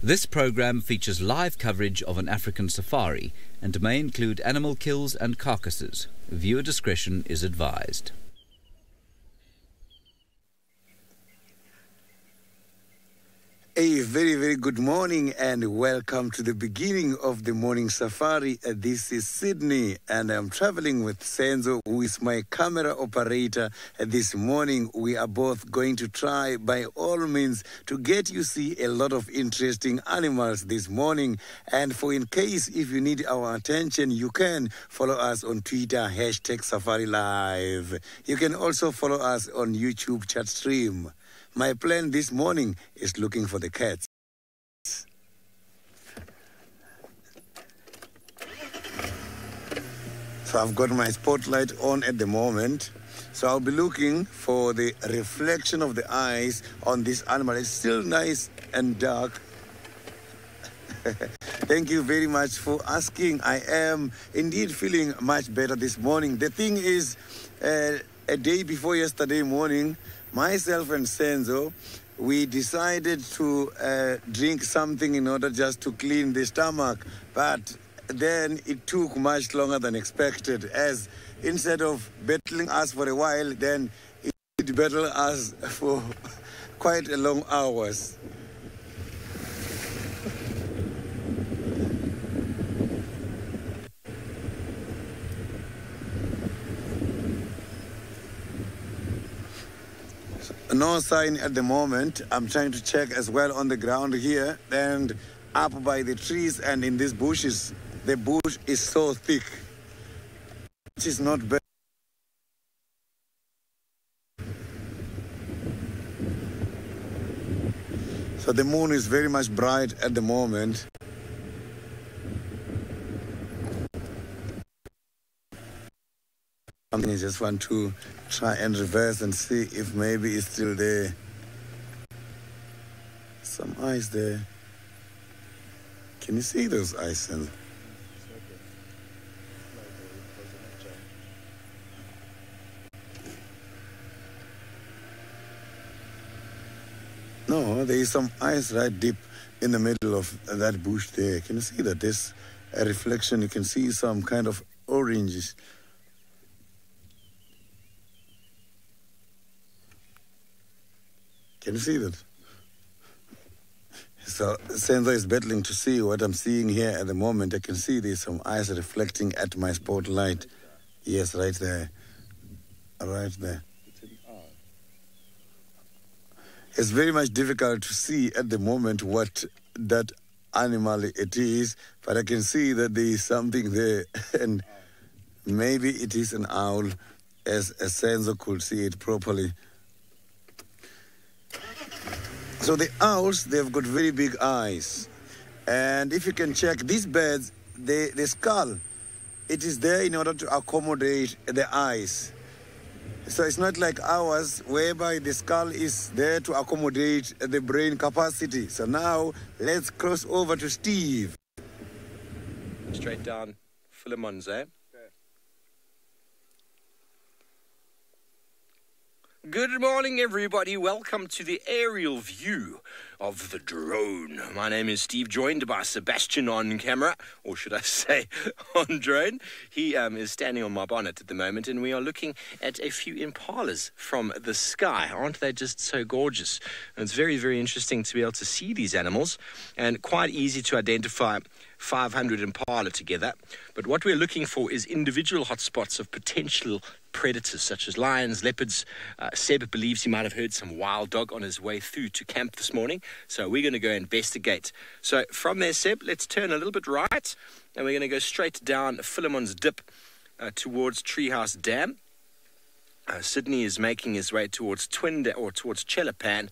This program features live coverage of an African safari and may include animal kills and carcasses. Viewer discretion is advised. A very, very good morning and welcome to the beginning of the morning safari. This is Sydney and I'm traveling with Senzo, who is my camera operator. This morning we are both going to try by all means to get you see a lot of interesting animals this morning. And for in case if you need our attention, you can follow us on Twitter, #SafariLive. You can also follow us on YouTube chat stream. My plan this morning is looking for the cats. So I've got my spotlight on at the moment. So I'll be looking for the reflection of the eyes on this animal. It's still nice and dark. Thank you very much for asking. I am indeed feeling much better this morning. The thing is, a day before yesterday morning, myself and Senzo, we decided to drink something in order just to clean the stomach. But then it took much longer than expected, as instead of battling us for a while, then it battled us for quite a long hours. No sign at the moment. I'm trying to check as well on the ground here and up by the trees and in these bushes. The bush is so thick, which is not bad. So the moon is very much bright at the moment. I just want to try and reverse and see if maybe it's still there. Some eyes there. Can you see those eyes? No, there is some eyes right deep in the middle of that bush there. Can you see that? There's a reflection. You can see some kind of oranges. Can you see that? So Senzo is battling to see what I'm seeing here at the moment. I can see there's some eyes reflecting at my spotlight. Yes, right there. Right there. It's very much difficult to see at the moment what that animal it is, but I can see that there is something there, and maybe it is an owl, as Senzo could see it properly. So the owls, they've got very big eyes. And if you can check these birds, the skull, it is there in order to accommodate the eyes. So it's not like ours, whereby the skull is there to accommodate the brain capacity. So now, let's cross over to Steve. Straight down Philemon's, eh? Good morning, everybody. Welcome to the aerial view of the drone. My name is Steve, joined by Sebastian on camera, or should I say on drone. He is standing on my bonnet at the moment, and we are looking at a few impalas from the sky. Aren't they just so gorgeous? And it's very, very interesting to be able to see these animals, and quite easy to identify 500 impala together. But what we're looking for is individual hotspots of potential predators such as lions, leopards. Seb believes he might have heard some wild dog on his way through to camp this morning, so we're going to go investigate. So from there, Seb, let's turn a little bit right, and we're going to go straight down Philemon's Dip towards Treehouse Dam. Sydney is making his way towards towards Chelapan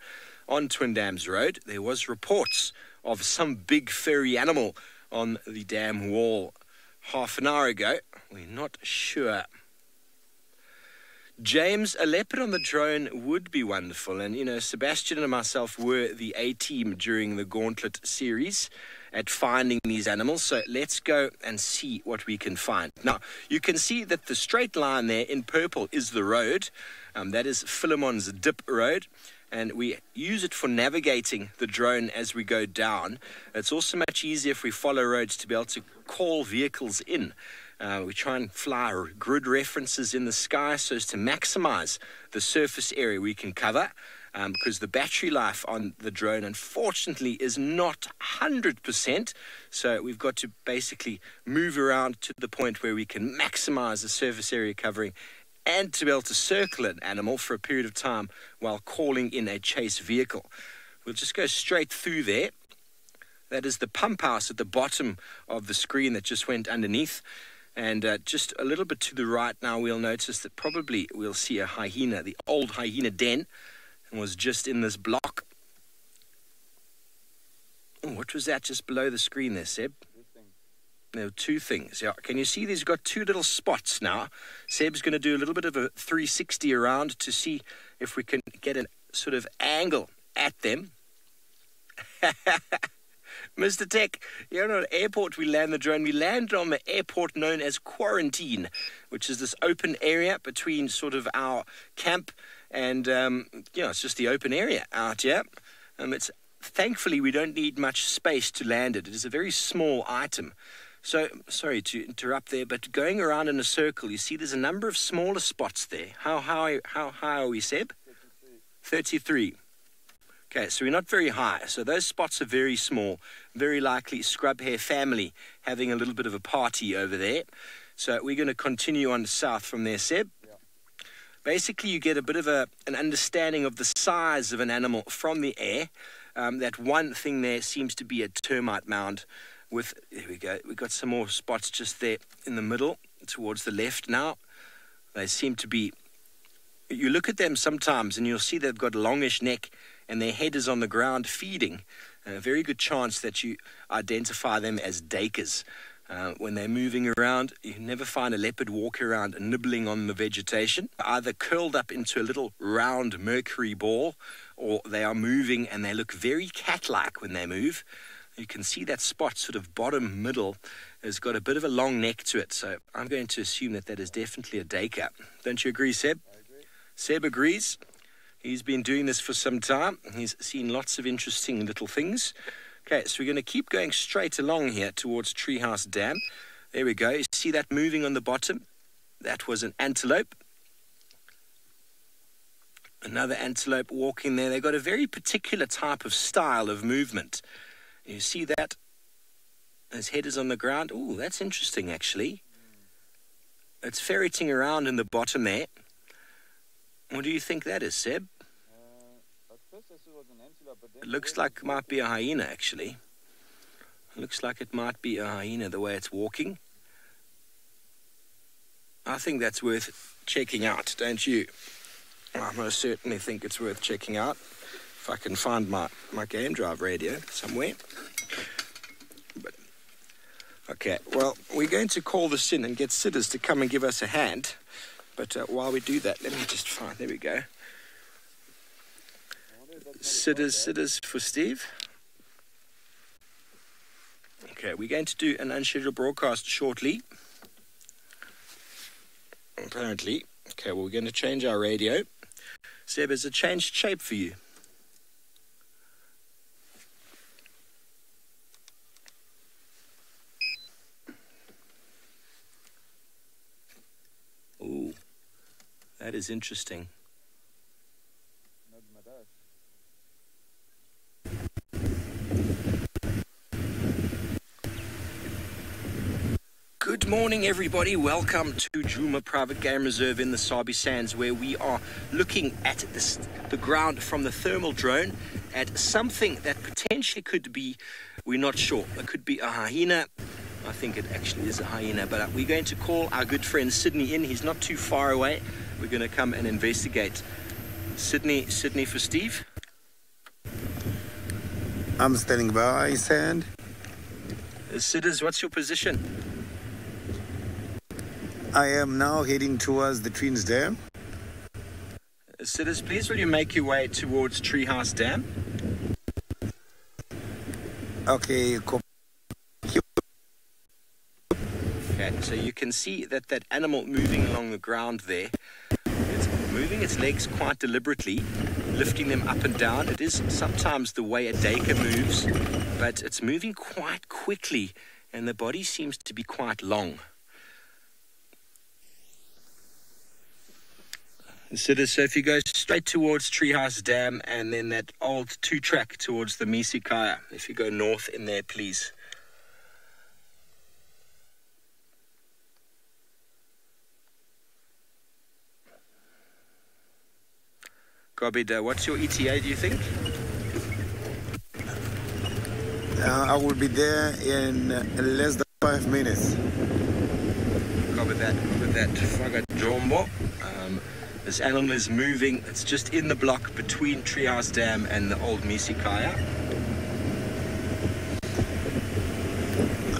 on Twin Dams Road. There was reports of some big furry animal on the dam wall half an hour ago. We're not sure. James, a leopard on the drone would be wonderful. And, you know, Sebastian and myself were the A-team during the Gauntlet series at finding these animals. So let's go and see what we can find. Now, you can see that the straight line there in purple is the road. That is Philemon's Dip Road. and we use it for navigating the drone as we go down. It's also much easier if we follow roads to be able to call vehicles in. We try and fly grid references in the sky so as to maximize the surface area we can cover, because the battery life on the drone, unfortunately, is not 100%. So we've got to basically move around to the point where we can maximize the surface area covering and to be able to circle an animal for a period of time while calling in a chase vehicle. We'll just go straight through there. That is the pump house at the bottom of the screen that just went underneath. And just a little bit to the right now, we'll notice that probably we'll see a hyena. The old hyena den was just in this block. Oh, what was that just below the screen there, Seb? There were two things. Yeah, can you see these got two little spots now? Seb's going to do a little bit of a 360 around to see if we can get a sort of angle at them. Mr. Tech, you're on an airport. We land the drone. We land on the airport known as Quarantine, which is this open area between sort of our camp and, it's just the open area out here. Thankfully, we don't need much space to land it. It is a very small item. So, sorry to interrupt there, but going around in a circle, you see there's a number of smaller spots there. How high are we, Seb? 33. Okay, so we're not very high. So those spots are very small, very likely scrub hare family having a little bit of a party over there. So we're going to continue on south from there, Seb. Yeah. Basically, you get a bit of an understanding of the size of an animal from the air. That one thing there seems to be a termite mound with, there we go, we've got some more spots just there in the middle towards the left now. They seem to be, you look at them sometimes and you'll see they've got a longish neck and their head is on the ground feeding. A very good chance that you identify them as duikers. When they're moving around, you never find a leopard walk around nibbling on the vegetation, either curled up into a little round mercury ball, or they are moving and they look very cat-like when they move. You can see that spot sort of bottom middle has got a bit of a long neck to it, so I'm going to assume that is definitely a duiker. Don't you agree, Seb? I agree. Seb agrees. He's been doing this for some time. He's seen lots of interesting little things. Okay, so we're going to keep going straight along here towards Treehouse Dam. There we go. You see that moving on the bottom? That was an antelope. Another antelope walking there. They've got a very particular type of style of movement. You see that? His head is on the ground. Oh, that's interesting, actually. It's ferreting around in the bottom there. What do you think that is, Seb? At first I thought it was an antelope, but then It looks like it might be a hyena, actually. It looks like it might be a hyena, the way it's walking. I think that's worth checking out, don't you? I most certainly think it's worth checking out. If I can find my game drive radio somewhere. But, okay, well, we're going to call this in and get sitters to come and give us a hand. But while we do that, let me just find, there we go. Sitters for Steve. Okay, we're going to do an unscheduled broadcast shortly. Apparently. Okay, well, we're going to change our radio. Seb, has it changed shape for you? Ooh, that is interesting. Good morning, everybody. Welcome to Juma Private Game Reserve in the Sabi Sands, where we are looking at the ground from the thermal drone at something that potentially could be, we're not sure. It could be a hyena. I think it actually is a hyena, but we're going to call our good friend Sydney in. He's not too far away. We're going to come and investigate. Sydney for Steve. I'm standing by, Sand. Sidders, what's your position? I am now heading towards the Twins Dam. Sidders, please will you make your way towards Treehouse Dam? Okay, Okay, so you can see that animal moving along the ground there. It's moving its legs quite deliberately. lifting them up and down. It is sometimes the way a duiker moves, but it's moving quite quickly, and the body seems to be quite long. So if you go straight towards Treehouse Dam and then that old 2-track towards the Misikaya, if you go north in there, please. Gobida, what's your ETA, do you think? I will be there in less than 5 minutes. Copy that. Faga Jombo. This animal is moving. It's just in the block between Treehouse Dam and the old Misikaya.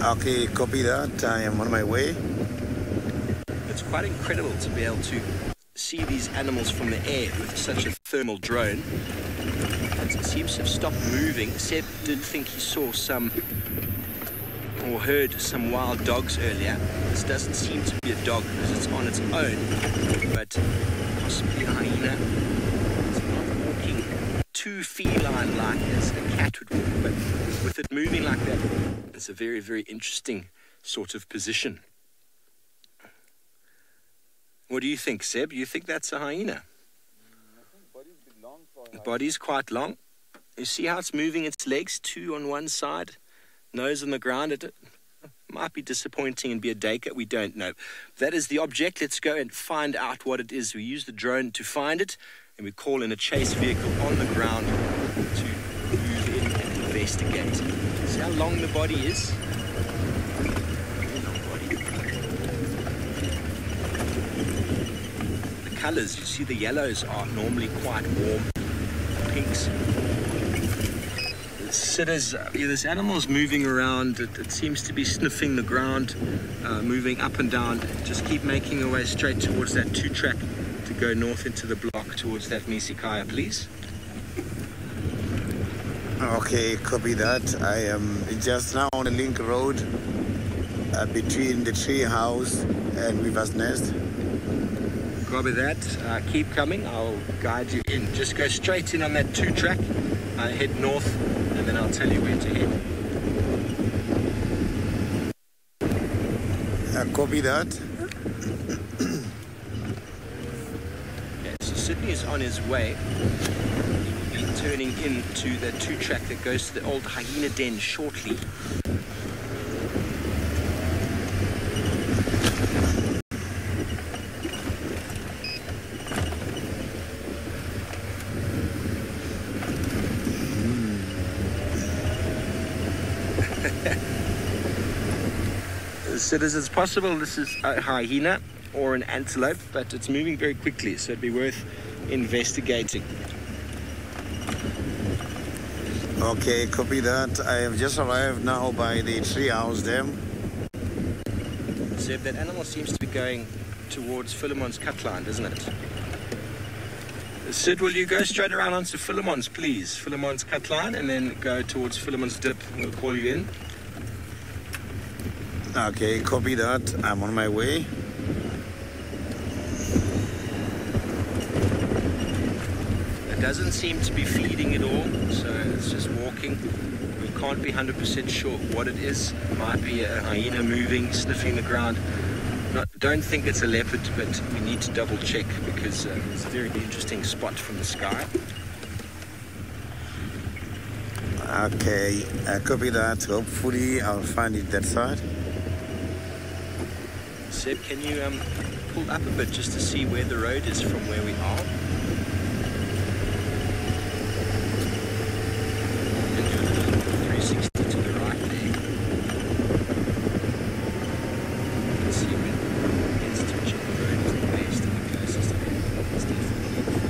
Okay, copy that. I am on my way. It's quite incredible to be able to see these animals from the air with such a thermal drone. It seems to have stopped moving. Seb did think he saw some or heard some wild dogs earlier. This doesn't seem to be a dog because it's on its own, but possibly a hyena. It's not walking too feline-like as a cat would walk, but with it moving like that, it's a very, very interesting sort of position. What do you think, Seb? You think that's a hyena? The body's quite long. You see how it's moving its legs, 2 on one side, nose on the ground. It might be disappointing and be a duiker. We don't know. That is the object. Let's go and find out what it is. We use the drone to find it, and we call in a chase vehicle on the ground to move in and investigate. See how long the body is? Very long body. The colors, you see the yellows are normally quite warm. Pinks. This animal's moving around. It seems to be sniffing the ground, moving up and down. Just keep making your way straight towards that 2-track to go north into the block towards that Misikaya, please. Okay, copy that. I am just now on the link road between the tree house and Weaver's Nest. Copy that. Keep coming. I'll guide you in. Just go straight in on that 2-track. Head north, and then I'll tell you where to head. Copy that. Okay, so Sydney is on his way. He will be turning into the 2-track that goes to the old hyena den shortly. So it's possible this is a hyena or an antelope, but it's moving very quickly, so it'd be worth investigating. Okay, copy that. I have just arrived now by the treehouse dam. Seb, that animal seems to be going towards Philemon's cut line, doesn't it? Sid, will you go straight around onto Philemon's, please? Philemon's cut line, and then go towards Philemon's dip. We'll call you in. Okay, copy that. I'm on my way. It doesn't seem to be feeding at all, so it's just walking. We can't be 100% sure what it is. Might be a hyena moving, sniffing the ground. Don't think it's a leopard, but we need to double check because it's a very interesting spot from the sky. Okay, copy that. Hopefully I'll find it that side. Seb, can you pull up a bit just to see where the road is from where we are? And do a little 360 to the right there. Let's see when it's touching the road is the best and the closest to it. It's definitely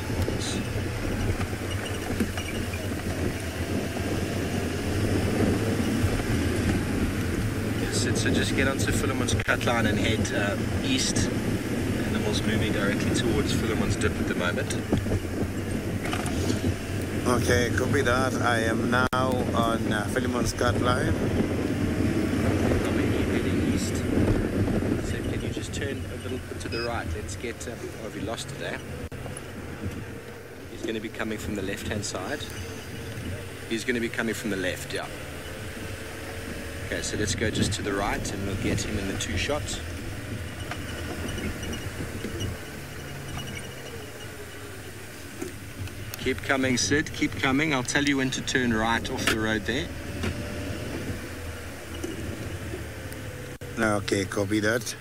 so just get onto Philemon's cut line and head east. Animals moving directly towards Philemon's dip at the moment. Okay, copy that. I am now on Philemon's cut line. I'm heading east. So can you just turn a little bit to the right? Let's get... oh, we lost it there. He's He's going to be coming from the left-hand side. He's going to be coming from the left, yeah. Okay, so let's go just to the right and we'll get him in the 2 shots. Keep coming, Sid, keep coming. I'll tell you when to turn right off the road there. Okay, copy that.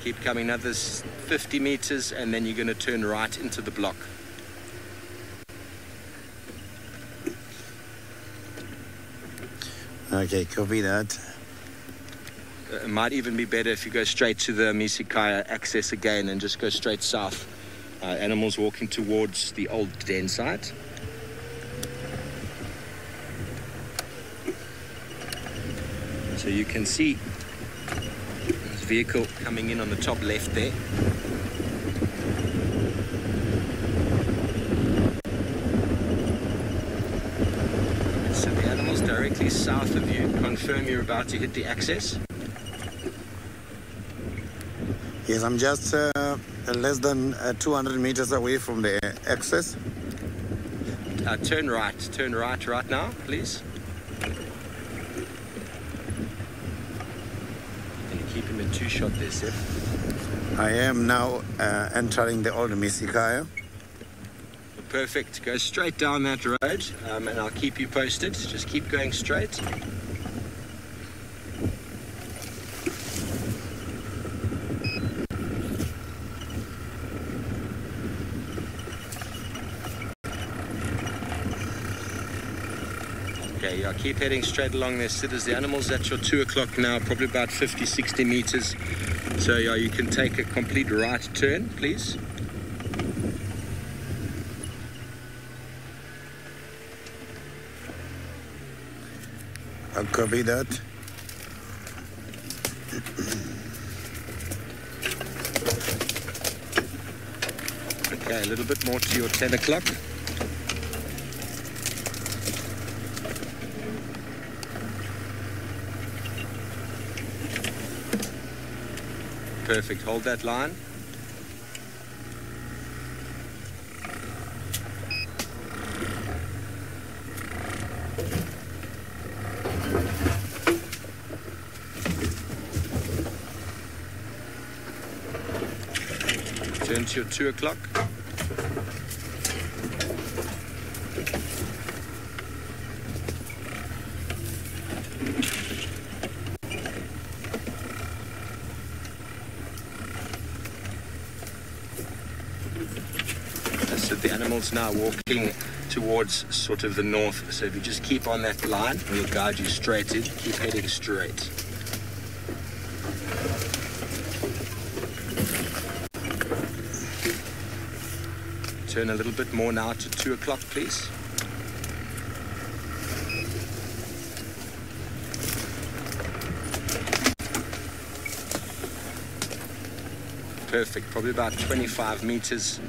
Keep coming another 50 meters and then you're going to turn right into the block. Okay, copy that. It might even be better if you go straight to the Misikaya access again and just go straight south. Animals walking towards the old den site. So you can see this vehicle coming in on the top left there. So the animal's directly south of you. Confirm you're about to hit the access. Yes, I'm just less than 200 meters away from the access. Turn right right now, please. And you keep him in 2 shot there, Seth. I am now entering the old Misikaya. Perfect. Go straight down that road, and I'll keep you posted. Just keep going straight. Okay, yeah, keep heading straight along there, Sid. As the animal's at your 2 o'clock now, probably about 50, 60 meters. So yeah, you can take a complete right turn, please. I'll copy that. Okay, a little bit more to your 10 o'clock. Perfect. Hold that line. Turn to your 2 o'clock. So the animal's now walking towards sort of the north. So if you just keep on that line, we'll guide you straight in. Keep heading straight. Turn a little bit more now to 2 o'clock, please. Perfect. Probably about 25 meters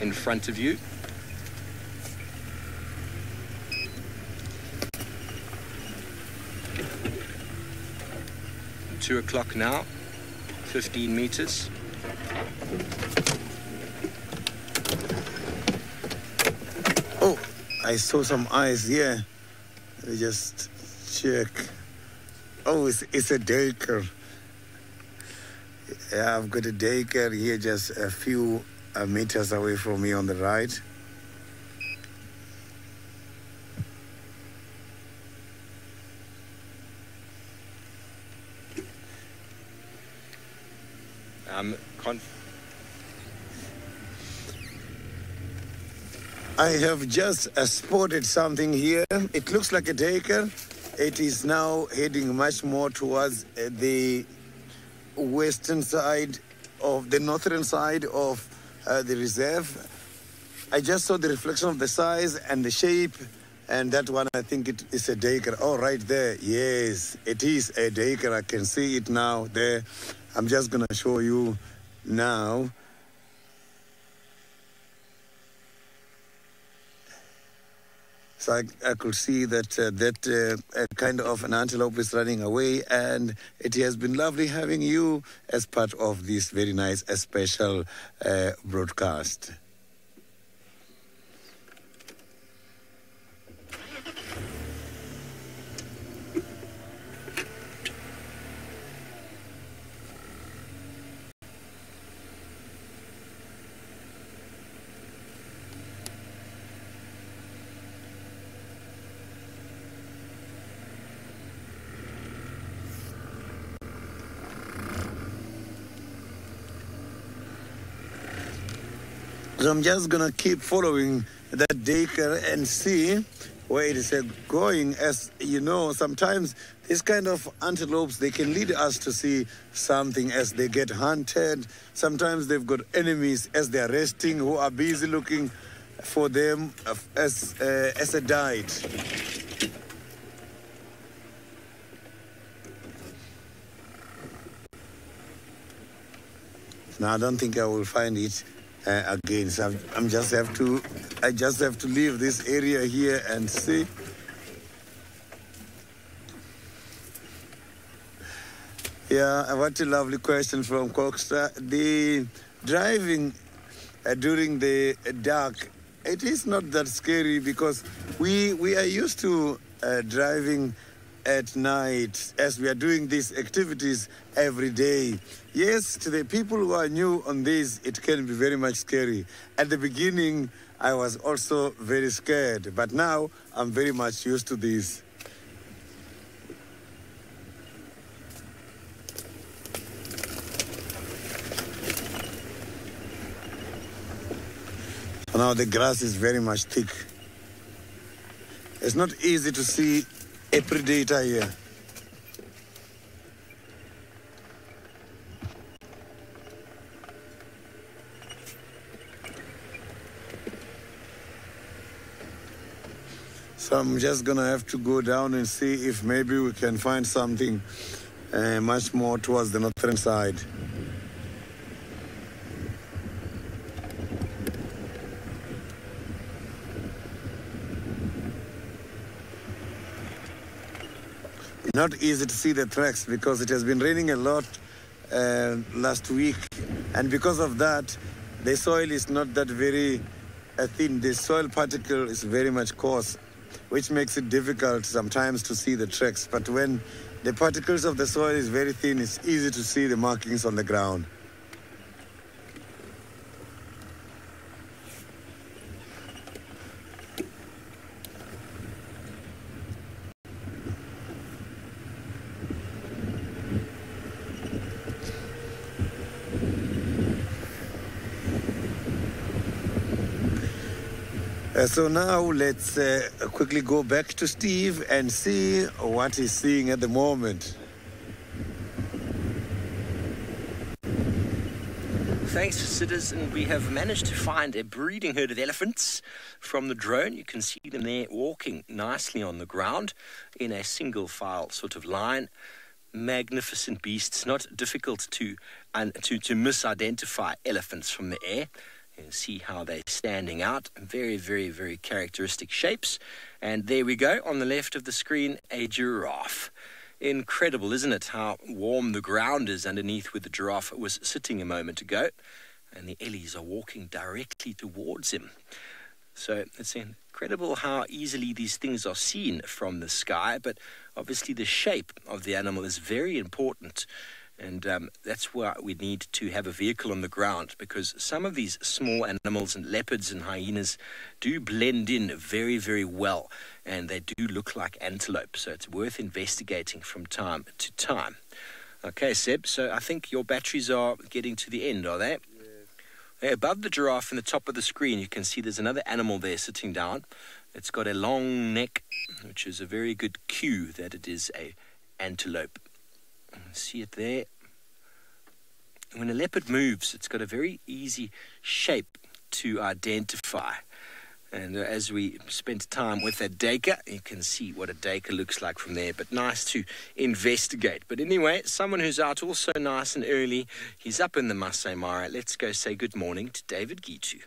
in front of you. And 2 o'clock now, 15 meters. Oh, I saw some eyes here. Let me just check. Oh, it's a daycare. Yeah, I've got a daycare here just a few meters away from me on the right. I have just spotted something here. It looks like a daycare. It is now heading much more towards the western side of the northern side of the reserve. I just saw the reflection of the size and the shape, and that one, I think it is a daycare. Oh, right there. Yes, it is a daycare. I can see it now there. I'm just going to show you now. So I could see that kind of an antelope is running away, and it has been lovely having you as part of this very nice special broadcast. So I'm just going to keep following that duiker and see where it is going. As you know, sometimes these kind of antelopes, they can lead us to see something as they get hunted. Sometimes they've got enemies as they are resting who are busy looking for them as a diet. Now I don't think I will find it again. So I just have to leave this area here and see. Yeah, what a lovely question from Coxstar. The driving during the dark, it is not that scary because we are used to driving at night as we are doing these activities every day. Yes, to the people who are new on this, it can be very much scary. At the beginning, I was also very scared, but now I'm very much used to this. Now the grass is very much thick. It's not easy to see a predator here. So I'm just gonna have to go down and see if maybe we can find something much more towards the northern side. Not easy to see the tracks because it has been raining a lot last week, and because of that the soil is not that very thin. The soil particle is very much coarse, which makes it difficult sometimes to see the tracks. But when the particles of the soil is very thin, it's easy to see the markings on the ground. So now let's quickly go back to Steve and see what he's seeing at the moment. Thanks, Citizen. We have managed to find a breeding herd of elephants from the drone. You can see them there walking nicely on the ground in a single file sort of line. Magnificent beasts, not difficult to misidentify elephants from the air. You can see how they're standing out. Very, very, very characteristic shapes. And there we go, on the left of the screen, a giraffe. Incredible, isn't it, how warm the ground is underneath where the giraffe was sitting a moment ago. And the ellies are walking directly towards him. So it's incredible how easily these things are seen from the sky. But obviously the shape of the animal is very important. And that's why we need to have a vehicle on the ground, because some of these small animals and leopards and hyenas do blend in very, very well, and they do look like antelope. So it's worth investigating from time to time. Okay, Seb, so I think your batteries are getting to the end, are they? Yes. Above the giraffe in the top of the screen, you can see there's another animal there sitting down. It's got a long neck, which is a very good cue that it is an antelope. See it there. When a leopard moves, it's got a very easy shape to identify. And as we spent time with a duiker, you can see what a duiker looks like from there. But nice to investigate. But anyway, someone who's out also nice and early. He's up in the Masai Mara. Let's go say good morning to David Gitu.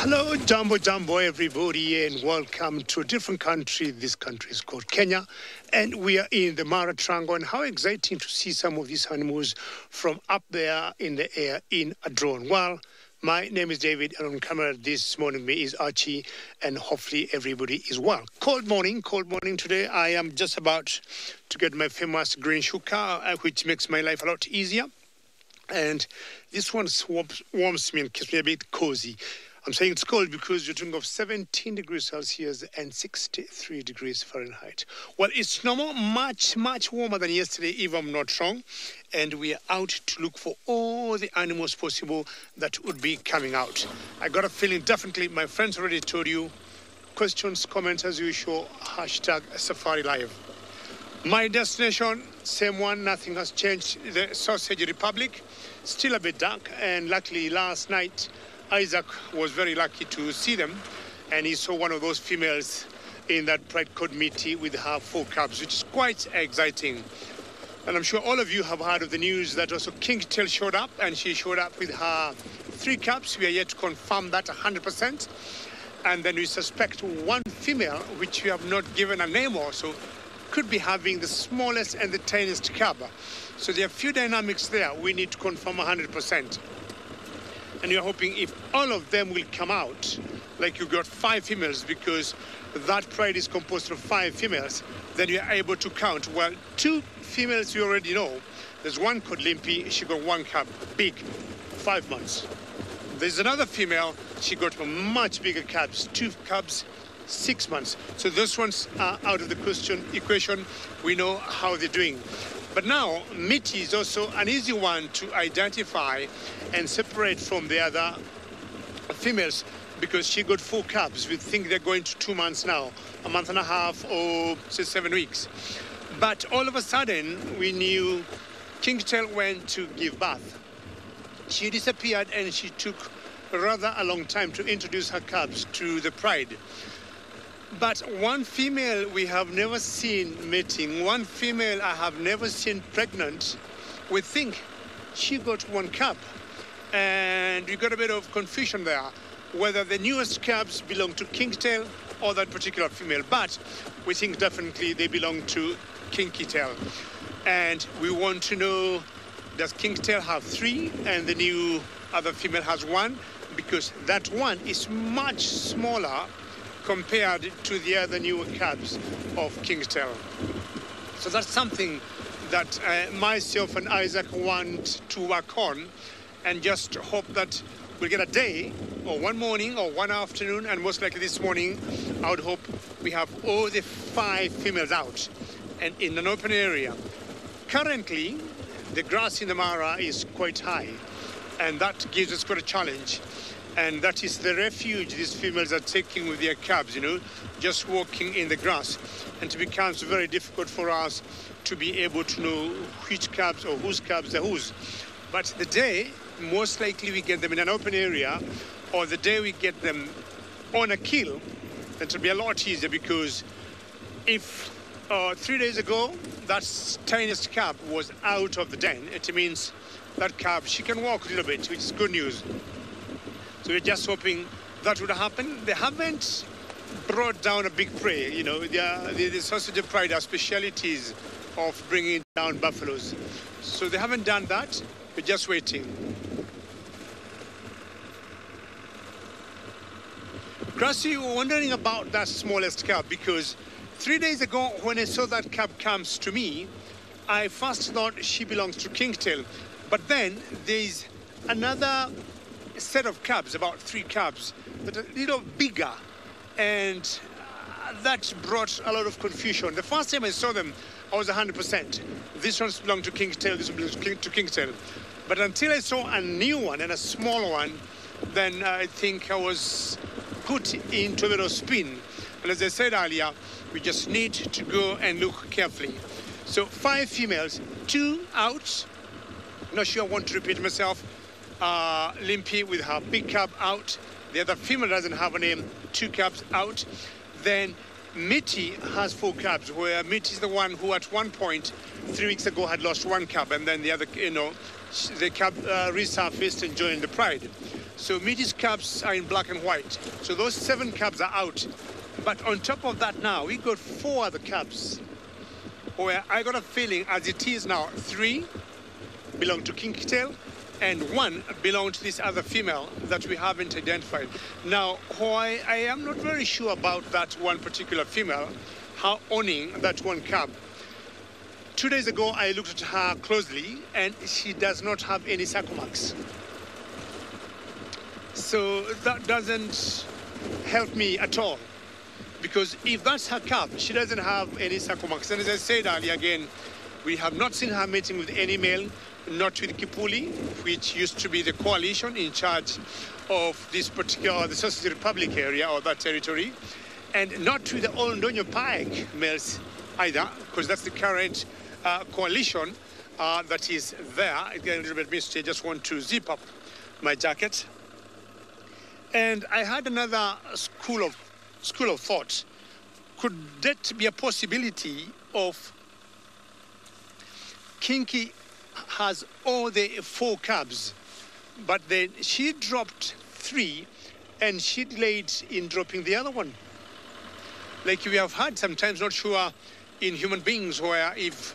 Hello, Jumbo everybody, and welcome to a different country. This country is called Kenya, and we are in the Mara Triangle. And how exciting to see some of these animals from up there in the air in a drone. Well, my name is David, and on camera this morning with me is Archie, and hopefully everybody is well. Cold morning today. I am just about to get my famous green shuka, which makes my life a lot easier. And this one warms me and keeps me a bit cozy. I'm saying it's cold because you're talking of 17 degrees Celsius and 63 degrees Fahrenheit. Well, it's normal, much warmer than yesterday, if I'm not wrong. And we are out to look for all the animals possible that would be coming out. I got a feeling, definitely, my friends already told you, questions, comments as usual, hashtag SafariLive. My destination, same one, nothing has changed. The Sausage Republic, still a bit dark, and luckily last night, Isaac was very lucky to see them, and he saw one of those females in that Pride committee with her 4 cubs, which is quite exciting. And I'm sure all of you have heard of the news that also Kingtail showed up, and she showed up with her 3 cubs. We are yet to confirm that 100%. And then we suspect one female, which we have not given a name also, could be having the smallest and the tiniest cub. So there are a few dynamics there we need to confirm 100%. And you're hoping if all of them will come out, like you got 5 females, because that pride is composed of 5 females, then you're able to count. Well, 2 females you already know. There's one called Limpy, she got 1 cub, big, 5 months. There's another female, she got much bigger cubs, 2 cubs, 6 months. So those ones are out of the equation. We know how they're doing. But now, Mitty is also an easy one to identify and separate from the other females because she got 4 cubs. We think they're going to 2 months now, a month and a half or say 7 weeks. But all of a sudden, we knew Kingtail went to give birth. She disappeared and she took rather a long time to introduce her cubs to the pride. But one female we have never seen mating, one female I have never seen pregnant, we think she got 1 cub. And we got a bit of confusion there, whether the newest cubs belong to Kingtail or that particular female. But we think definitely they belong to Kinkytail. And we want to know, does Kingtail have 3 and the new other female has 1? Because that one is much smaller compared to the other newer cubs of Kingtail. So that's something that myself and Isaac want to work on, and just hope that we'll get a day or one morning or one afternoon, and most likely this morning, I would hope we have all the 5 females out and in an open area. Currently, the grass in the Mara is quite high, and that gives us quite a challenge. And that is the refuge these females are taking with their cubs, you know, just walking in the grass. And it becomes very difficult for us to be able to know which cubs or whose cubs are whose. But the day, most likely we get them in an open area, or the day we get them on a kill, then it'll be a lot easier, because if 3 days ago that tiniest cub was out of the den, it means that cub, she can walk a little bit, which is good news. So we're just hoping that would happen. They haven't brought down a big prey. You know, the Sausage Pride are specialities of bringing down buffaloes. So they haven't done that. We're just waiting. Grassy, we're wondering about that smallest cub, because 3 days ago when I saw that cub comes to me, I first thought she belongs to Kingtail. But then there's another set of cubs, about 3 cubs, that are a little bigger, and that brought a lot of confusion. The first time I saw them, I was 100%. This one's belong to Kingtail, this one belongs to Kingtail. But until I saw a new one and a small one, then I think I was put into a little spin. And as I said earlier, we just need to go and look carefully. So 5 females, 2 out. Not sure I want to repeat myself. Limpy with her big cub out. The other female doesn't have a name. 2 cubs out. Then Mitty has 4 cubs, where Mitty is the one who at one point 3 weeks ago had lost 1 cub, and then the other, you know, the cub resurfaced and joined the pride. So Mitty's cubs are in black and white. So those 7 cubs are out. But on top of that now, we got 4 other cubs, where I got a feeling as it is now, 3 belong to Kingtail, and 1 belonged to this other female that we haven't identified. Now, why I am not very sure about that one particular female, her owning that 1 cub. 2 days ago, I looked at her closely, and she does not have any circle marks. So that doesn't help me at all. Because if that's her cub, she doesn't have any circle marks. And as I said earlier again, we have not seen her mating with any male, not with Kipuli, which used to be the coalition in charge of this particular, the Socialist Republic area or that territory, and not with the Ondonyo Pike males either, because that's the current coalition that is there. It's getting a little bit misty. I just want to zip up my jacket. And I had another school of thought. Could that be a possibility of Kinky has all the 4 cubs, but then she dropped 3 and she delayed in dropping the other one? Like we have had sometimes, not sure, in human beings where if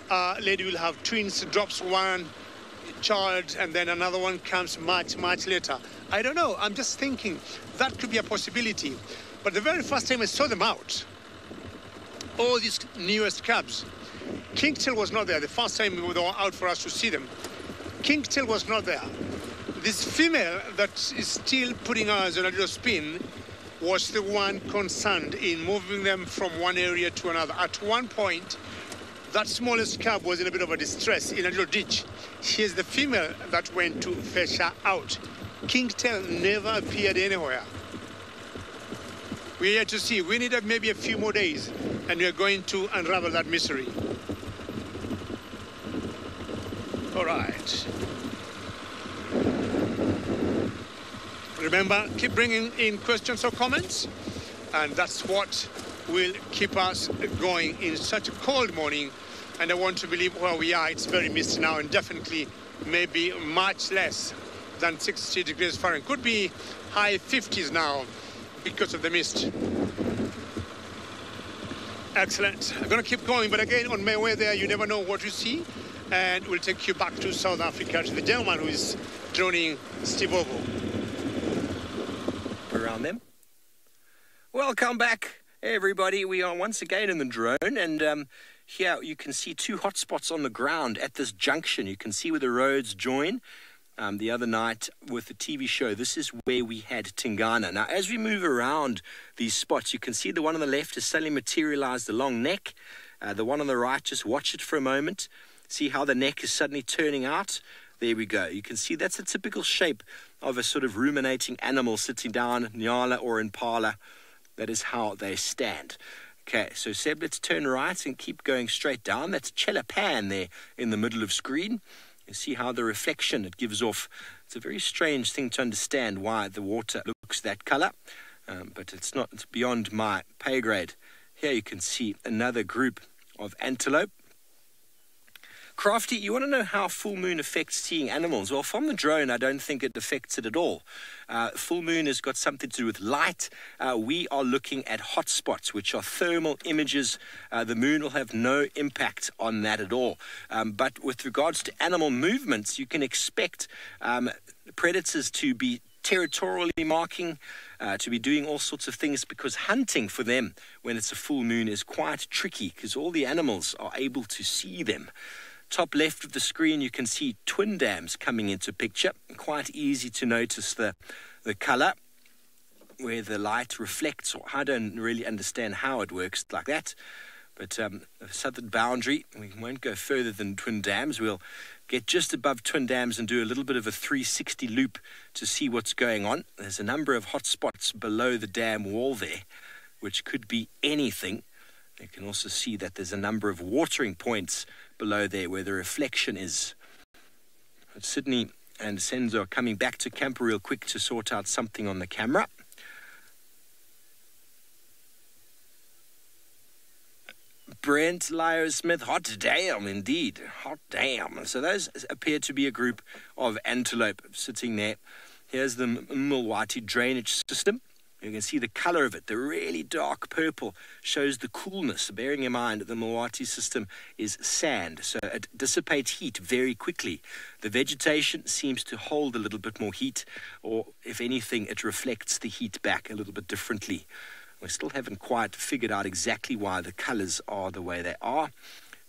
a lady will have twins, drops one child and then another one comes much later. I don't know. I'm just thinking that could be a possibility. But the very first time I saw them out, all these newest cubs, Kingtail was not there. The first time they were out for us to see them, Kingtail was not there. This female that is still putting us on a little spin was the one concerned in moving them from one area to another. At one point, that smallest cub was in a bit of a distress in a little ditch. She is the female that went to fetch her out. Kingtail never appeared anywhere. We're yet to see. We need maybe a few more days, and we're going to unravel that mystery. All right. Remember, keep bringing in questions or comments, and that's what will keep us going in such a cold morning. And I want to believe where we are, it's very misty now, and definitely maybe much less than 60 degrees Fahrenheit. Could be high 50s now because of the mist. Excellent. I'm going to keep going, but again, on my way there, you never know what you see, and we'll take you back to South Africa, to the gentleman who is droning Steve Ovo. Around them. Welcome back, everybody. We are once again in the drone, and here you can see 2 hotspots on the ground at this junction. You can see where the roads join. The other night with the TV show, this is where we had Tingana. Now, as we move around these spots, you can see the one on the left has suddenly materialized along neck. The one on the right, just watch it for a moment. See how the neck is suddenly turning out? There we go. You can see that's a typical shape of a sort of ruminating animal sitting down, Nyala or Impala. That is how they stand. Okay, so Seb, let's turn right and keep going straight down. That's Chelapan there in the middle of screen. You see how the reflection it gives off. It's a very strange thing to understand why the water looks that color, but it's beyond my pay grade. Here you can see another group of antelope. Crafty, you want to know how full moon affects seeing animals? Well, from the drone, I don't think it affects it at all. Full moon has got something to do with light. We are looking at hotspots, which are thermal images. The moon will have no impact on that at all. But with regards to animal movements, you can expect predators to be territorially marking, to be doing all sorts of things, because hunting for them when it's a full moon is quite tricky because all the animals are able to see them. Top left of the screen, you can see twin dams coming into picture. Quite easy to notice the color where the light reflects. I don't really understand how it works like that. But the southern boundary, we won't go further than twin dams. We'll get just above twin dams and do a little bit of a 360 loop to see what's going on. There's a number of hot spots below the dam wall there, which could be anything. You can also see that there's a number of watering points below there where the reflection is. Sydney and Senzo are coming back to camp real quick to sort out something on the camera. Brent Lyle Smith, hot damn indeed, hot damn. So those appear to be a group of antelope sitting there. Here's the Mulwati drainage system. You can see the color of it. The really dark purple shows the coolness, bearing in mind that the Mulwati system is sand, so it dissipates heat very quickly. The vegetation seems to hold a little bit more heat, or if anything, it reflects the heat back a little bit differently. We still haven't quite figured out exactly why the colors are the way they are,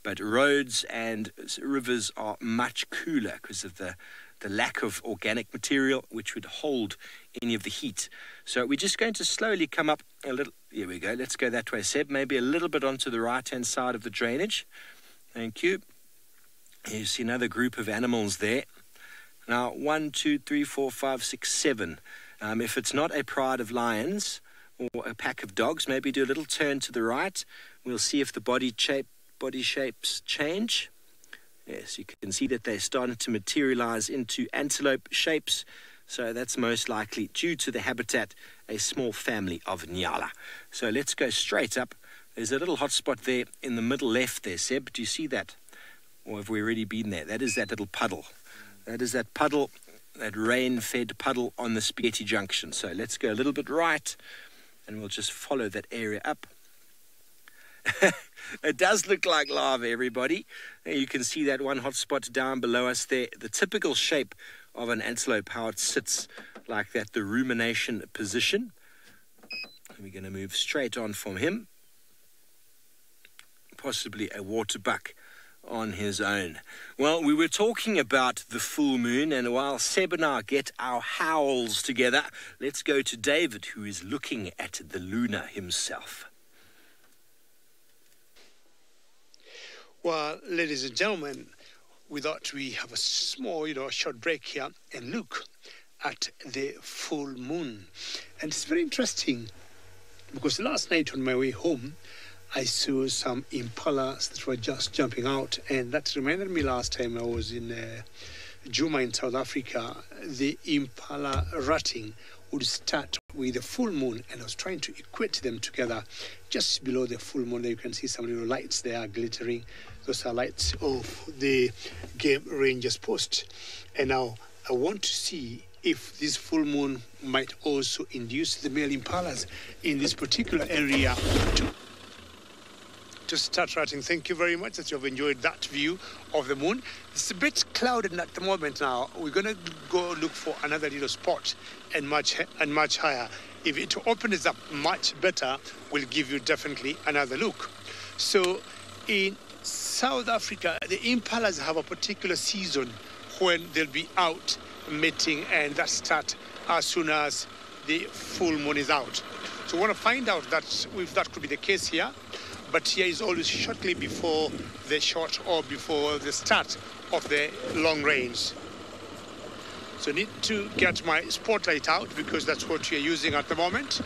but roads and rivers are much cooler because of the the lack of organic material which would hold any of the heat. So we're just going to slowly come up a little. Here we go. Let's go that way, Seb. Maybe a little bit onto the right-hand side of the drainage. Thank you. You see another group of animals there. Now, 1, 2, 3, 4, 5, 6, 7. If it's not a pride of lions or a pack of dogs, maybe do a little turn to the right. We'll see if the body shapes change. Yes, you can see that they're starting to materialize into antelope shapes. So that's most likely due to the habitat, a small family of Nyala. So let's go straight up. There's a little hot spot there in the middle left there, Seb. Do you see that? Or have we already been there? That is that little puddle. That is that puddle, that rain-fed puddle on the Spaghetti Junction. So let's go a little bit right, and we'll just follow that area up. It does look like lava, everybody. You can see that one hot spot down below us there. The typical shape of an antelope, how it sits like that, the rumination position. And we're going to move straight on from him. Possibly a water buck on his own. Well, we were talking about the full moon, and while Seb and I get our howls together, let's go to David, who is looking at the lunar himself. Well, ladies and gentlemen, we thought we have a small, short break here and look at the full moon. And it's very interesting because last night on my way home, I saw some impalas that were just jumping out, and that reminded me last time I was in Juma in South Africa. The impala rutting would start with the full moon, and I was trying to equate them together. Just below the full moon, there you can see some little lights there glittering. Those are lights of the game ranger's post. And now I want to see if this full moon might also induce the male impalas in this particular area to start rutting. Thank you very much that you have enjoyed that view of the moon. It's a bit clouded at the moment now. We're going to go look for another little spot and much higher. If it opens up much better, we'll give you definitely another look. So in South Africa, the impalas have a particular season when they'll be out mating, and that starts as soon as the full moon is out. So we want to find out if that could be the case here. But here is always shortly before the short or before the start of the long rains. So I need to get my spotlight out because that's what we are using at the moment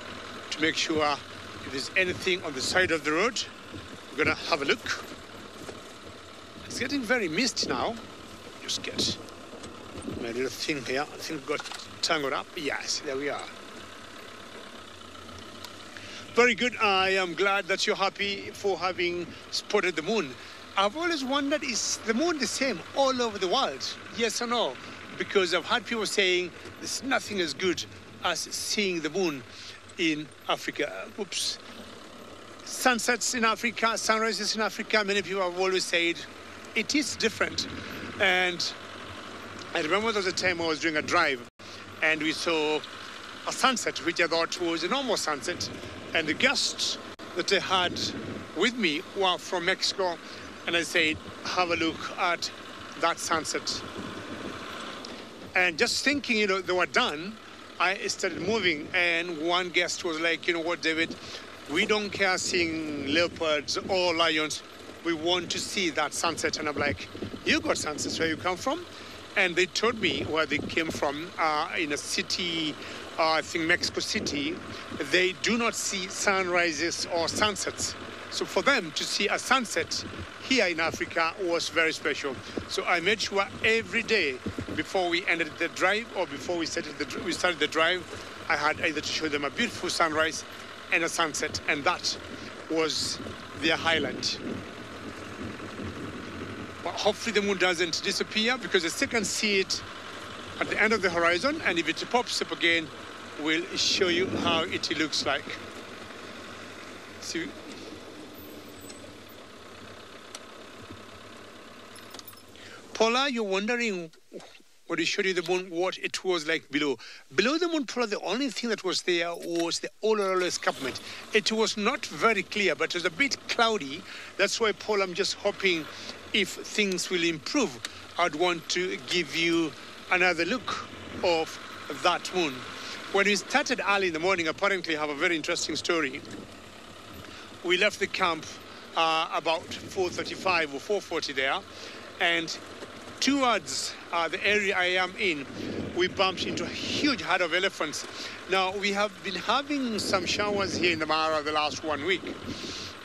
to make sure if there's anything on the side of the road. We're going to have a look. It's getting very misty now. Just get my little thing here. I think we got tangled up. Yes, there we are. Very good. I am glad that you're happy for having spotted the moon. I've always wondered, is the moon the same all over the world? Yes or no? Because I've had people saying there's nothing as good as seeing the moon in Africa. Oops. Sunsets in Africa, sunrises in Africa, many people have always said it is different. And I remember there was a time I was doing a drive and we saw a sunset, which I thought was a normal sunset. And the guests that I had with me were from Mexico, and I said, have a look at that sunset. And just thinking, they were done, I started moving, and one guest was like, you know what, David, we don't care seeing leopards or lions. We want to see that sunset. And I'm like, you got sunsets where you come from? And they told me where they came from, in a city, I think Mexico City. They do not see sunrises or sunsets. So for them to see a sunset here in Africa was very special. So I made sure every day before we ended the drive or before we started the drive, I had either to show them a beautiful sunrise and a sunset, and that was their highlight. But hopefully the moon doesn't disappear because they still can see it at the end of the horizon, and if it pops up again, we'll show you how it looks like. See? Paula, you're wondering when we showed you the moon what it was like below. Below the moon, Paula, the only thing that was there was the Olorolo escarpment. It was not very clear, but it was a bit cloudy. That's why, Paula, I'm just hoping if things will improve, I'd want to give you another look of that moon. When we started early in the morning, apparently I have a very interesting story. We left the camp about 4:35 or 4:40 there, and towards the area I am in, we bumped into a huge herd of elephants. Now, we have been having some showers here in the Mara the last 1 week.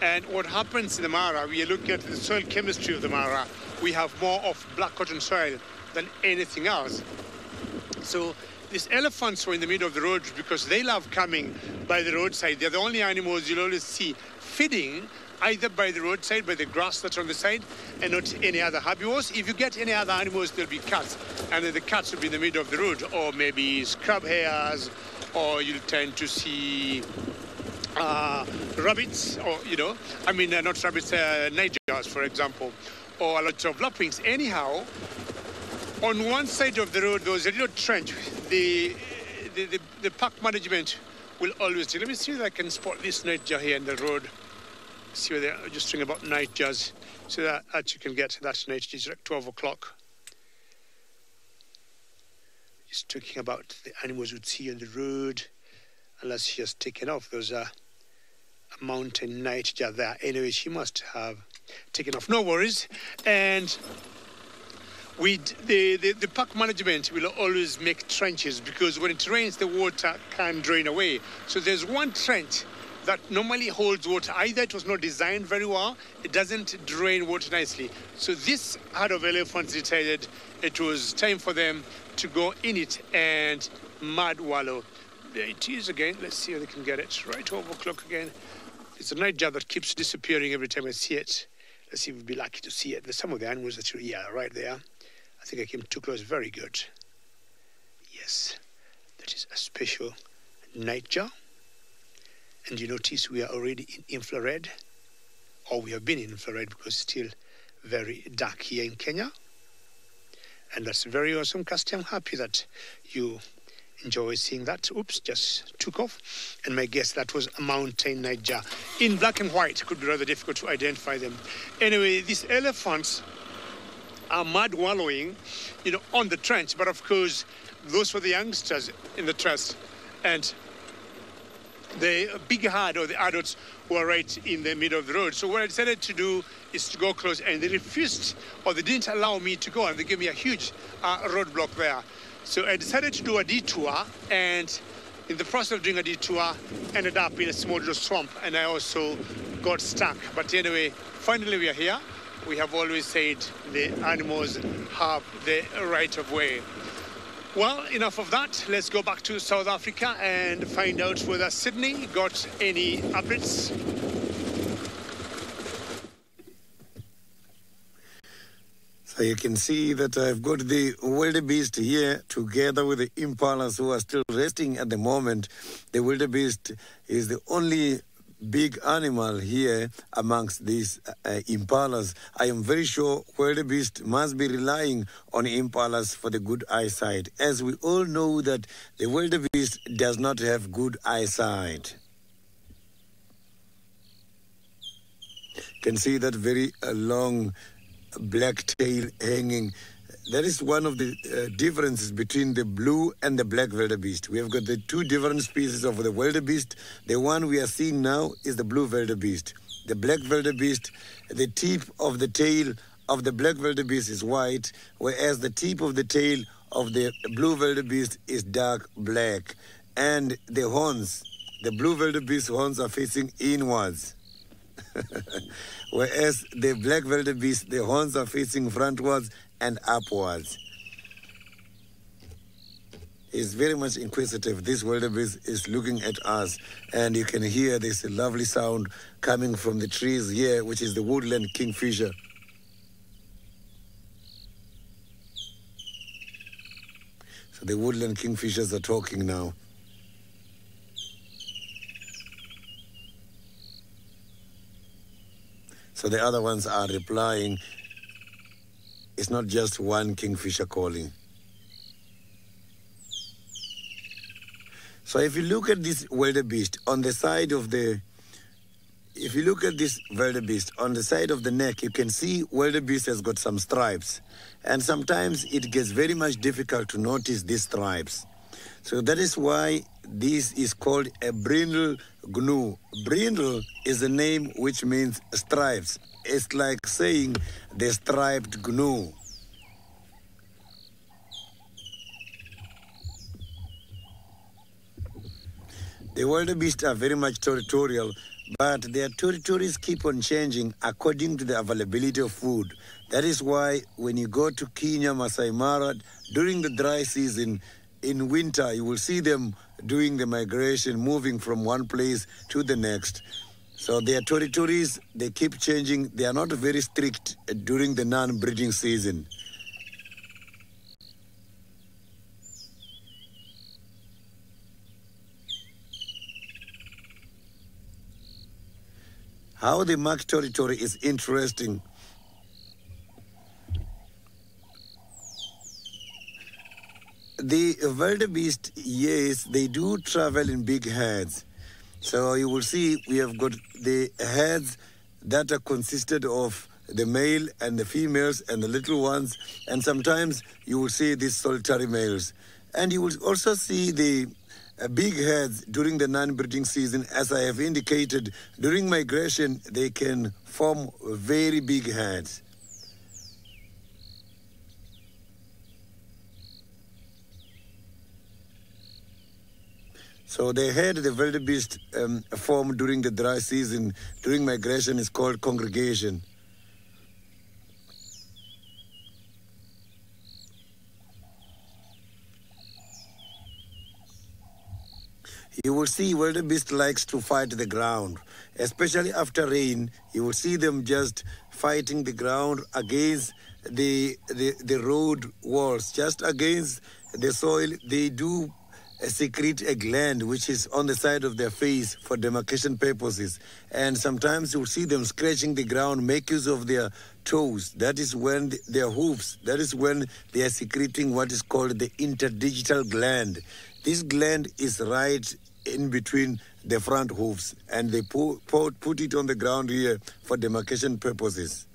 And what happens in the Mara, we are looking at the soil chemistry of the Mara. We have more of black cotton soil than anything else. So these elephants were in the middle of the road because they love coming by the roadside. They're the only animals you'll always see feeding either by the roadside, by the grass that's on the side, and not any other herbivores. If you get any other animals, there'll be cats, and then the cats will be in the middle of the road, or maybe scrub hares, or you'll tend to see rabbits, or, not rabbits, nightjars, for example, or a lot of lapwings. Anyhow, on one side of the road, there was a little trench. The park management will always do. Let me see if I can spot this nightjar here in the road. See where they're just talking about nightjars, so that you can get that nightjar. It's like 12 o'clock. Just talking about the animals you'd see on the road, unless she has taken off. There's a mountain nightjar there. Anyway, she must have taken off. No worries. And the park management will always make trenches, because when it rains, the water can drain away. So there's one trench that normally holds water. Either it was not designed very well, it doesn't drain water nicely. So this herd of elephants decided it was time for them to go in it and mud wallow. There it is again. Let's see if they can get it. Right, 12 o'clock again. It's a nightjar that keeps disappearing every time I see it. Let's see if we'll be lucky to see it. There's some of the animals that right there. I think I came too close. Very good. Yes, that is a special nightjar. And you notice we are already in infrared, or we have been in infrared, because it's still very dark here in Kenya. And that's very awesome, Casti. I'm happy that you enjoy seeing that. Oops, just took off. And my guess, that was a mountain nightjar. In black and white, it could be rather difficult to identify them. Anyway, these elephants are mud wallowing, on the trench. But of course, those were the youngsters in the trench. And the big herd, or the adults, were right in the middle of the road. So what I decided to do is to go close, and they refused, or they didn't allow me to go, and they gave me a huge roadblock there. So I decided to do a detour, and in the process of doing a detour, ended up in a small little swamp, and I also got stuck. But anyway, finally we are here. We have always said the animals have the right of way. Well, enough of that. Let's go back to South Africa and find out whether Sydney got any updates. So you can see that I've got the wildebeest here together with the impalas, who are still resting at the moment. The wildebeest is the only big animal here amongst these impalas. I am very sure wildebeest must be relying on impalas for the good eyesight, as we all know that the wildebeest does not have good eyesight. You can see that very long black tail hanging. That is one of the differences between the blue and the black wildebeest. We have got the two different species of the wildebeest. The one we are seeing now is the blue wildebeest. The black wildebeest, the tip of the tail of the black wildebeest is white, whereas the tip of the tail of the blue wildebeest is dark black. And the horns, the blue wildebeest horns are facing inwards. Whereas the black wildebeest, the horns are facing frontwards and upwards. He's very much inquisitive. This wildebeest is looking at us, and you can hear this lovely sound coming from the trees here, which is the woodland kingfisher. So the woodland kingfishers are talking now. So the other ones are replying. It's not just one kingfisher calling. So if you look at this wildebeest, on the side of the if you look at this wildebeest, on the side of the neck, you can see wildebeest has got some stripes. And sometimes it gets very much difficult to notice these stripes. So that is why this is called a brindle gnu. Brindle is a name which means stripes. It's like saying the striped gnu. The wildebeest are very much territorial, but their territories keep on changing according to the availability of food. That is why when you go to Kenya, Masai Mara, during the dry season, in winter, you will see them doing the migration, moving from one place to the next. So their territories, they keep changing. They are not very strict during the non-breeding season. How they mark territory is interesting. The wildebeest, yes, they do travel in big herds. So you will see we have got the herds that are consisted of the male and the females and the little ones. And sometimes you will see these solitary males. And you will also see the big herds during the non-breeding season. As I have indicated, during migration, they can form very big herds. So the herd the wildebeest form during the dry season, during migration, is called congregation. You will see wildebeest likes to fight the ground, especially after rain. You will see them just fighting the ground against the road walls, just against the soil. They do secrete a gland which is on the side of their face for demarcation purposes. And sometimes you'll see them scratching the ground, make use of their toes. That is when their hoofs, that is when they are secreting what is called the interdigital gland. This gland is right in between the front hoofs, and they put it on the ground here for demarcation purposes.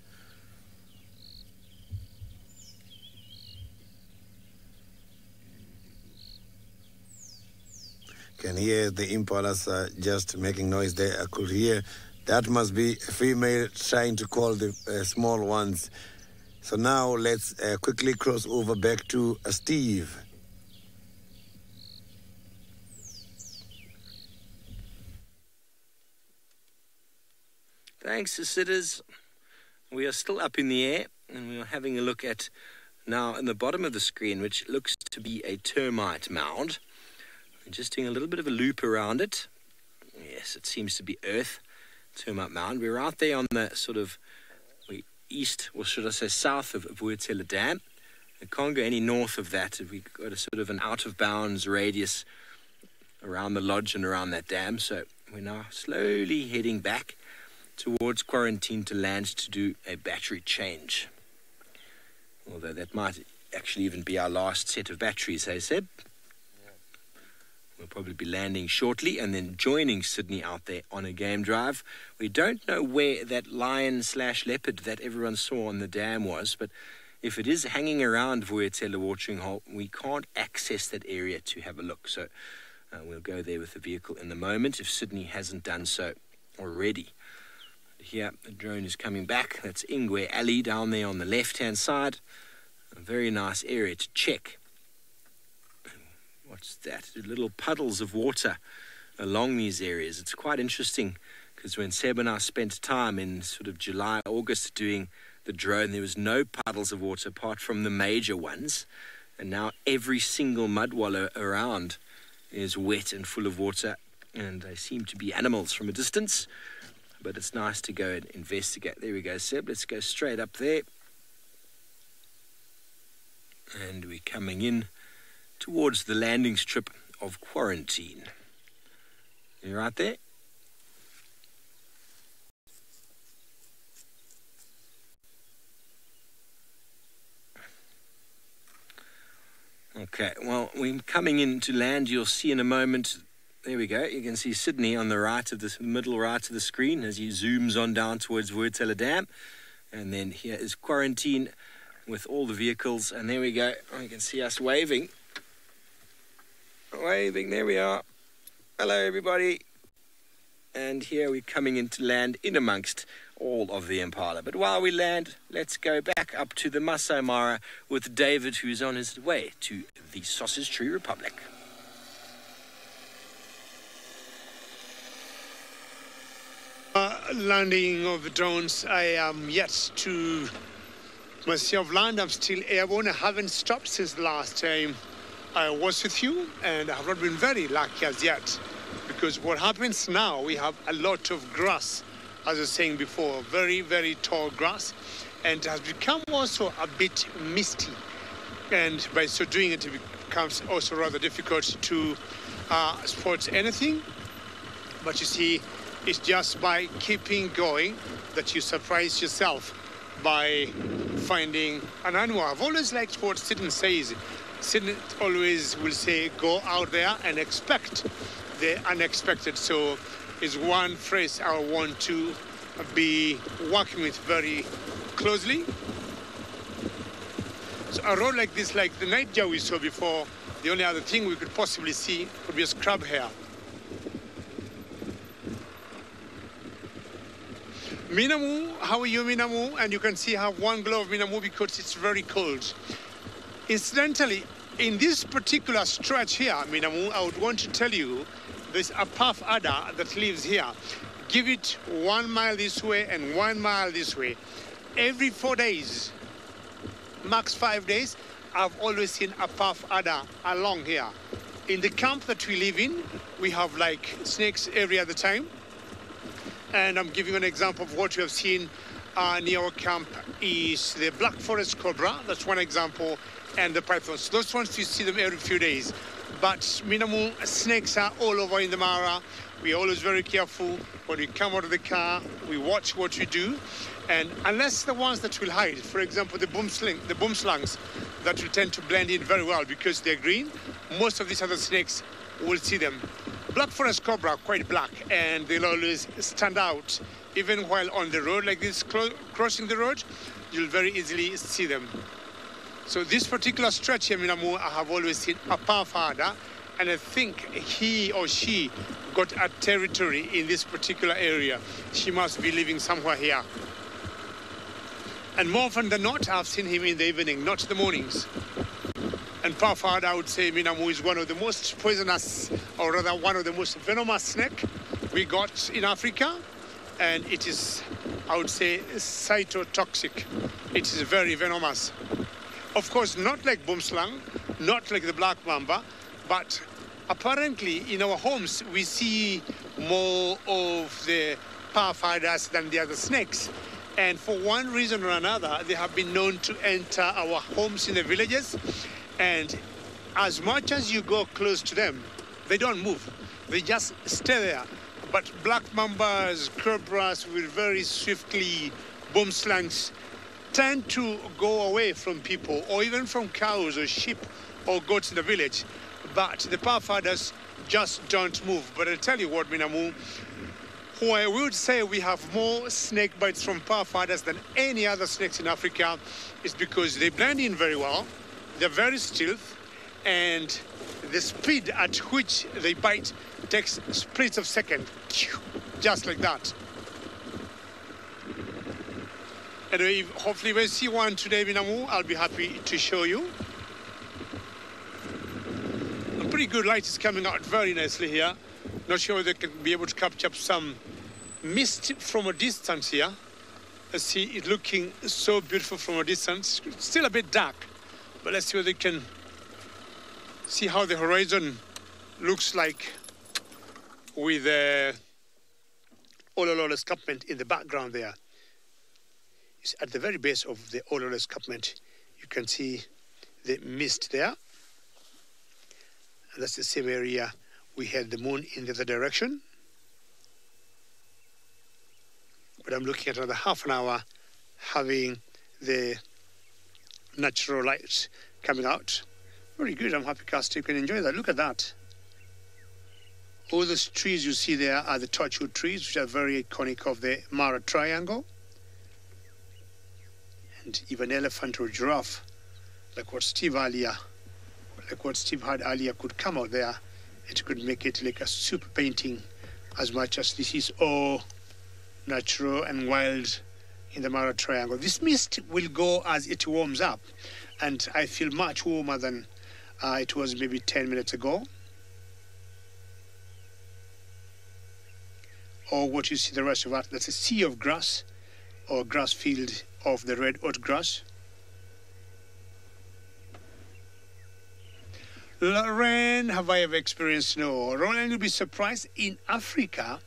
Can hear the impalas just making noise there. I could hear that must be a female trying to call the small ones. So now let's quickly cross over back to Steve. Thanks, sitters. We are still up in the air, and we are having a look at now in the bottom of the screen, which looks to be a termite mound. We're just doing a little bit of a loop around it. Yes, it seems to be earth, termite mound. We're out there on the sort of east, or should I say south of Vuetela Dam. We can't go any north of that. We've got a sort of an out-of-bounds radius around the lodge and around that dam. So we're now slowly heading back towards quarantine to land to do a battery change. Although that might actually even be our last set of batteries, hey Seb? Yeah. We'll probably be landing shortly and then joining Sydney out there on a game drive. We don't know where that lion/leopard that everyone saw on the dam was, but if it is hanging around Vuetela watering hole, we can't access that area to have a look. So we'll go there with the vehicle in a moment if Sydney hasn't done so already. Here, the drone is coming back. That's Ingwe Alley down there on the left-hand side. A very nice area to check. What's that? Little puddles of water along these areas. It's quite interesting because when Seb and I spent time in sort of July, August doing the drone, there was no puddles of water apart from the major ones. And now every single mud wallow around is wet and full of water. And they seem to be animals from a distance. But it's nice to go and investigate. There we go, Seb. Let's go straight up there. And we're coming in towards the landing strip of quarantine. You right there? Okay, well, we're coming in to land. You'll see in a moment There we go. You can see Sydney on the right of the middle right of the screen as he zooms on down towards Woordteller Dam. And then here is Quarantine with all the vehicles. And there we go. You can see us waving. Waving. There we are. Hello, everybody. And here we're coming into land in amongst all of the Impala. But while we land, let's go back up to the Masai Mara with David, who's on his way to the Sausage Tree Republic. Landing of the drones, I am yet to myself land. I'm still airborne. I haven't stopped since the last time I was with you, and I have not been very lucky as yet, because what happens now, we have a lot of grass, as I was saying before, very, very tall grass, and it has become also a bit misty, and by so doing it becomes also rather difficult to spot anything. But you see, it's just by keeping going that you surprise yourself by finding an animal. I've always liked what Sidney says. Sidney always will say, go out there and expect the unexpected. So it's one phrase I want to be working with very closely. So a road like this, like the nightjar we saw before, the only other thing we could possibly see could be a scrub hare. Minamu, how are you, Minamu? And you can see I have one glove, Minamu, because it's very cold. Incidentally, in this particular stretch here, Minamu, I would want to tell you there's a puff adder that lives here. Give it 1 mile this way and 1 mile this way. Every 4 days, max 5 days, I've always seen a puff adder along here. In the camp that we live in, we have like snakes every other time. And I'm giving an example of what we have seen near our camp is the black forest cobra. That's one example. And the pythons. Those ones, you see them every few days. But Minamu, snakes are all over in the Mara. We're always very careful. When we come out of the car, we watch what we do. And unless the ones that will hide, for example, the boom slungs, that will tend to blend in very well because they're green, most of these other snakes will see them. Black forest cobra, quite black, and they'll always stand out. Even while on the road like this, crossing the road, you'll very easily see them. So this particular stretch here, Minamu, I have always seen a puff adder, and I think he or she got a territory in this particular area. She must be living somewhere here. And more often than not, I've seen him in the evening, not the mornings. And puff adder, I would say, Minamu is one of the most poisonous, or rather one of the most venomous snake we got in Africa. And it is, I would say, cytotoxic. It is very venomous. Of course, not like boomslang, not like the black mamba, but apparently in our homes we see more of the puff adders than the other snakes. And for one reason or another, they have been known to enter our homes in the villages. And as much as you go close to them, they don't move. They just stay there. But black mambas, cobras will very swiftly, boomslangs, tend to go away from people or even from cows or sheep or goats in the village. But the puff adders just don't move. But I'll tell you what, Minamu, who I would say we have more snake bites from puff adders than any other snakes in Africa is because they blend in very well. They're very stealth, and the speed at which they bite takes splits of second, just like that. Anyway, hopefully we'll see one today, Minamu. I'll be happy to show you. A pretty good light is coming out very nicely here. Not sure whether they can be able to capture some mist from a distance here. Let's see it looking so beautiful from a distance. Still a bit dark. But let's see whether they can see how the horizon looks like with the Ololo escarpment in the background there. It's at the very base of the Ololo escarpment. You can see the mist there. And that's the same area we had the moon in the other direction. But I'm looking at another half an hour having the natural light coming out. Very good. I'm happy, Cast. You can enjoy that. Look at that. All those trees you see there are the torchwood trees, which are very iconic of the Mara Triangle. And even elephant or giraffe, like what Steve had earlier, could come out there. It could make it like a super painting, as much as this is all natural and wild in the Mara Triangle. This mist will go as it warms up, and I feel much warmer than it was maybe 10 minutes ago. Or what you see the rest of that, that's a sea of grass, or grass field of the red oat grass. Lauren, have I ever experienced snow? Roland, you'll be surprised. In Africa,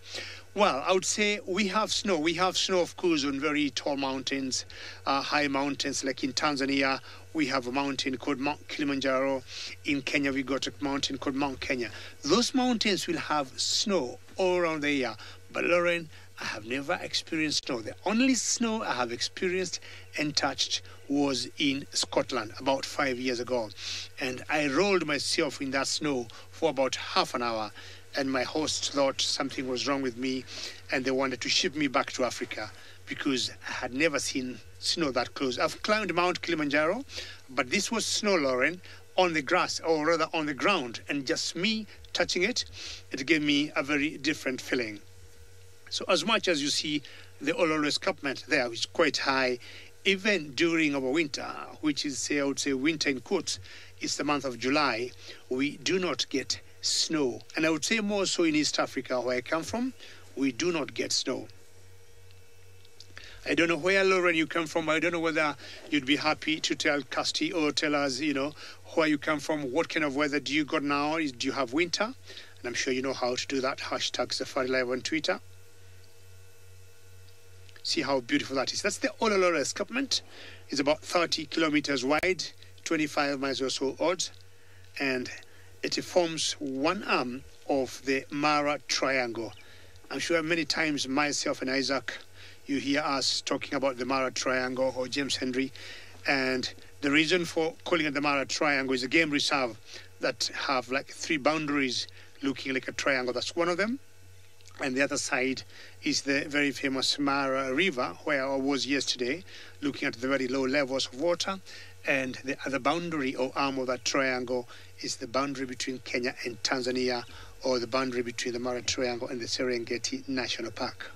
well, I would say we have snow. We have snow, of course, on very tall mountains, high mountains. Like in Tanzania, we have a mountain called Mount Kilimanjaro. In Kenya, we got a mountain called Mount Kenya. Those mountains will have snow all around the year. But Lauren, I have never experienced snow. The only snow I have experienced and touched was in Scotland about 5 years ago. And I rolled myself in that snow for about half an hour. And my host thought something was wrong with me, and they wanted to ship me back to Africa because I had never seen snow that close. I've climbed Mount Kilimanjaro, but this was snow, Lauren, on the grass, or rather on the ground, and just me touching it, it gave me a very different feeling. So as much as you see the Ololo escarpment there, which is quite high, even during our winter, which is, I would say, winter in quotes, it's the month of July, we do not get snow. And I would say more so in East Africa, where I come from, we do not get snow. I don't know where, Lauren, you come from. I don't know whether you'd be happy to tell Casti or tell us, where you come from. What kind of weather do you got now? Do you have winter? And I'm sure you know how to do that. #SafariLive on Twitter. See how beautiful that is. That's the Ololo escarpment. It's about 30 kilometers wide, 25 miles or so odd, and it forms one arm of the Mara Triangle. I'm sure many times myself and Isaac, you hear us talking about the Mara Triangle, or James Henry, and the reason for calling it the Mara Triangle is a game reserve that have like 3 boundaries looking like a triangle. That's one of them. And the other side is the very famous Mara River, where I was yesterday, looking at the very low levels of water. And the other boundary or arm of that triangle is the boundary between Kenya and Tanzania, or the boundary between the Mara Triangle and the Serengeti National Park.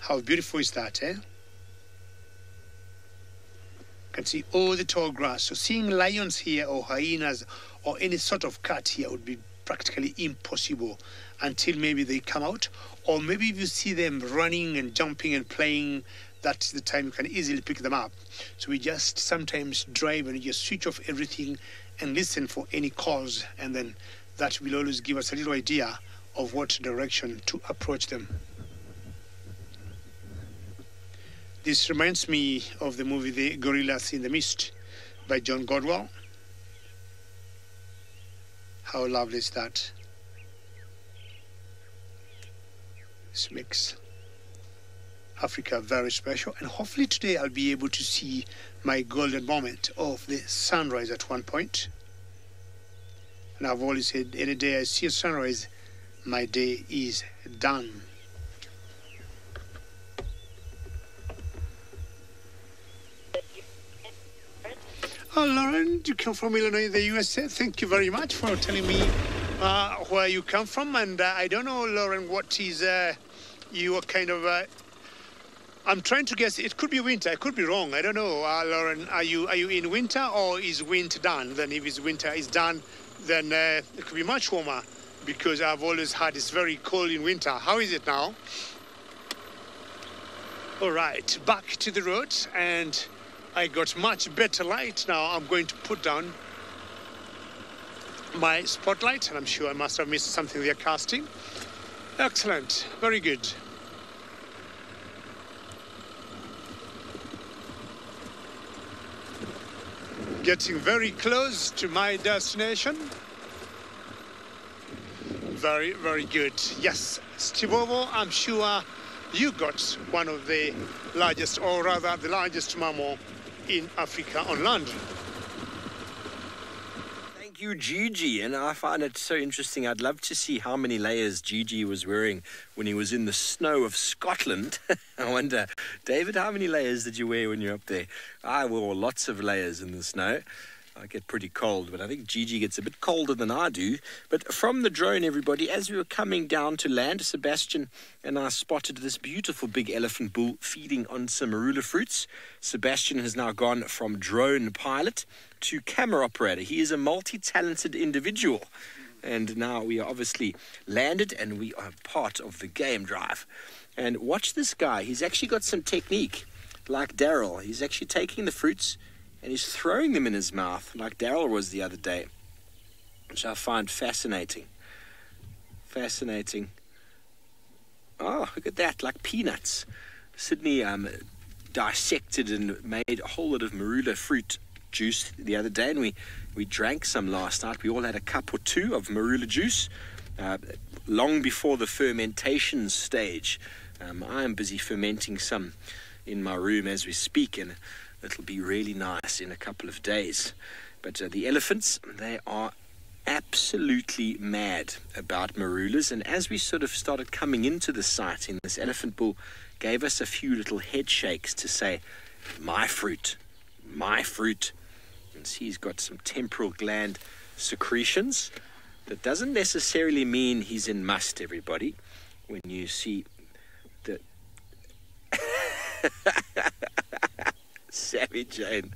How beautiful is that, eh? You can see all the tall grass. So seeing lions here, or hyenas, or any sort of cat here would be practically impossible until maybe they come out, or maybe if you see them running and jumping and playing, that's the time you can easily pick them up. So we just sometimes drive and just switch off everything and listen for any calls, and then that will always give us a little idea of what direction to approach them. This reminds me of the movie The Gorillas in the Mist by John Godwell. How lovely is that? This makes Africa very special, and hopefully today I'll be able to see my golden moment of the sunrise at one point. And I've always said, any day I see a sunrise, my day is done. Oh, Lauren, you come from Illinois, the USA. Thank you very much for telling me where you come from. And I don't know, Lauren, what is your kind of... I'm trying to guess. It could be winter. I could be wrong. I don't know. Lauren, are you in winter, or is winter done? Then if it's winter is done, then it could be much warmer, because I've always had it's very cold in winter. How is it now? All right, back to the road, and I got much better light now. I'm going to put down my spotlight, and I'm sure I must have missed something they're casting. Excellent, very good. Getting very close to my destination. Very, very good. Yes, Stivovo, I'm sure you got one of the largest, or rather the largest mammal in Africa on land. Thank you, Gigi, and I find it so interesting. I'd love to see how many layers Gigi was wearing when he was in the snow of Scotland. I wonder, David, how many layers did you wear when you were up there? I wore lots of layers in the snow. I get pretty cold, but I think Gigi gets a bit colder than I do. But from the drone, everybody, as we were coming down to land, Sebastian and I spotted this beautiful big elephant bull feeding on some marula fruits. Sebastian has now gone from drone pilot to camera operator. He is a multi-talented individual. And now we are obviously landed and we are part of the game drive. And watch this guy. He's actually got some technique, like Daryl. He's actually taking the fruits and he's throwing them in his mouth, like Daryl was the other day, which I find fascinating. Fascinating. Oh, look at that, like peanuts. Sydney dissected and made a whole lot of marula fruit juice the other day, and we drank some last night. We all had a cup or two of marula juice, long before the fermentation stage. I am busy fermenting some in my room as we speak, and it'll be really nice in a couple of days. But the elephants, they are absolutely mad about marulas. And as we sort of started coming into the sighting, this elephant bull gave us a few little head shakes to say, my fruit, my fruit. And see, he's got some temporal gland secretions. That doesn't necessarily mean he's in must, everybody. When you see the... Sammy Jane.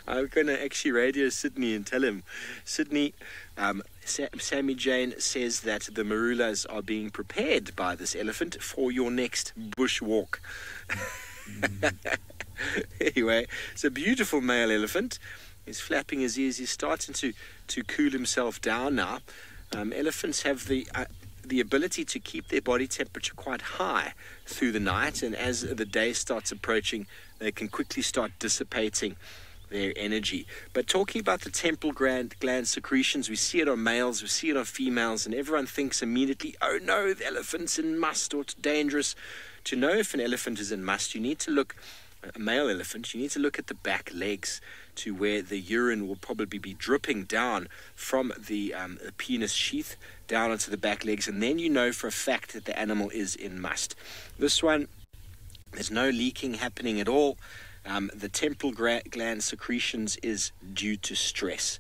I'm going to actually radio Sydney and tell him, Sydney, Sammy Jane says that the marulas are being prepared by this elephant for your next bush walk. Anyway, it's a beautiful male elephant. He's flapping his ears. He's starting to cool himself down now. Elephants have the ability to keep their body temperature quite high through the night, and as the day starts approaching, they can quickly start dissipating their energy. But talking about the temporal gland secretions, we see it on males, we see it on females, and everyone thinks immediately, oh no, the elephant's in must, or it's dangerous. To know if an elephant is in must, you need to look, a male elephant, you need to look at the back legs to where the urine will probably be dripping down from the penis sheath down onto the back legs, and then you know for a fact that the animal is in must. This one, there's no leaking happening at all. The temporal gland secretions is due to stress.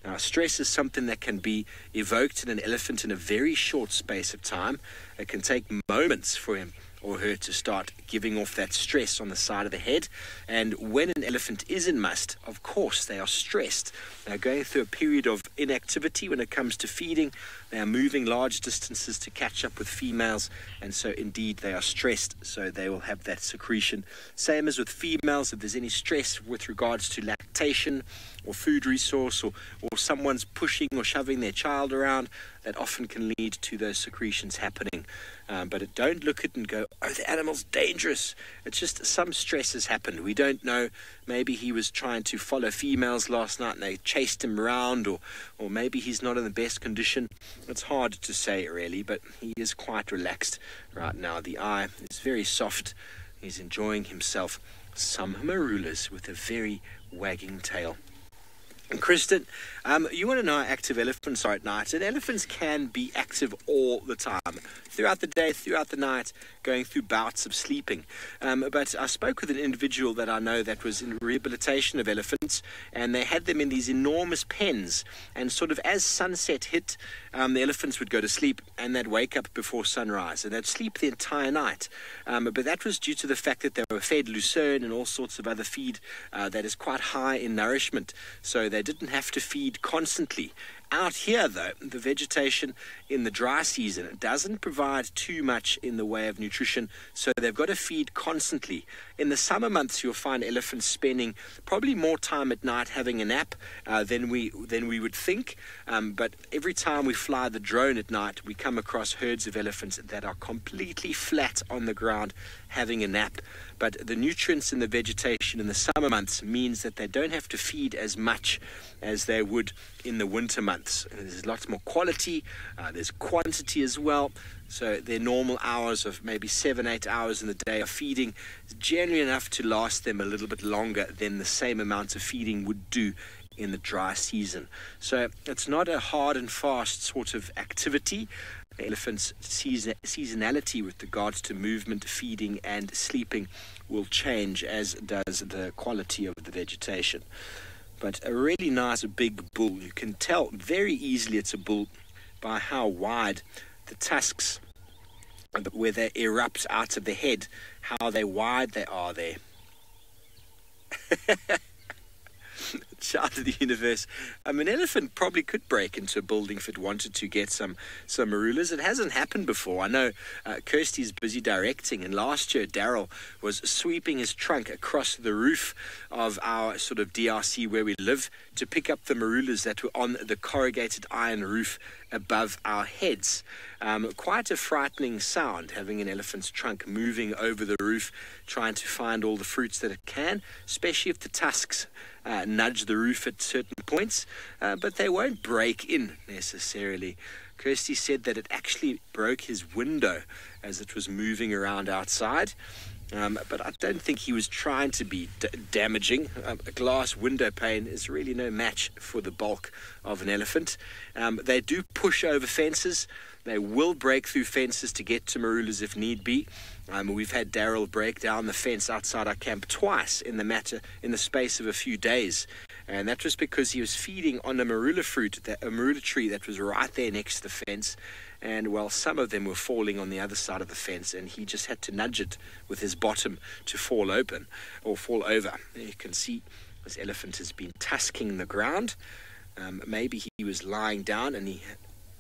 Now, stress is something that can be evoked in an elephant in a very short space of time. It can take moments for him or her to start giving off that stress on the side of the head. And when an elephant is in must, of course, they are stressed. They're going through a period of inactivity when it comes to feeding. They are moving large distances to catch up with females, and so indeed they are stressed, so they will have that secretion. Same as with females, if there's any stress with regards to lactation or food resource, or someone's pushing or shoving their child around, that often can lead to those secretions happening. But don't look at it and go, oh, the animal's dangerous. It's just some stress has happened. We don't know. Maybe he was trying to follow females last night and they chased him around, or maybe he's not in the best condition. It's hard to say really, but he is quite relaxed right now. The eye is very soft. He's enjoying himself some marulas with a very wagging tail. And Kristen, you want to know how active elephants are at night. And elephants can be active all the time, throughout the day, throughout the night, going through bouts of sleeping. But I spoke with an individual that I know that was in rehabilitation of elephants, and they had them in these enormous pens. And sort of as sunset hit, the elephants would go to sleep, and they'd wake up before sunrise, and they'd sleep the entire night. But that was due to the fact that they were fed lucerne and all sorts of other feed that is quite high in nourishment. So they didn't have to feed constantly. Out here, though, the vegetation in the dry season, it doesn't provide too much in the way of nutrition, so they've got to feed constantly. In the summer months, you'll find elephants spending probably more time at night having a nap than we would think. But every time we fly the drone at night, we come across herds of elephants that are completely flat on the ground having a nap. But the nutrients in the vegetation in the summer months means that they don't have to feed as much as they would in the winter months. There's lots more quality, there's quantity as well. So their normal hours of maybe 7-8 hours in the day of feeding is generally enough to last them a little bit longer than the same amount of feeding would do in the dry season. So it's not a hard and fast sort of activity. The elephant's seasonality with regards to movement, feeding and sleeping will change, as does the quality of the vegetation. But a really nice big bull. You can tell very easily it's a bull by how wide the tusks, where they erupt out of the head, how wide they are there. Child of the universe. An elephant probably could break into a building if it wanted to get some marulas. It hasn't happened before. I know Kirsty's busy directing, and last year Daryl was sweeping his trunk across the roof of our sort of DRC where we live to pick up the marulas that were on the corrugated iron roof above our heads. Quite a frightening sound, having an elephant's trunk moving over the roof, trying to find all the fruits that it can, especially if the tusks nudge the roof at certain points, but they won't break in necessarily. Kirsty said that it actually broke his window as it was moving around outside. But I don't think he was trying to be damaging. A glass window pane is really no match for the bulk of an elephant. They do push over fences. They will break through fences to get to marulas if need be. We've had Daryl break down the fence outside our camp twice in the space of a few days. And that was because he was feeding on a marula tree that was right there next to the fence. And well, some of them were falling on the other side of the fence, and he just had to nudge it with his bottom to fall over. There you can see this elephant has been tusking the ground. Maybe he was lying down and he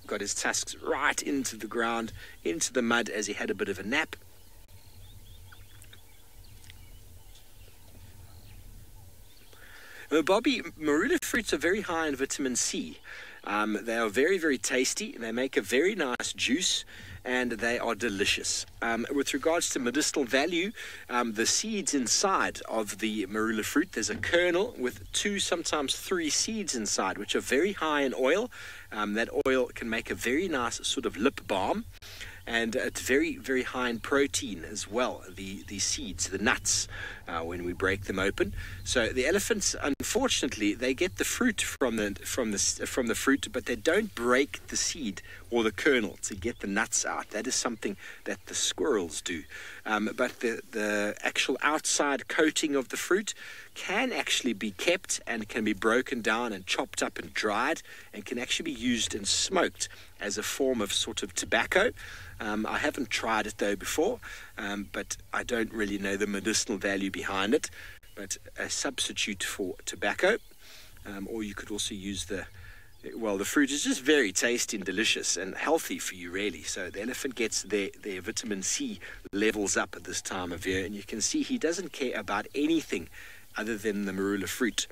got his tusks right into the ground, into the mud as he had a bit of a nap. Bobby, marula fruits are very high in vitamin C. They are very, very tasty. They make a very nice juice, and they are delicious. With regards to medicinal value, the seeds inside of the marula fruit, there's a kernel with 2, sometimes 3 seeds inside, which are very high in oil. That oil can make a very nice sort of lip balm. And it's very, very high in protein as well, the seeds, the nuts, when we break them open. So the elephants, unfortunately, they get the fruit from the fruit, but they don't break the seed or the kernel to get the nuts out. That is something that the squirrels do. But the actual outside coating of the fruit can actually be kept and can be broken down and chopped up and dried, and can actually be used and smoked as a form of sort of tobacco. I haven't tried it though before, but I don't really know the medicinal value behind it. But a substitute for tobacco, or you could also use the fruit is just very tasty and delicious and healthy for you, really. So the elephant gets their vitamin C levels up at this time of year, and you can see he doesn't care about anything other than the marula fruit.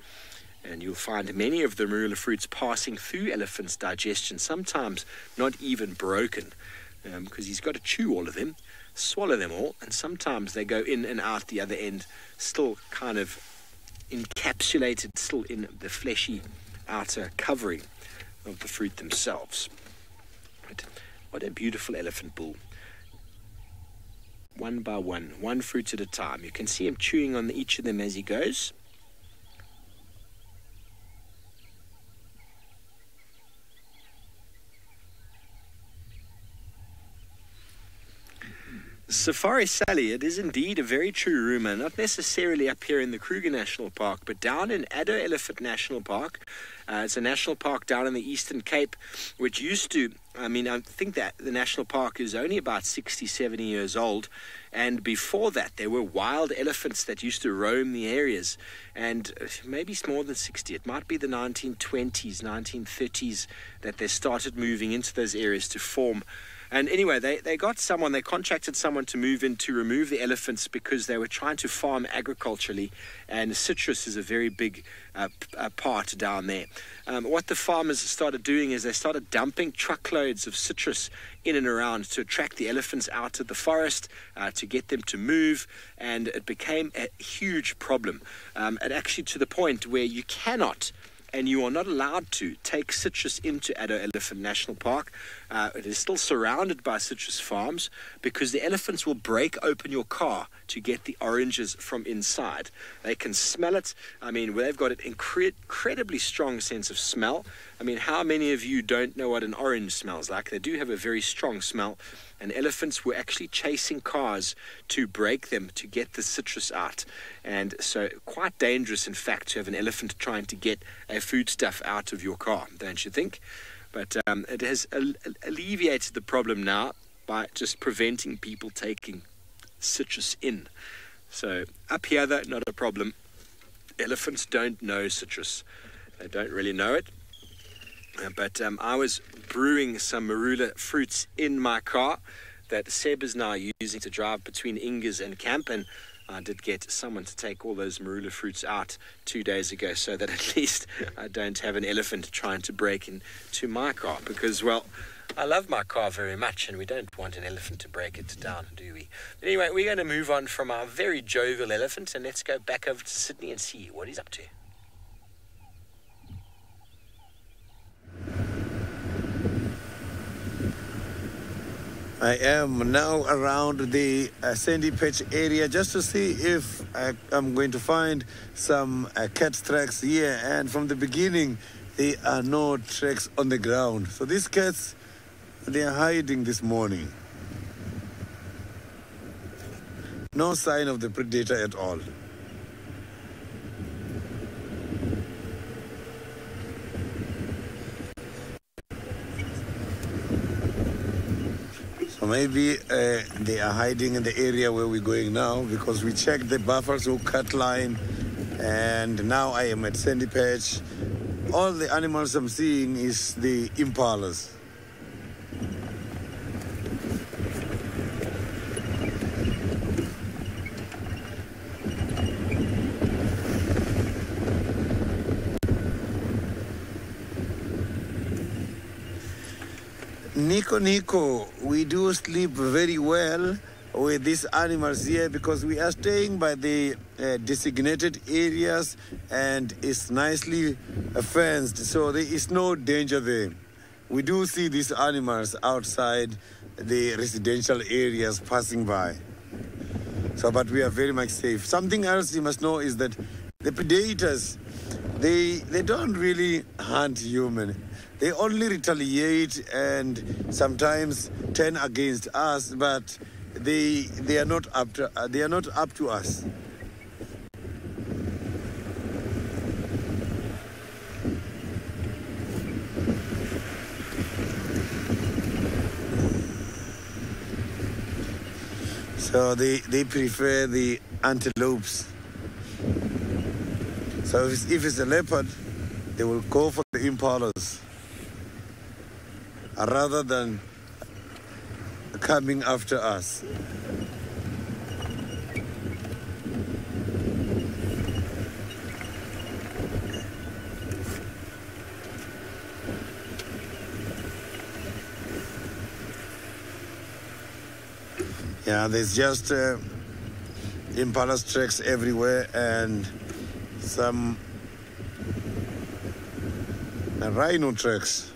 And you'll find many of the marula fruits passing through elephant's digestion, sometimes not even broken, because he's got to chew all of them, swallow them all, and sometimes they go in and out the other end, still kind of encapsulated, still in the fleshy outer covering of the fruit themselves. But what a beautiful elephant bull. One by one fruit at a time. You can see him chewing on each of them as he goes. Safari Sally, it is indeed a very true rumour, not necessarily up here in the Kruger National Park, but down in Addo Elephant National Park. It's a national park down in the Eastern Cape, which used to, I think that the national park is only about 60, 70 years old. And before that, there were wild elephants that used to roam the areas. And maybe it's more than 60. It might be the 1920s, 1930s that they started moving into those areas to form. And anyway, they contracted someone to move in to remove the elephants because they were trying to farm agriculturally, and citrus is a very big part down there. What the farmers started doing is they started dumping truckloads of citrus in and around to attract the elephants out of the forest, to get them to move, and it became a huge problem. And actually to the point where you cannot and you are not allowed to take citrus into Addo Elephant National Park. It is still surrounded by citrus farms because the elephants will break open your car to get the oranges from inside. They can smell it. I mean, they've got an incredibly strong sense of smell. I mean, how many of you don't know what an orange smells like? They do have a very strong smell. And elephants were actually chasing cars to break them to get the citrus out. And so quite dangerous, in fact, to have an elephant trying to get a foodstuff out of your car, don't you think? But it has alleviated the problem now by just preventing people taking citrus in. So up here, though, not a problem. Elephants don't know citrus. They don't really know it. But I was brewing some marula fruits in my car that Seb is now using to drive between Ingers and camp, and I did get someone to take all those marula fruits out 2 days ago so that at least I don't have an elephant trying to break into my car, because, well, I love my car very much and we don't want an elephant to break it down, do we? But anyway, we're going to move on from our very jovial elephant and let's go back over to Sydney and see what he's up to. I am now around the Sandy Patch area just to see if I'm going to find some cat tracks here. And from the beginning, there are no tracks on the ground. So these cats, they are hiding this morning. No sign of the predator at all. So maybe they are hiding in the area where we're going now, because we checked the buffalo cut line and now I am at Sandy Patch. All the animals I'm seeing is the impalas. Niconico, we do sleep very well with these animals here because we are staying by the designated areas and it's nicely fenced, so there is no danger there. We do see these animals outside the residential areas passing by. So, but we are very much safe. Something else you must know is that the predators, they don't really hunt human. They only retaliate and sometimes turn against us, but they are not up to us. So they prefer the antelopes. So if it's a leopard, they will go for the impalas rather than coming after us. Yeah, there's just impala tracks everywhere and some rhino tracks.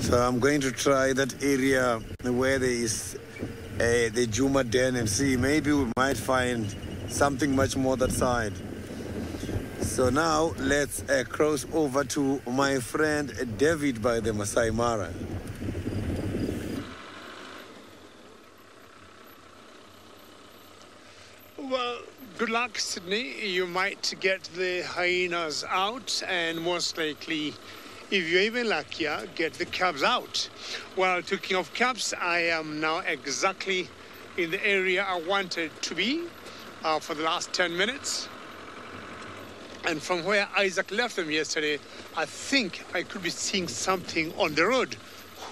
So I'm going to try that area where there is the Juma Den and see, maybe we might find something much more that side. So now let's cross over to my friend David by the Masai Mara. Well, good luck, Sydney. You might get the hyenas out and most likely, if you're even luckier, get the cubs out. Well, talking of cubs, I am now exactly in the area I wanted to be for the last 10 minutes. And from where Isaac left them yesterday, I think I could be seeing something on the road.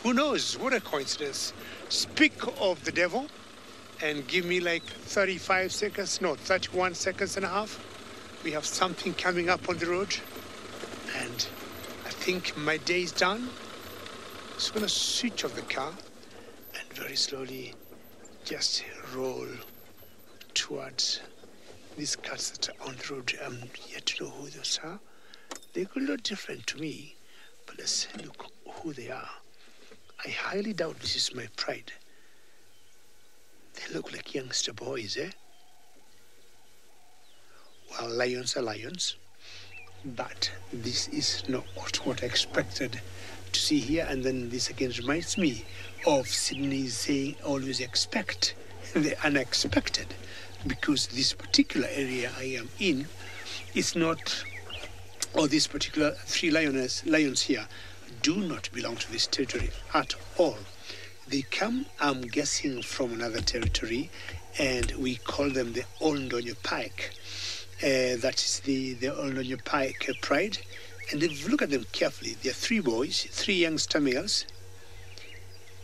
Who knows? What a coincidence. Speak of the devil and give me like 35 seconds, no, 31 seconds and a half. We have something coming up on the road. And I think my day is done. So I'm going to switch off the car and very slowly just roll towards these cats that are on the road. I'm yet to know who those are. They could look different to me, but let's look who they are. I highly doubt this is my pride. They look like youngster boys, eh? Well, lions are lions, but this is not what I expected to see here. And then this again reminds me of Sydney saying always expect the unexpected, because this particular area I am in is not, or this particular three lions here do not belong to this territory at all. They come, I'm guessing, from another territory, and we call them the Oldonyo Pike. That is the Oldonyo Pike pride. And if you look at them carefully, they're three boys, three youngster males,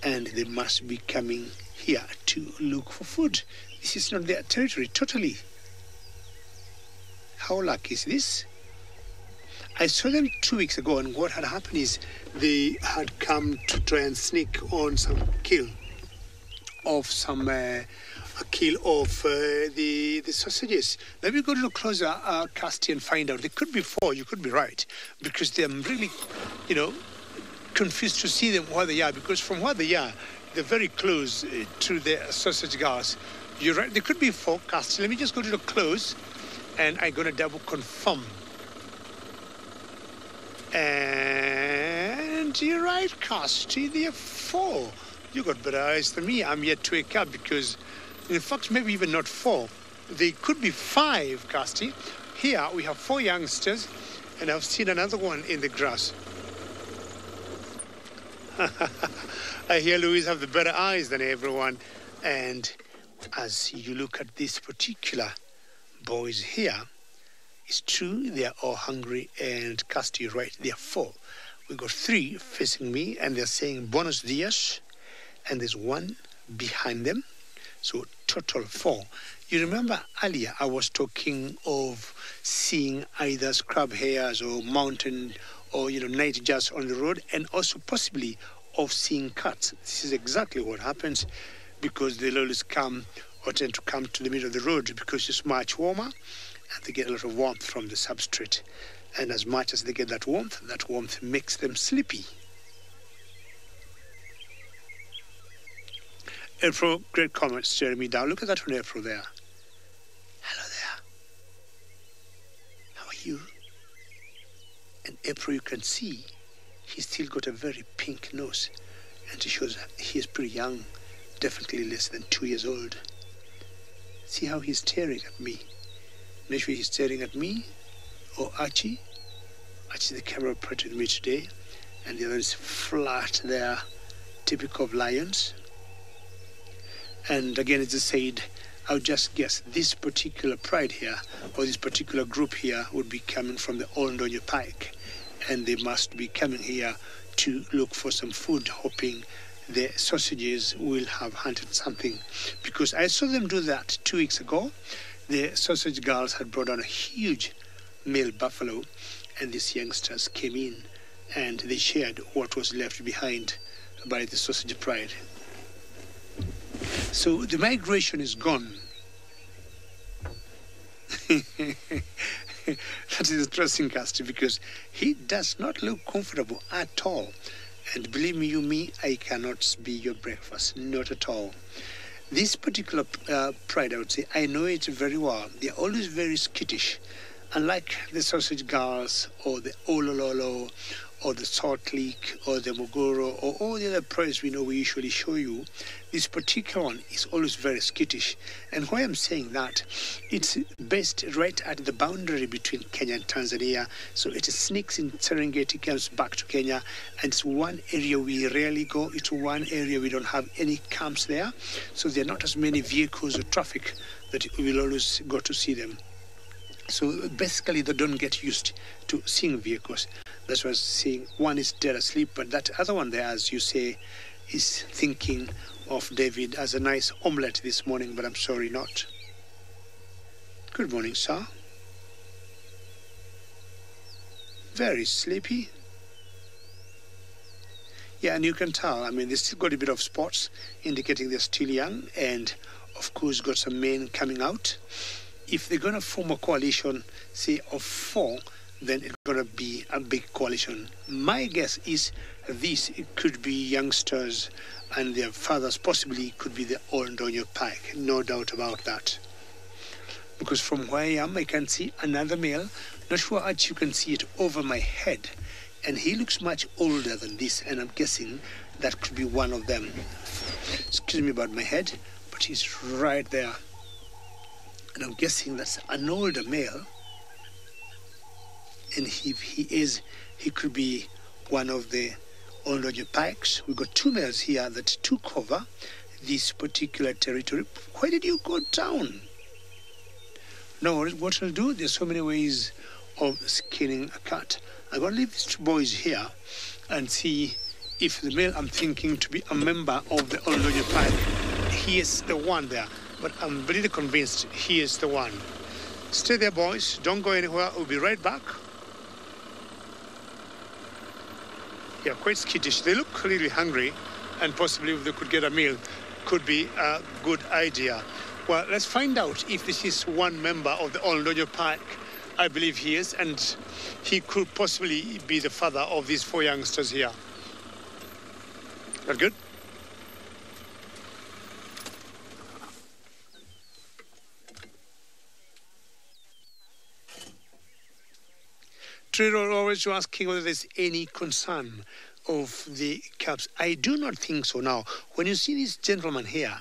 and they must be coming here to look for food. This is not their territory totally. How lucky is this? I saw them 2 weeks ago, and what had happened is they had come to try and sneak on some kill of the sausages. Let me go a little closer, Casti, and find out. There could be 4, you could be right, because I'm really, confused to see them where they are, because from where they are, they're very close to the sausage guards. You're right, there could be 4, Casti. Let me just go a little close, and I'm going to double confirm. And you're right, Casti, there are 4. You got better eyes than me. I'm yet to wake up, because, in fact, maybe even not 4. They could be 5, Casti. Here we have 4 youngsters, and I've seen another one in the grass. I hear Louise have the better eyes than everyone. And as you look at these particular boys here, it's true, they are all hungry, and Casti, you're right, they are 4. We've got 3 facing me, and they're saying Buenos dias, and there's 1 behind them, so total 4. You remember earlier I was talking of seeing either scrub hares or mountain or, night jars on the road, and also possibly of seeing cats. This is exactly what happens, because they'll always come or tend to come to the middle of the road because it's much warmer, and they get a lot of warmth from the substrate. And as much as they get that warmth makes them sleepy. April, great comments, Jeremy Dow. Look at that one, April, there. Hello there. How are you? And April, you can see he's still got a very pink nose, and it shows he is pretty young, definitely less than 2 years old. See how he's staring at me. Not sure he's staring at me or Archie. Archie, the camera operator with me today, and the other is flat there, typical of lions. And again, as I said, I would just guess this particular pride here, or this particular group here, would be coming from the Oldonyo Pike, and they must be coming here to look for some food, hoping the sausages will have hunted something, because I saw them do that 2 weeks ago. The sausage girls had brought on a huge male buffalo, and these youngsters came in and they shared what was left behind by the sausage pride. So the migration is gone. That is interesting, Casti, because he does not look comfortable at all. And believe me, I cannot be your breakfast, not at all. This particular pride, I would say, I know it very well. They're always very skittish. Unlike the sausage girls or the Olololo or the Salt Lake or the Mogoro or all the other prides we know we usually show you, this particular one is always very skittish. And why I'm saying that, it's based right at the boundary between Kenya and Tanzania. So it sneaks in Serengeti, comes back to Kenya, and it's one area we rarely go. It's one area we don't have any camps there. So there are not as many vehicles or traffic that we will always go to see them. So basically they don't get used to seeing vehicles. That's why I was saying one is dead asleep, but that other one there, as you say, is thinking of David as a nice omelette this morning, but I'm sorry not. Good morning, sir. Very sleepy. Yeah, and you can tell, I mean, they still got a bit of spots indicating they're still young, and of course got some men coming out. If they're going to form a coalition, say, of 4, then it's going to be a big coalition. My guess is it could be youngsters and their fathers, possibly could be the old Donyo pack, no doubt about that. Because from where I am, I can see another male, not sure how you can see it over my head, and he looks much older than this, and I'm guessing that could be one of them. Excuse me about my head, but he's right there. And I'm guessing that's an older male, and he could be one of the older packs. We've got 2 males here that took over this particular territory. Why did you go down? No, what I'll do, there's so many ways of skinning a cat. I'm going to leave these 2 boys here and see if the male I'm thinking to be a member of the Oldojo pack, he is the one there. But I'm really convinced he is the one. Stay there, boys. Don't go anywhere. We'll be right back. Yeah, quite skittish. They look really hungry, and possibly if they could get a meal, could be a good idea. Well, let's find out if this is one member of the Oldojo pack. I believe he is, and he could possibly be the father of these 4 youngsters here. That good? Trader always asking whether there's any concern of the cubs. I do not think so. Now, when you see this gentleman here,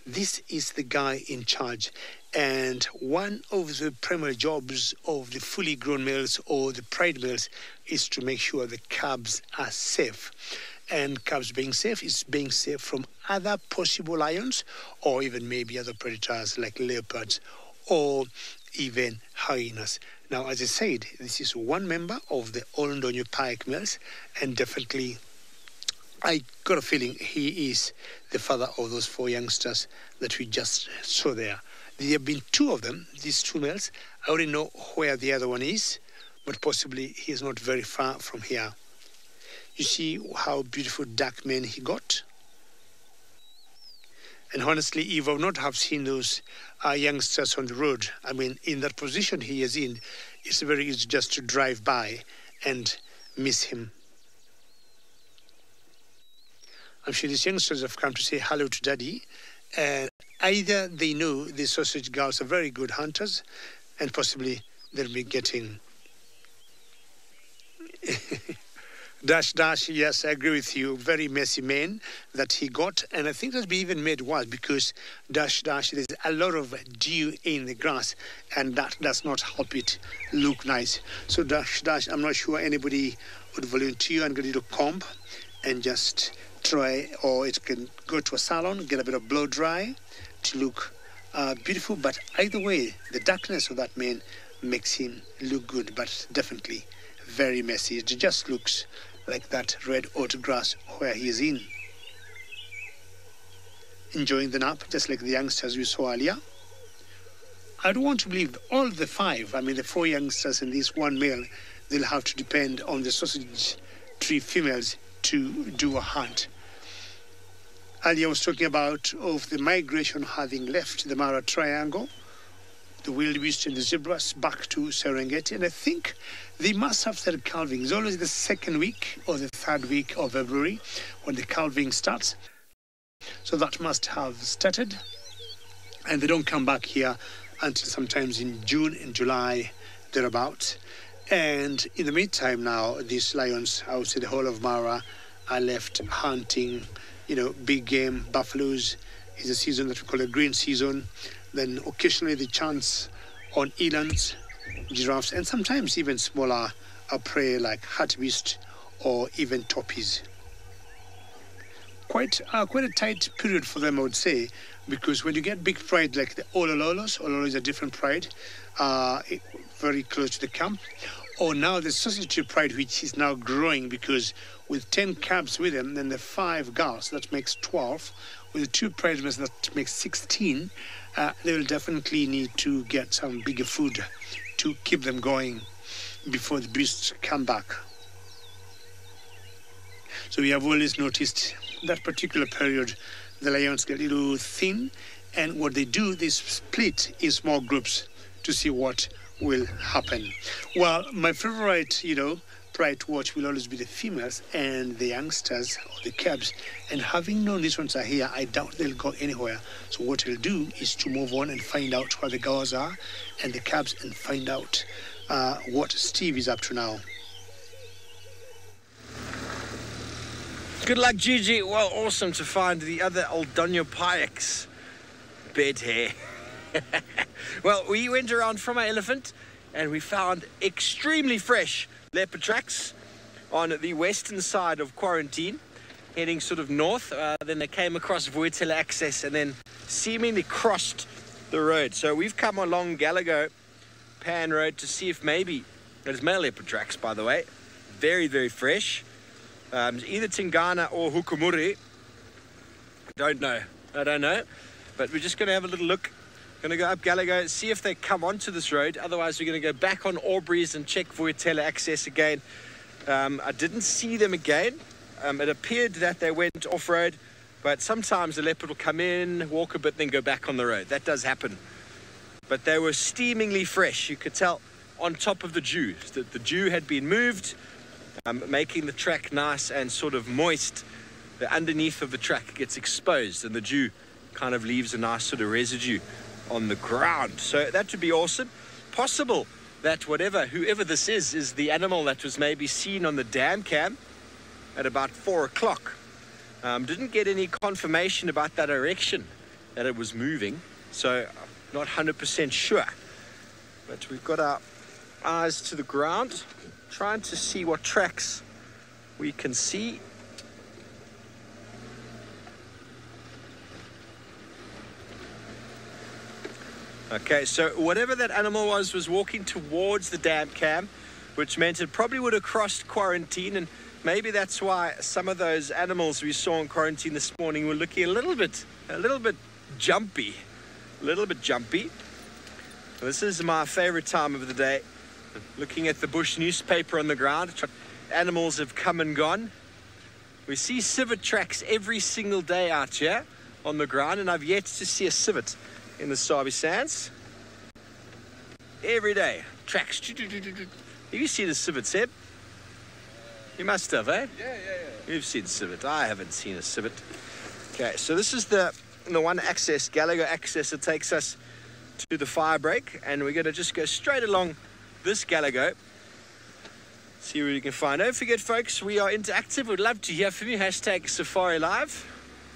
this is the guy in charge. And one of the primary jobs of the fully grown males or the pride males is to make sure the cubs are safe. And cubs being safe is being safe from other possible lions or even maybe other predators like leopards or even hyenas. Now, as I said, this is one member of the Oldojo pack males, and definitely I got a feeling he is the father of those 4 youngsters that we just saw there. There have been 2 of them, these 2 males. I already know where the other one is, but possibly he is not very far from here. You see how beautiful dark mane he got? And honestly, if I would not have seen those youngsters on the road, I mean, in that position he is in, it's very easy just to drive by and miss him. I'm sure these youngsters have come to say hello to Daddy. And either they know the sausage girls are very good hunters, and possibly they'll be getting... Dash, yes, I agree with you. Very messy mane that he got. And I think that's been even made worse because Dash, there's a lot of dew in the grass, and that does not help it look nice. So Dash, I'm not sure anybody would volunteer and get a little comb and just try, or it can go to a salon, get a bit of blow dry to look beautiful. But either way, the darkness of that mane makes him look good, but definitely very messy. It just looks like that red oat grass where he is in. Enjoying the nap, just like the youngsters we saw earlier. I don't want to believe all the 5, I mean the 4 youngsters and this 1 male, they'll have to depend on the sausage tree females to do a hunt. Earlier I was talking about of the migration having left the Mara Triangle, the wildebeest and the zebras back to Serengeti, and I think they must have started calving. It's always the 2nd week or the 3rd week of February when the calving starts. So that must have started, and they don't come back here until sometimes in June and July, thereabouts. And in the meantime now, these lions, I would say the whole of Mara, are left hunting, big game, buffaloes. It's a season that we call a green season. Then occasionally the chance on elands, giraffes, and sometimes even smaller prey like hartebeest or even toppies. Quite a tight period for them, I would say, because when you get big pride like the Olololos is a different pride, very close to the camp, or now the sausage pride, which is now growing because with 10 calves with them, then the 5 girls, that makes 12, with the 2 pride males, that makes 16, they will definitely need to get some bigger food to keep them going before the beasts come back. So we have always noticed that particular period, the lions get a little thin, and what they do, they split in small groups to see what will happen. Well, my favorite, pride to watch will always be the females and the youngsters or the calves. And having known these ones are here, I doubt they'll go anywhere. So what I'll do is to move on and find out where the girls are and the calves and find out what Steve is up to now. Good luck, Gigi. Well, awesome to find the other Aldonio Pyax bed here. Well, we went around from our elephant and we found extremely fresh leopard tracks on the western side of quarantine, heading sort of north. Then they came across Vuitela access and then seemingly crossed the road. So we've come along Gallagher Pan Road to see if maybe there's male leopard tracks, by the way. Very, very fresh. Either Tingana or Hukumuri. I don't know. But we're just going to have a little look. Going to go up Gallagher, see if they come onto this road. Otherwise, we're going to go back on Aubrey's and check Vuitela access again. I didn't see them again. It appeared that they went off-road, but sometimes the leopard will come in, walk a bit, then go back on the road. That does happen. But they were steamingly fresh. You could tell on top of the dew that the dew had been moved, making the track nice and sort of moist. The underneath of the track gets exposed and the dew kind of leaves a nice sort of residue on the ground. So that would be awesome. Possible that whoever this is the animal that was maybe seen on the dam cam at about 4 o'clock. Didn't get any confirmation about that direction that it was moving, so not 100% sure. But we've got our eyes to the ground, trying to see what tracks we can see. Okay, so whatever that animal was walking towards the dam cam, which meant it probably would have crossed quarantine, and maybe that's why some of those animals we saw in quarantine this morning were looking a little bit jumpy. This is my favorite time of the day, looking at the bush newspaper on the ground. Animals have come and gone. We see civet tracks every single day out here on the ground, and I've yet to see a civet in the Sabi Sands. Every day, tracks. Have you seen a civet, Seb? You must have, eh? Yeah. You've seen civet. I haven't seen a civet. Okay, so this is the one access, Gallagher access, that takes us to the fire break, and we're going to just go straight along this Gallagher. See what we can find. Don't forget, folks, we are interactive. We'd love to hear from you. #SafariLive,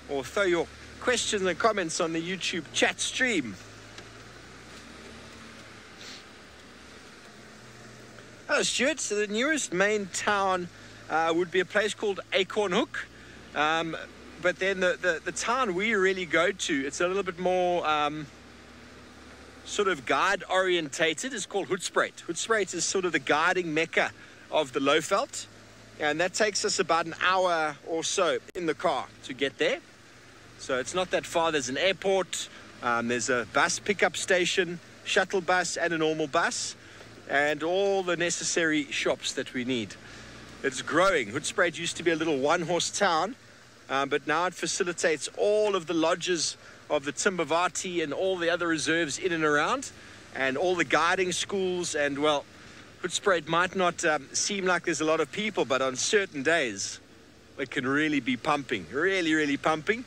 or throw your questions and comments on the YouTube chat stream. Hello, Stuart. So the nearest main town would be a place called Acorn Hook. But then the town we really go to, it's a little bit more sort of guide orientated. It's called Hoedspruit. Hoedspruit is sort of the guiding mecca of the Lowveld. And that takes us about an hour or so in the car to get there. So it's not that far. There's an airport, there's a bus pickup station, shuttle bus and a normal bus, and all the necessary shops that we need. It's growing. Hoedspruit used to be a little one-horse town, but now it facilitates all of the lodges of the Timbavati and all the other reserves in and around, and all the guiding schools. And, well, Hoedspruit might not seem like there's a lot of people, but on certain days it can really be pumping, really pumping.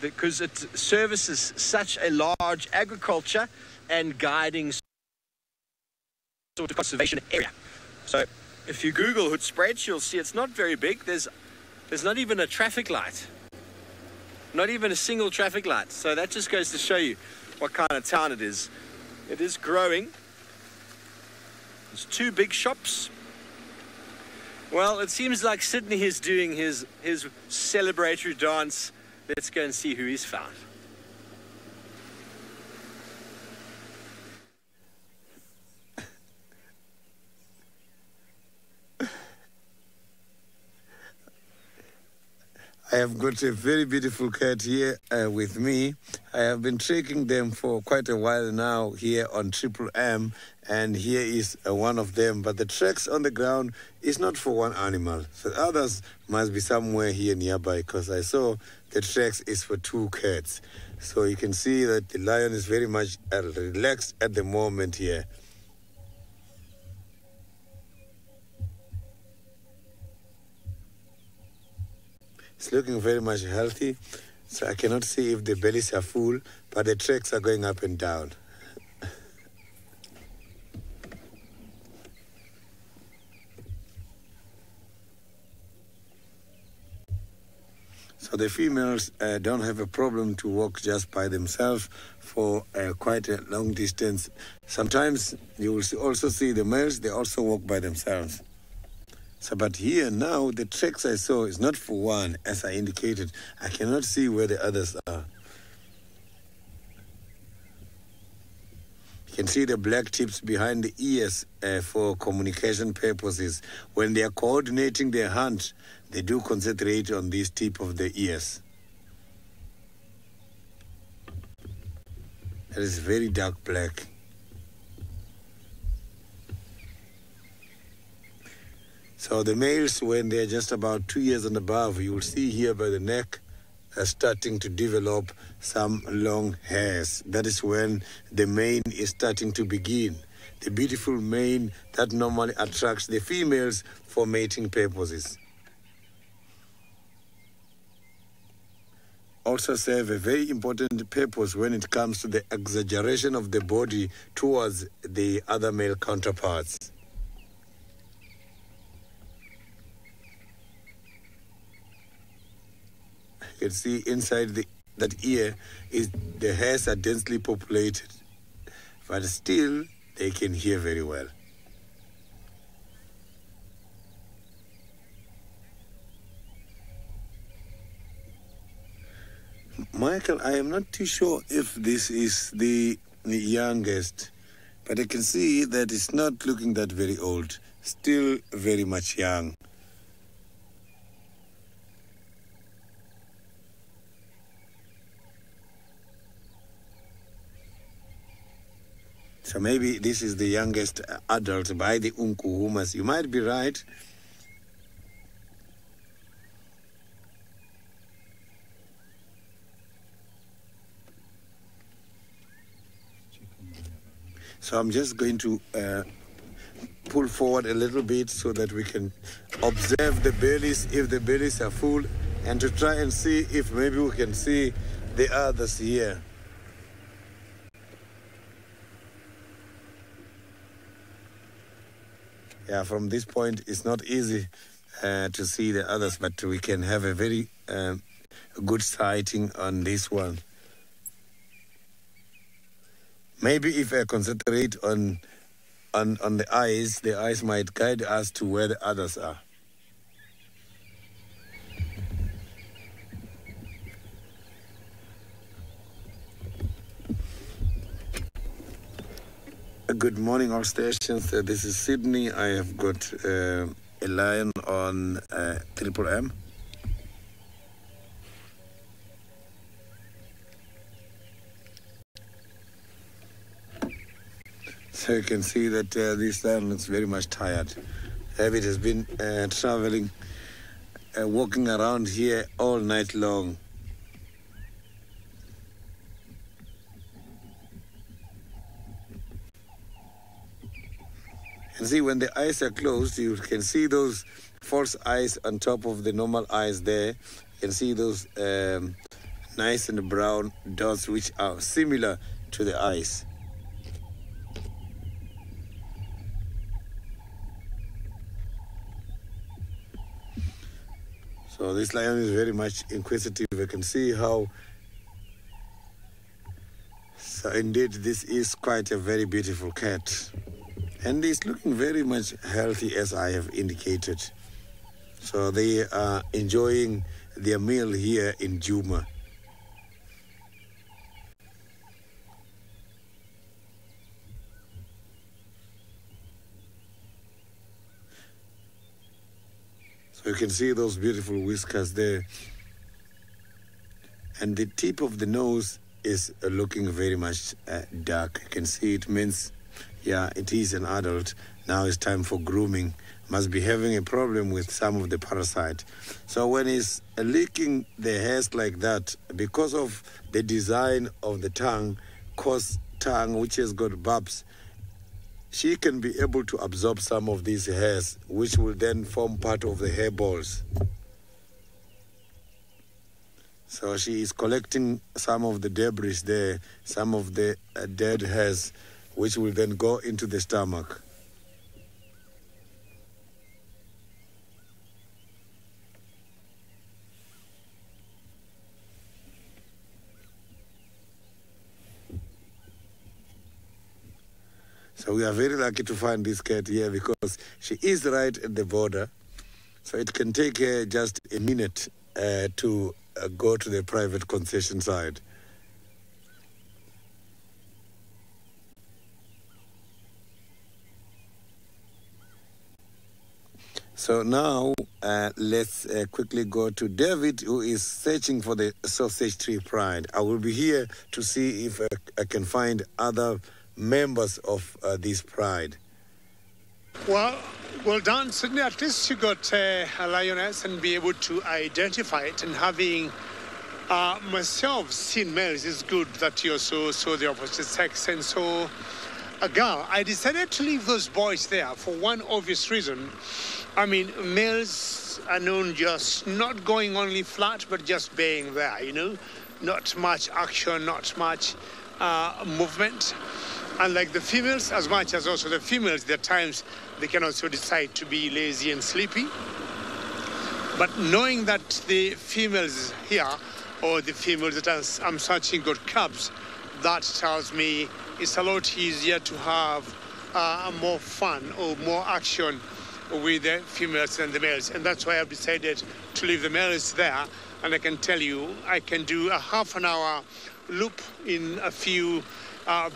Because it services such a large agriculture and guiding sort of conservation area. So if you Google Hoedspruit, you'll see it's not very big. There's not even a traffic light. Not even a single traffic light. So that just goes to show you what kind of town it is. It is growing. There's 2 big shops. Well, it seems like Sydney is doing his celebratory dance. Let's go and see who he's found. I have got a very beautiful cat here with me. I have been tracking them for quite a while now here on Triple M, and here is one of them. But the tracks on the ground is not for one animal. So others must be somewhere here nearby, because I saw the tracks is for two cats. So you can see that the lion is very much relaxed at the moment here. It's looking very much healthy, so I cannot see if the bellies are full, but the tracks are going up and down. So the females don't have a problem to walk just by themselves for quite a long distance. Sometimes you will also see the males, they also walk by themselves. So, but here now, the tracks I saw is not for one, as I indicated. I cannot see where the others are. You can see the black tips behind the ears for communication purposes. When they are coordinating their hunt, they do concentrate on this tip of the ears. That is very dark black. So the males, when they're just about 2 years and above, you will see here by the neck starting to develop some long hairs. That is when the mane is starting to begin. The beautiful mane that normally attracts the females for mating purposes. Also serve a very important purpose when it comes to the exaggeration of the body towards the other male counterparts. You can see inside that ear is the hairs are densely populated, but still they can hear very well. Michael, I am not too sure if this is the youngest, but I can see that it's not looking that very old, still very much young. So maybe this is the youngest adult by the Unkuhumas. You might be right. So I'm just going to pull forward a little bit so that we can observe the bellies, if the bellies are full, and to try and see if maybe we can see the others here. Yeah, from this point, it's not easy to see the others, but we can have a very good sighting on this one. Maybe if I concentrate on the eyes might guide us to where the others are. Good morning, all stations. This is Sydney. I have got a lion on Triple M. So you can see that this lion looks very much tired. It has been traveling, walking around here all night long. And see, when the eyes are closed, you can see those false eyes on top of the normal eyes there. You can see those nice and brown dots which are similar to the eyes. So this lion is very much inquisitive. You can see how. So indeed, this is quite a very beautiful cat. And he's looking very much healthy, as I have indicated. So they are enjoying their meal here in Juma. So you can see those beautiful whiskers there. And the tip of the nose is looking very much dark. You can see it means, yeah, it is an adult. Now it's time for grooming. Must be having a problem with some of the parasite. So when he's licking the hairs like that, because of the design of the tongue, coarse tongue which has got barbs, she can be able to absorb some of these hairs, which will then form part of the hair balls. So she is collecting some of the debris there, some of the dead hairs, which will then go into the stomach. So we are very lucky to find this cat here because she is right at the border. So it can take her just a minute to go to the private concession side. So now let's quickly go to David, who is searching for the sausage tree pride. I will be here to see if I can find other members of this pride. Well done, Sydney. At least you got a lioness and be able to identify it. And having myself seen males, it's good that you also saw the opposite sex and saw a girl. I decided to leave those boys there for one obvious reason. I mean, males are known just not going only flat, but just being there, you know, not much action, not much movement. Unlike the females, as much as also the females, there are times they can also decide to be lazy and sleepy. But knowing that the females here, or the females that I'm searching got cubs, that tells me it's a lot easier to have more fun or more action with the females than the males. And that's why I've decided to leave the males there. And I can tell you, I can do a half an hour loop in a few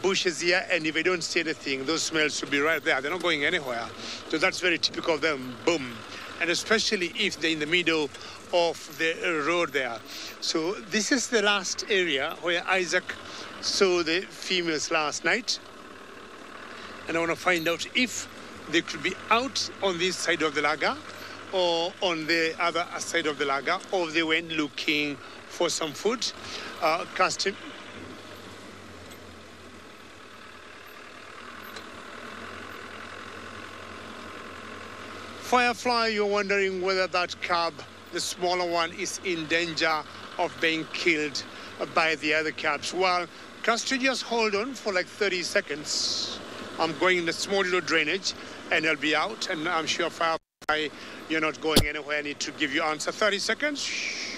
bushes here, and if I don't see anything, those males will be right there. They're not going anywhere. So that's very typical of them. Boom. And especially if they're in the middle of the road there. So this is the last area where Isaac saw the females last night. And I want to find out if they could be out on this side of the lager or on the other side of the lager, or they went looking for some food. Custom. Firefly, you're wondering whether that cub, the smaller one, is in danger of being killed by the other cubs. Well, Castor, just hold on for like 30 seconds. I'm going in a small little drainage and I'll be out, and I'm sure Firefly, you're not going anywhere. I need to give you answer. 30 seconds. Shh.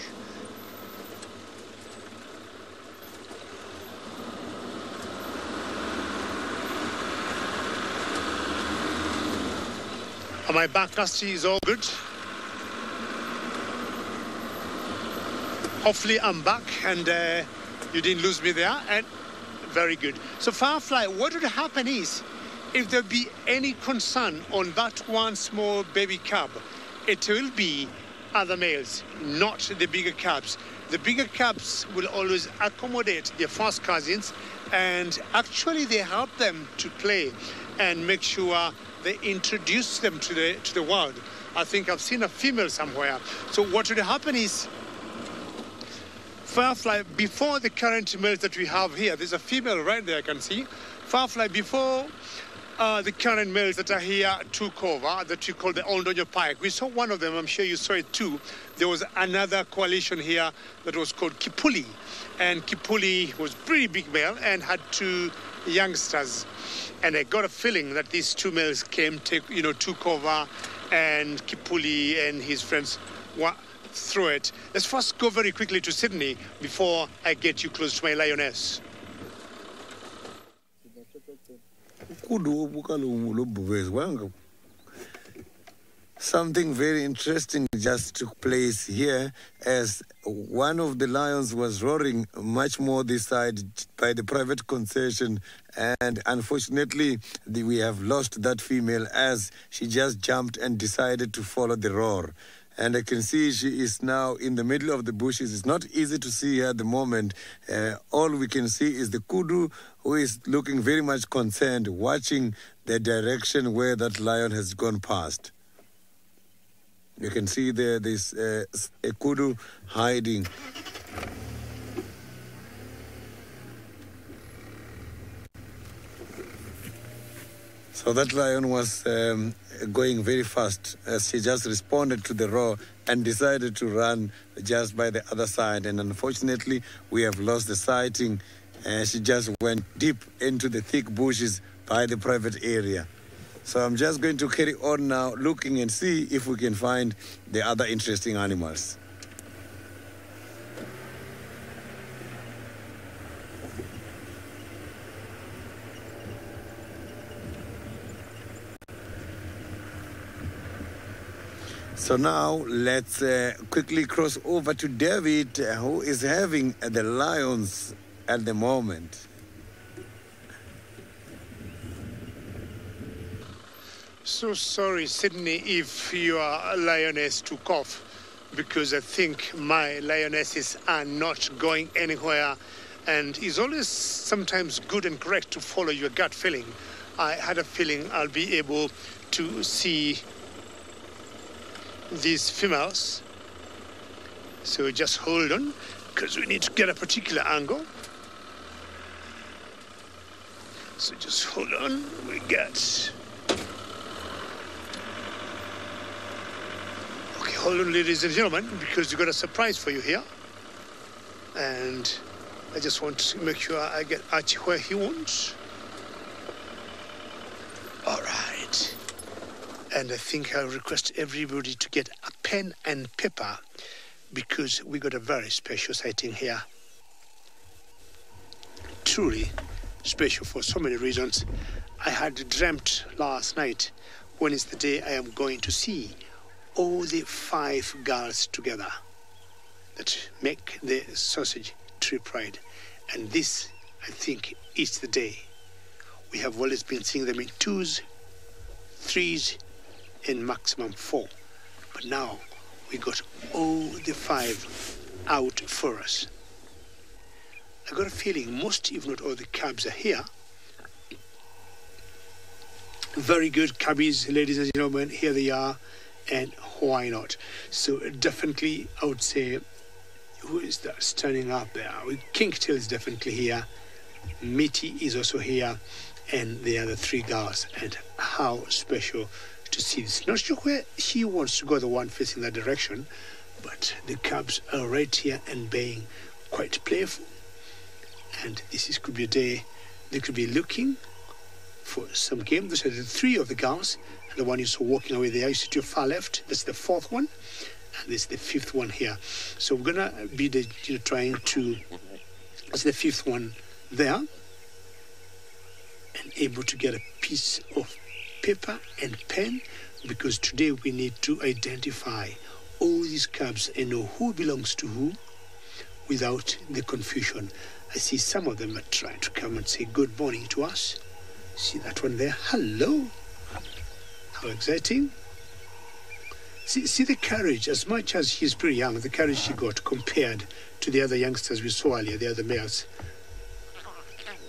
My back, Casty, is all good. Hopefully I'm back and you didn't lose me there. And very good. So Firefly, what would happen is, if there be any concern on that one small baby cub, it will be other males, not the bigger cubs. The bigger cubs will always accommodate their first cousins, and actually they help them to play and make sure they introduce them to the world. I think I've seen a female somewhere. So what would happen is, Firefly, before the current males that we have here, there's a female right there, I can see. Firefly, before the current males that are here took over, that we call the Oldonyo Pike. We saw one of them, I'm sure you saw it too. There was another coalition here that was called Kipuli. And Kipuli was pretty big male and had two youngsters. And I got a feeling that these two males took over, and Kipuli and his friends were through it. Let's first go very quickly to Sydney before I get you close to my lioness. Something very interesting just took place here, as one of the lions was roaring much more this side by the private concession, and unfortunately we have lost that female as she just jumped and decided to follow the roar. And I can see she is now in the middle of the bushes. It's not easy to see her at the moment. All we can see is the kudu, who is looking very much concerned, watching the direction where that lion has gone past. You can see there's a kudu hiding. So that lion was going very fast as she just responded to the roar and decided to run just by the other side. And unfortunately, we have lost the sighting. She just went deep into the thick bushes by the private area. So I'm just going to carry on now, looking and see if we can find the other interesting animals. So now let's quickly cross over to David, who is having the lions at the moment. So sorry, Sydney, if your lioness took off, because I think my lionesses are not going anywhere, and it's always sometimes good and correct to follow your gut feeling. I had a feeling I'll be able to see these females. So just hold on, because we need to get a particular angle. So just hold on, we get... Okay, hold on, ladies and gentlemen, because we've got a surprise for you here. And I just want to make sure I get Archie where he wants. All right. And I think I'll request everybody to get a pen and paper, because we got a very special sighting here. Truly special for so many reasons. I had dreamt last night when it's the day I am going to see all the 5 girls together that make the sausage trip ride. And this, I think, is the day. We have always been seeing them in 2s, 3s, and maximum 4. But now we got all the 5 out for us. I got a feeling most, if not all, the cabs are here. Very good cabbies, ladies and gentlemen. Here they are, and why not? So definitely, I would say, who is that standing up there? Kingtail is definitely here. Mitty is also here, and the other 3 girls. And how special to see this. Not sure where she wants to go, the one facing that direction, but the cubs are right here and being quite playful. And this could be a day they could be looking for some game. Those are the 3 of the girls, and the one you saw walking away there, you see to your far left, that's the 4th one, and this is the 5th one here. So we're gonna be trying to, that's the 5th one there, and able to get a piece of paper and pen, because today we need to identify all these cubs and know who belongs to who without the confusion. I see some of them are trying to come and say good morning to us. See that one there? Hello. How exciting. See the courage, as much as he's pretty young, the courage she got compared to the other youngsters we saw earlier, the other males.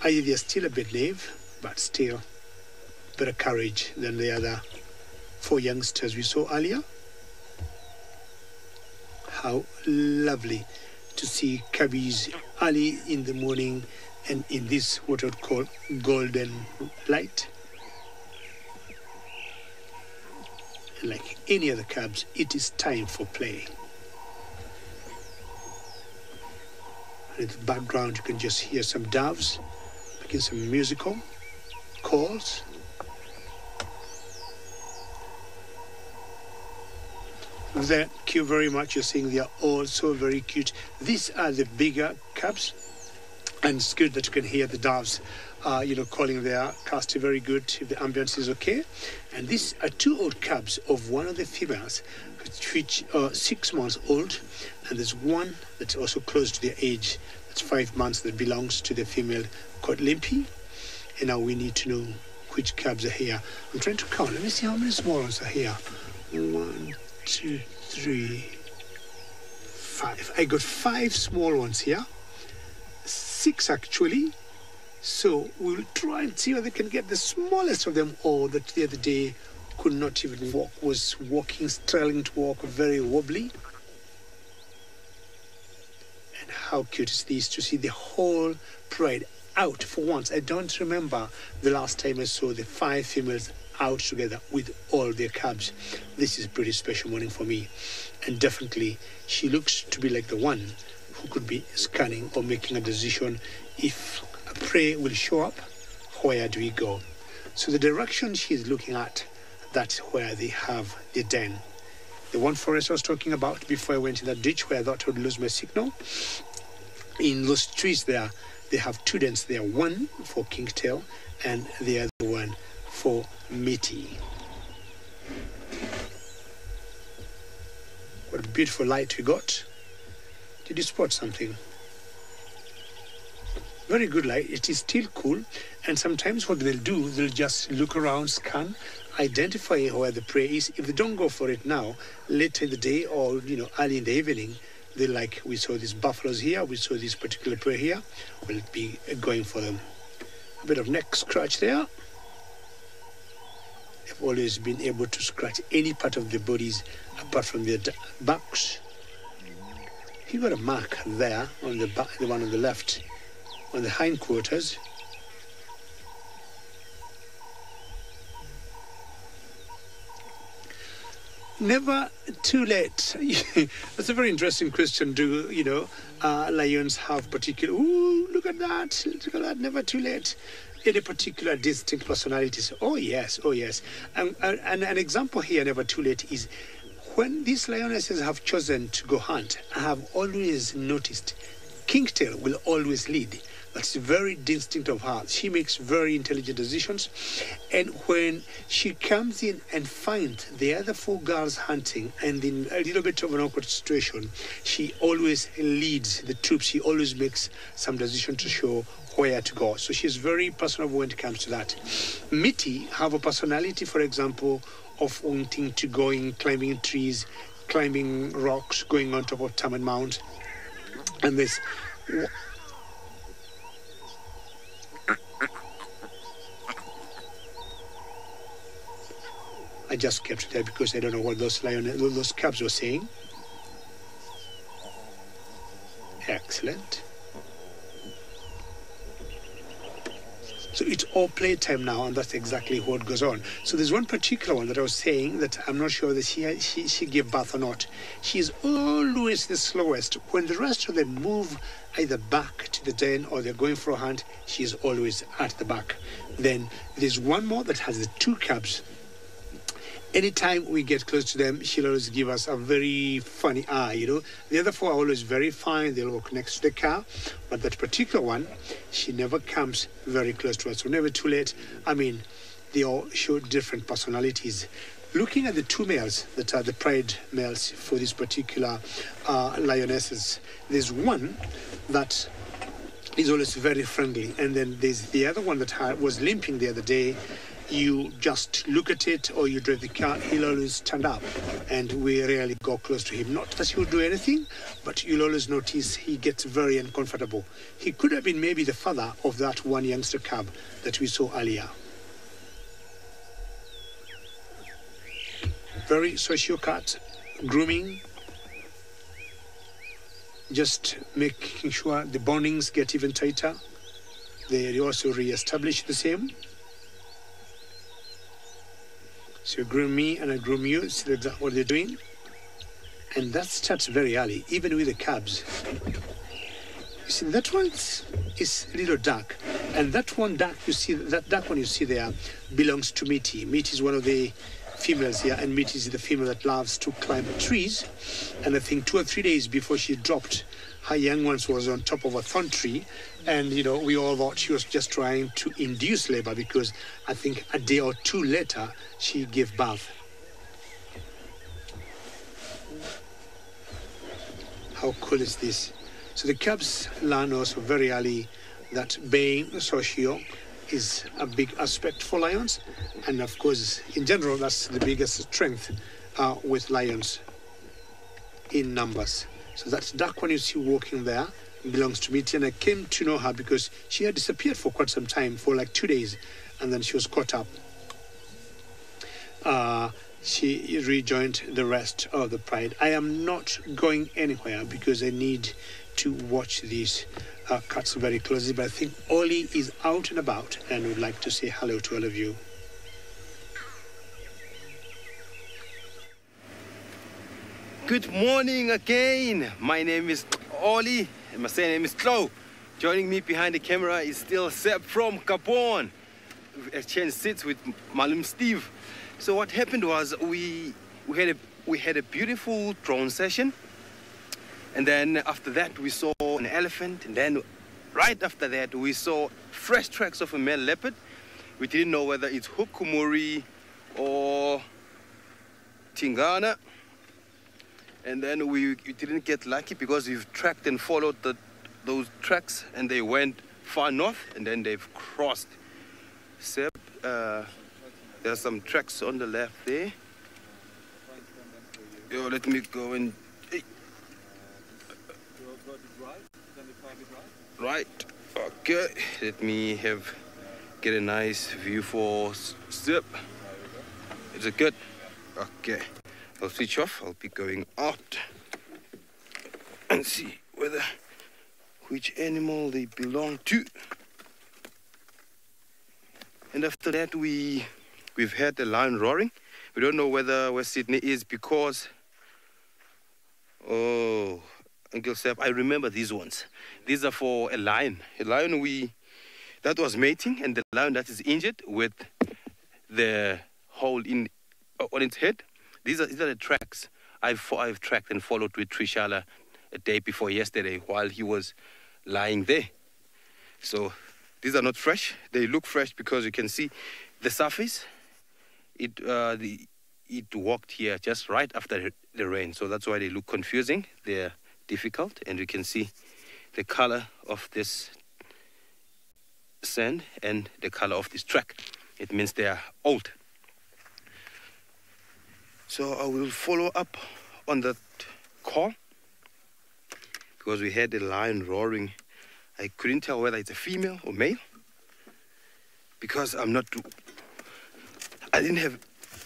They're still a bit naive, but still better courage than the other 4 youngsters we saw earlier. How lovely to see cubbies early in the morning and in this what I would call golden light. And like any other cubs, it is time for play. And in the background you can just hear some doves making some musical calls. Thank you very much. You're seeing they are all so very cute. These are the bigger cubs, and it's good that you can hear the doves, calling their cast. Very good if the ambience is okay. And these are 2 old cubs of one of the females, which are 6 months old, and there's one that's also close to their age. That's 5 months that belongs to the female called Limpy. And now we need to know which cubs are here. I'm trying to count. Let me see how many small ones are here. 1, 2, 3, 5. I got 5 small ones here. 6 actually. So we'll try and see whether they can get the smallest of them, or that the other day could not even walk, was walking, struggling to walk, very wobbly. And how cute is this to see the whole pride out for once. I don't remember the last time I saw the 5 females out together with all their cubs. This is a pretty special morning for me. And definitely she looks to be like the one who could be scanning or making a decision if a prey will show up. Where do we go? So the direction she's looking at, that's where they have the den. The one forest I was talking about before I went in that ditch where I thought I would lose my signal. In those trees there, they have 2 dens there, one for kingtail and the other one for meaty. What a beautiful light we got. Did you spot something? Very good light. It is still cool, and sometimes what they'll do, they'll just look around, scan, identify where the prey is. If they don't go for it now, later in the day or early in the evening, they, like we saw these buffaloes here, we saw this particular prey here, will be going for them. A bit of neck scratch there. They've always been able to scratch any part of their bodies apart from their backs. He got a mark there on the back, the one on the left, on the hindquarters. Never too late. That's a very interesting question. Do lions have particular? Ooh, look at that! Look at that! Never too late. Any particular distinct personalities? Oh yes, oh yes. And an example here, never too late, is when these lionesses have chosen to go hunt. I have always noticed kingtail will always lead. That's very distinct of her. She makes very intelligent decisions. And when she comes in and finds the other 4 girls hunting and in a little bit of an awkward situation, she always leads the troops. She always makes some decision to show where to go. So she's very personable when it comes to that. Mitty have a personality, for example, of wanting to go in, climbing trees, climbing rocks, going on top of Taman Mount. And this... I just kept it there because I don't know what those cubs were saying. Excellent. So it's all playtime now, and that's exactly what goes on. So there's one particular one that I was saying that I'm not sure that she gave birth or not. She's always the slowest. When the rest of them move either back to the den or they're going for a hunt, she's always at the back. Then there's one more that has the 2 cubs. Anytime we get close to them, she'll always give us a very funny eye, The other 4 are always very fine. They'll walk next to the car. But that particular one, she never comes very close to us. So never too late. I mean, they all show different personalities. Looking at the 2 males that are the pride males for these particular lionesses, there's one that is always very friendly. And then there's the other one that was limping the other day. You just look at it or you drive the car, he'll always stand up, and we rarely go close to him. Not that he will do anything, but you'll always notice he gets very uncomfortable. He could have been maybe the father of that one youngster cub that we saw earlier. Very sociocat, grooming, just making sure the bondings get even tighter. They also re-establish the same. So you groom me and I groom you, see exactly what they're doing. And that starts very early, even with the cubs. You see, that one is a little dark. And that one dark you see, that dark one you see there belongs to Mitty. Mitty is one of the females here, and Mitty is the female that loves to climb trees. And I think 2 or 3 days before she dropped, her young ones was on top of a thorn tree. And, we all thought she was just trying to induce labor because I think a day or 2 later, she gave birth. How cool is this? So the cubs learn also very early that being socio is a big aspect for lions. And of course, in general, that's the biggest strength with lions. in numbers. So that dark one you see walking there belongs to Mitty, and I came to know her because she had disappeared for quite some time, for like 2 days, and then she was caught up. She rejoined the rest of the pride. I am not going anywhere because I need to watch these cats very closely, but I think Oli is out and about and would like to say hello to all of you. Good morning again. My name is Oli and my second name is Chloe. Joining me behind the camera is still Seb from Gabon. We exchanged seats with Malum Steve. So what happened was we had a beautiful drone session, and then after that we saw an elephant, and then right after that we saw fresh tracks of a male leopard. We didn't know whether it's Hukumuri or Tingana, and then we didn't get lucky because we've tracked and followed those tracks, and they went far north, and then they've crossed. Seb, there's some tracks on the left there. Yo, let me go and... Hey. Right. Okay. Let me get a nice view for Seb. Is it good? Okay. I'll switch off. I'll be going out and see which animal they belong to. And after that, we've heard the lion roaring. We don't know where Sydney is because... Oh, Uncle Seb, I remember these ones. These are for a lion. A lion that was mating, and the lion that is injured with the hole on its head. These are the tracks I've tracked and followed with Trishala a day before yesterday while he was lying there. So these are not fresh. They look fresh because you can see the surface. It walked here just right after the rain, so that's why they look confusing. They're difficult, and you can see the color of this sand and the color of this track. It means they are old. So I will follow up on that call because we heard the lion roaring. I couldn't tell whether it's a female or male because I didn't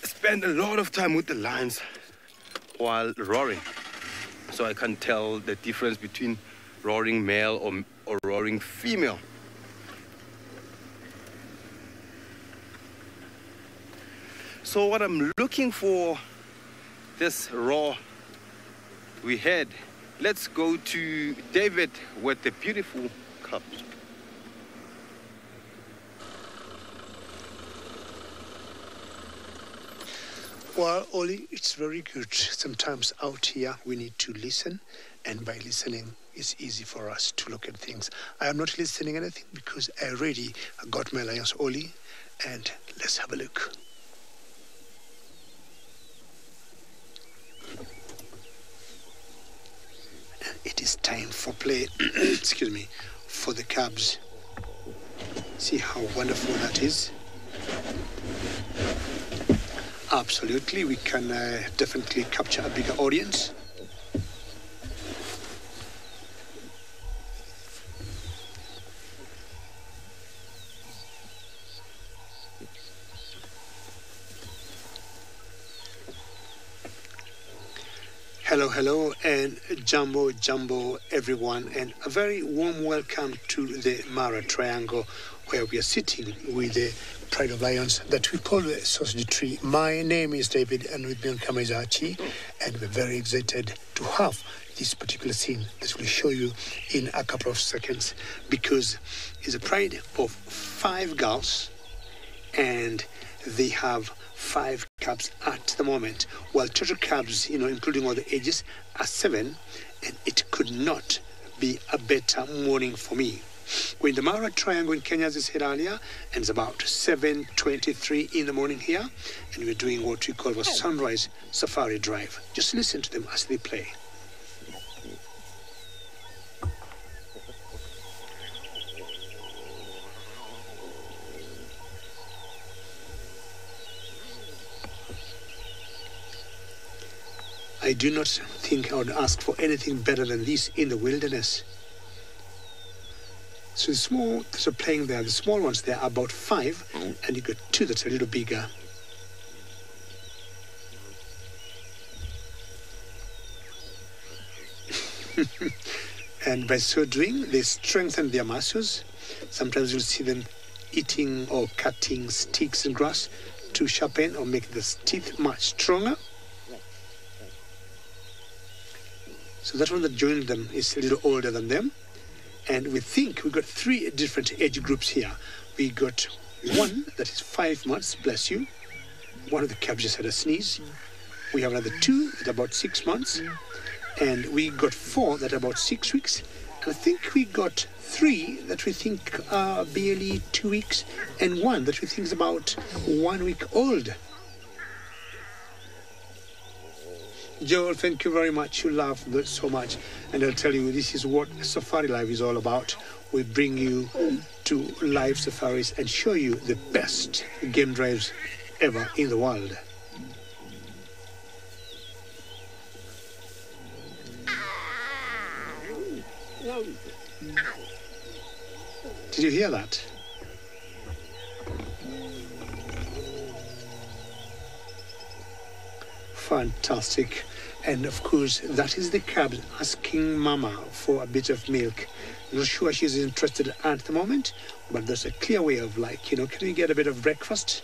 spend a lot of time with the lions while roaring, so I can't tell the difference between roaring male or roaring female. So what I'm looking for this roar we had, let's go to David with the beautiful cubs. Well, Oli, it's very good. Sometimes out here we need to listen, and by listening, it's easy for us to look at things. I am not listening anything because I already got my lions, Oli, and let's have a look. It is time for play, excuse me, for the cubs. See how wonderful that is. Absolutely, we can definitely capture a bigger audience. Hello, and jumbo everyone, and a very warm welcome to the Mara Triangle, where we are sitting with the Pride of Lions that we call the Sausage Tree. My name is David, and with me on camera is Archie, and we're very excited to have this particular scene that we'll show you in a couple of seconds, because it's a pride of 5 girls, and they have 5 cubs at the moment, while total cubs, including all the ages, are 7, and it could not be a better morning for me. We're in the Mara Triangle in Kenya, as I said earlier, and it's about 7:23 in the morning here, and we're doing what we call a sunrise safari drive. Just listen to them as they play. I do not think I would ask for anything better than this in the wilderness. So the small that are playing there, the small ones there are about 5, and you got 2 that's a little bigger. And by so doing, they strengthen their muscles. Sometimes you'll see them eating or cutting sticks and grass to sharpen or make the teeth much stronger. So that one that joined them is a little older than them. And we think we've got 3 different age groups here. We got one that is 5 months, bless you. One of the calves just had a sneeze. We have another 2 at about 6 months. And we got 4 that are about 6 weeks. And I think we got 3 that we think are barely 2 weeks. And 1 that we think is about 1 week old. Joel, thank you very much. You love that so much. And I'll tell you, this is what SafariLive is all about. We bring you to live safaris and show you the best game drives ever in the world. Did you hear that? Fantastic. And of course, that is the cub asking mama for a bit of milk. Not sure she's interested at the moment, but there's a clear way of can we get a bit of breakfast?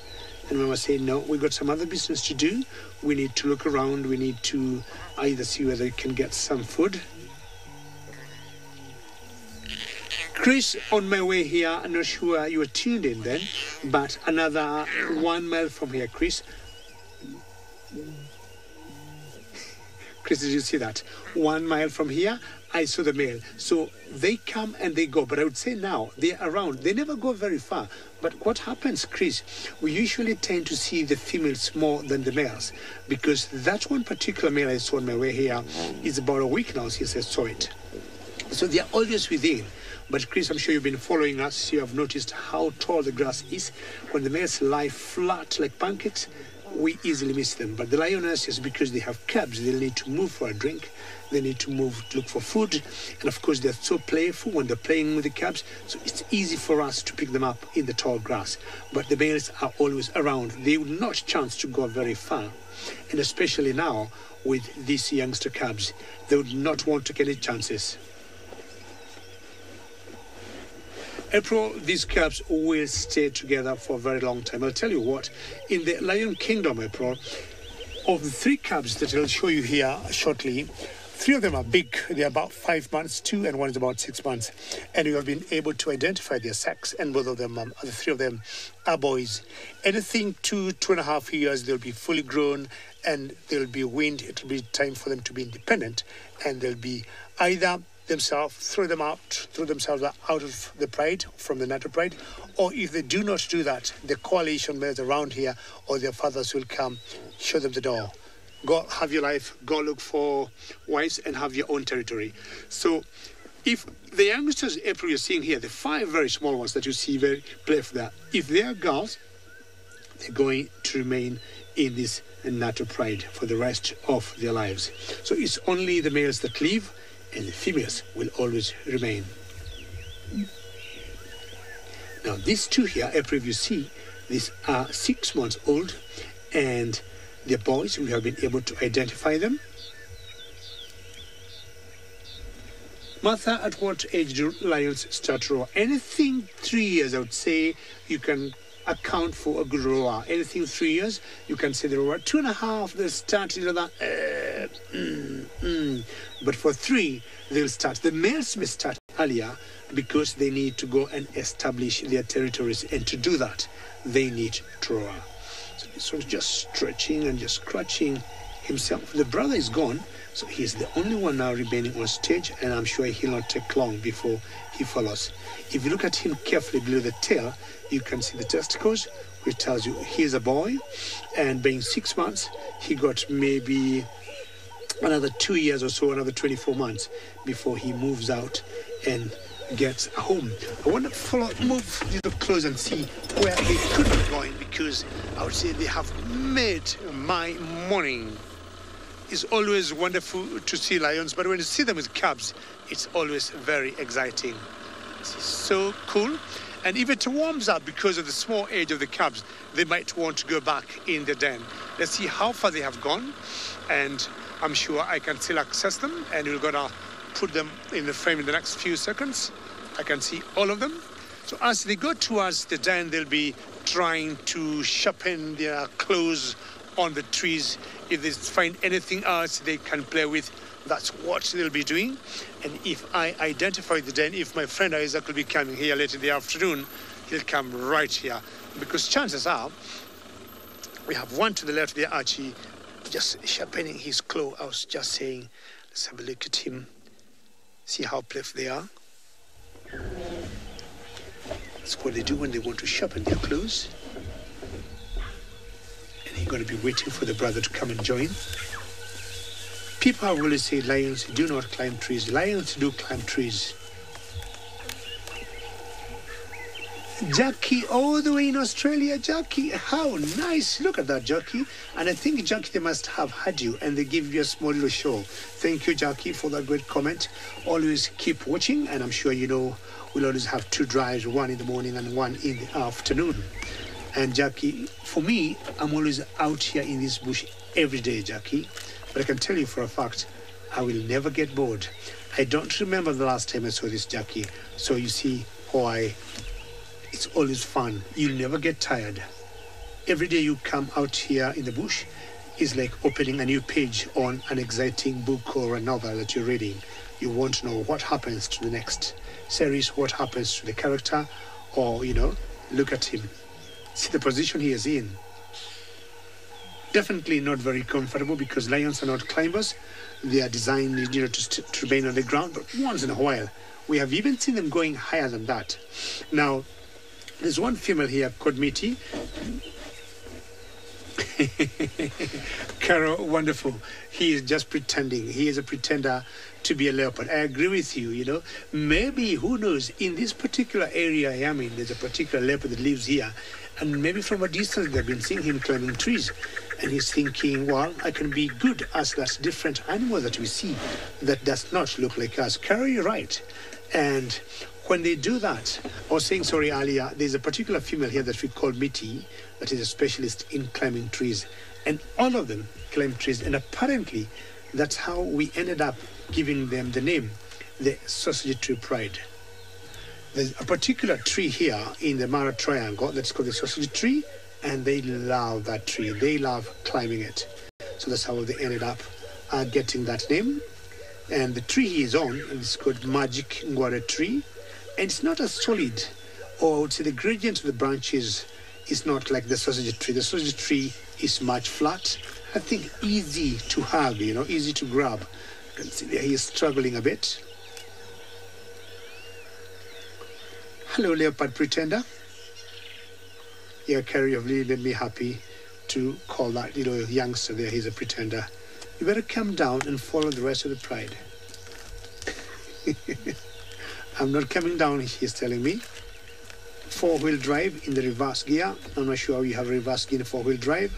And mama say, no, we've got some other business to do. We need to look around. We need to either see whether we can get some food. Chris, on my way here, I'm not sure you were tuned in then, but another 1 mile from here, Chris. Chris, did you see that? 1 mile from here, I saw the male. So they come and they go. But I would say now, they're around. They never go very far. But what happens, Chris, we usually tend to see the females more than the males. Because that one particular male I saw on my way here is about a week now since I saw it. So they're always within. But Chris, I'm sure you've been following us. You have noticed how tall the grass is. When the males lie flat like pancakes, we easily miss them. But the lionesses, because they have cubs, they'll need to move for a drink. They need to move to look for food. And of course, they're so playful when they're playing with the cubs. So it's easy for us to pick them up in the tall grass. But the males are always around. They would not chance to go very far. And especially now with these youngster cubs, they would not want to take any chances. April, these cubs will stay together for a very long time. I'll tell you what, in the Lion Kingdom, April, of the 3 cubs that I'll show you here shortly, 3 of them are big. They're about 5 months, 2, and 1 is about 6 months. And we have been able to identify their sex, and both of them, the 3 of them, are boys. Anything 2.5 years, they'll be fully grown, and they'll be weaned. It'll be time for them to be independent, and they'll be either themselves, throw themselves out of the pride, from the natal pride, or if they do not do that, the coalition males around here or their fathers will come, show them the door. Go have your life, go look for wives and have your own territory. So if the youngsters, April, you're seeing here, the 5 very small ones that you see very playful there, if they are girls, they're going to remain in this natal pride for the rest of their lives. So it's only the males that leave, and the females will always remain. Now these 2 here, April, you see, these are 6 months old, and they're boys. We have been able to identify them. Martha, at what age do lions start to roar? Anything 3 years, I would say, you can account for a good roar. Anything 3 years, you can say the roar. 2.5, they'll start But for 3, they'll start. The males may start earlier because they need to go and establish their territories. And to do that, they need to roar. So this one's just stretching and just scratching himself. The brother is gone, so he's the only one now remaining on stage, and I'm sure he'll not take long before he follows. If you look at him carefully below the tail, you can see the testicles, which tells you he's a boy, and being 6 months, he got maybe another 2 years or so, another 24 months before he moves out and gets a home. I want to move a little close and see where they could be going, because I would say they have made my morning. it's always wonderful to see lions, but when you see them with cubs, it's always very exciting. It's so cool. And if it warms up because of the small age of the cubs, they might want to go back in the den. Let's see how far they have gone. And I'm sure I can still access them, and we're gonna put them in the frame in the next few seconds. I can see all of them. So as they go towards the den, they'll be trying to sharpen their claws on the trees. If they find anything else they can play with, that's what they'll be doing. And if I identify the den, if my friend Isaac will be coming here later in the afternoon, he'll come right here. Because chances are, we have one to the left there, Archie, just sharpening his claw. I was just saying, let's have a look at him. See how playful they are. That's what they do when they want to sharpen their claws. And he's going to be waiting for the brother to come and join. People have always said lions do not climb trees. Lions do climb trees. Jackie, all the way in Australia. Jackie, how nice. Look at that, Jackie. And I think, Jackie, they must have had you and they give you a small little show. Thank you, Jackie, for that great comment. Always keep watching, and I'm sure you know we'll always have two drives, one in the morning and one in the afternoon. And Jackie, for me, I'm always out here in this bush every day, Jackie. But I can tell you for a fact, I will never get bored. I don't remember the last time I saw this, Jackie. So you see why it's always fun. You'll never get tired. Every day you come out here in the bush is like opening a new page on an exciting book or a novel that you're reading. You want to know what happens to the next series, what happens to the character, or, you know, look at him. See the position he is in. Definitely not very comfortable because lions are not climbers. They are designed, you know, to remain on the ground, but once in a while, we have even seen them going higher than that. Now, there's one female here called Mitty. Carol, wonderful. He is just pretending. He is a pretender to be a leopard. I agree with you, you know. Maybe, who knows, in this particular area I am in, there's a particular leopard that lives here. And maybe from a distance they've been seeing him climbing trees. And he's thinking, well, I can be good as that different animal that we see that does not look like us. Carol, you're right. And when they do that, I was saying, sorry, earlier, there's a particular female here that we call Mitty, that is a specialist in climbing trees. And all of them climb trees. And apparently, that's how we ended up giving them the name, the Sausage Tree Pride. There's a particular tree here in the Mara Triangle that's called the Sausage Tree, and they love that tree. They love climbing it. So that's how they ended up getting that name. And the tree he is on is called Magic Ngware Tree. And it's not as solid, or I would say the gradient of the branches is not like the sausage tree. The sausage tree is much flat. I think easy to have, you know, easy to grab. You can see there he is struggling a bit. Hello, leopard pretender. Yeah, Carrie, you've really made me happy to call that little youngster there. He's a pretender. You better come down and follow the rest of the pride. I'm not coming down, he's telling me. Four-wheel drive in the reverse gear. I'm not sure how you have reverse gear in four-wheel drive.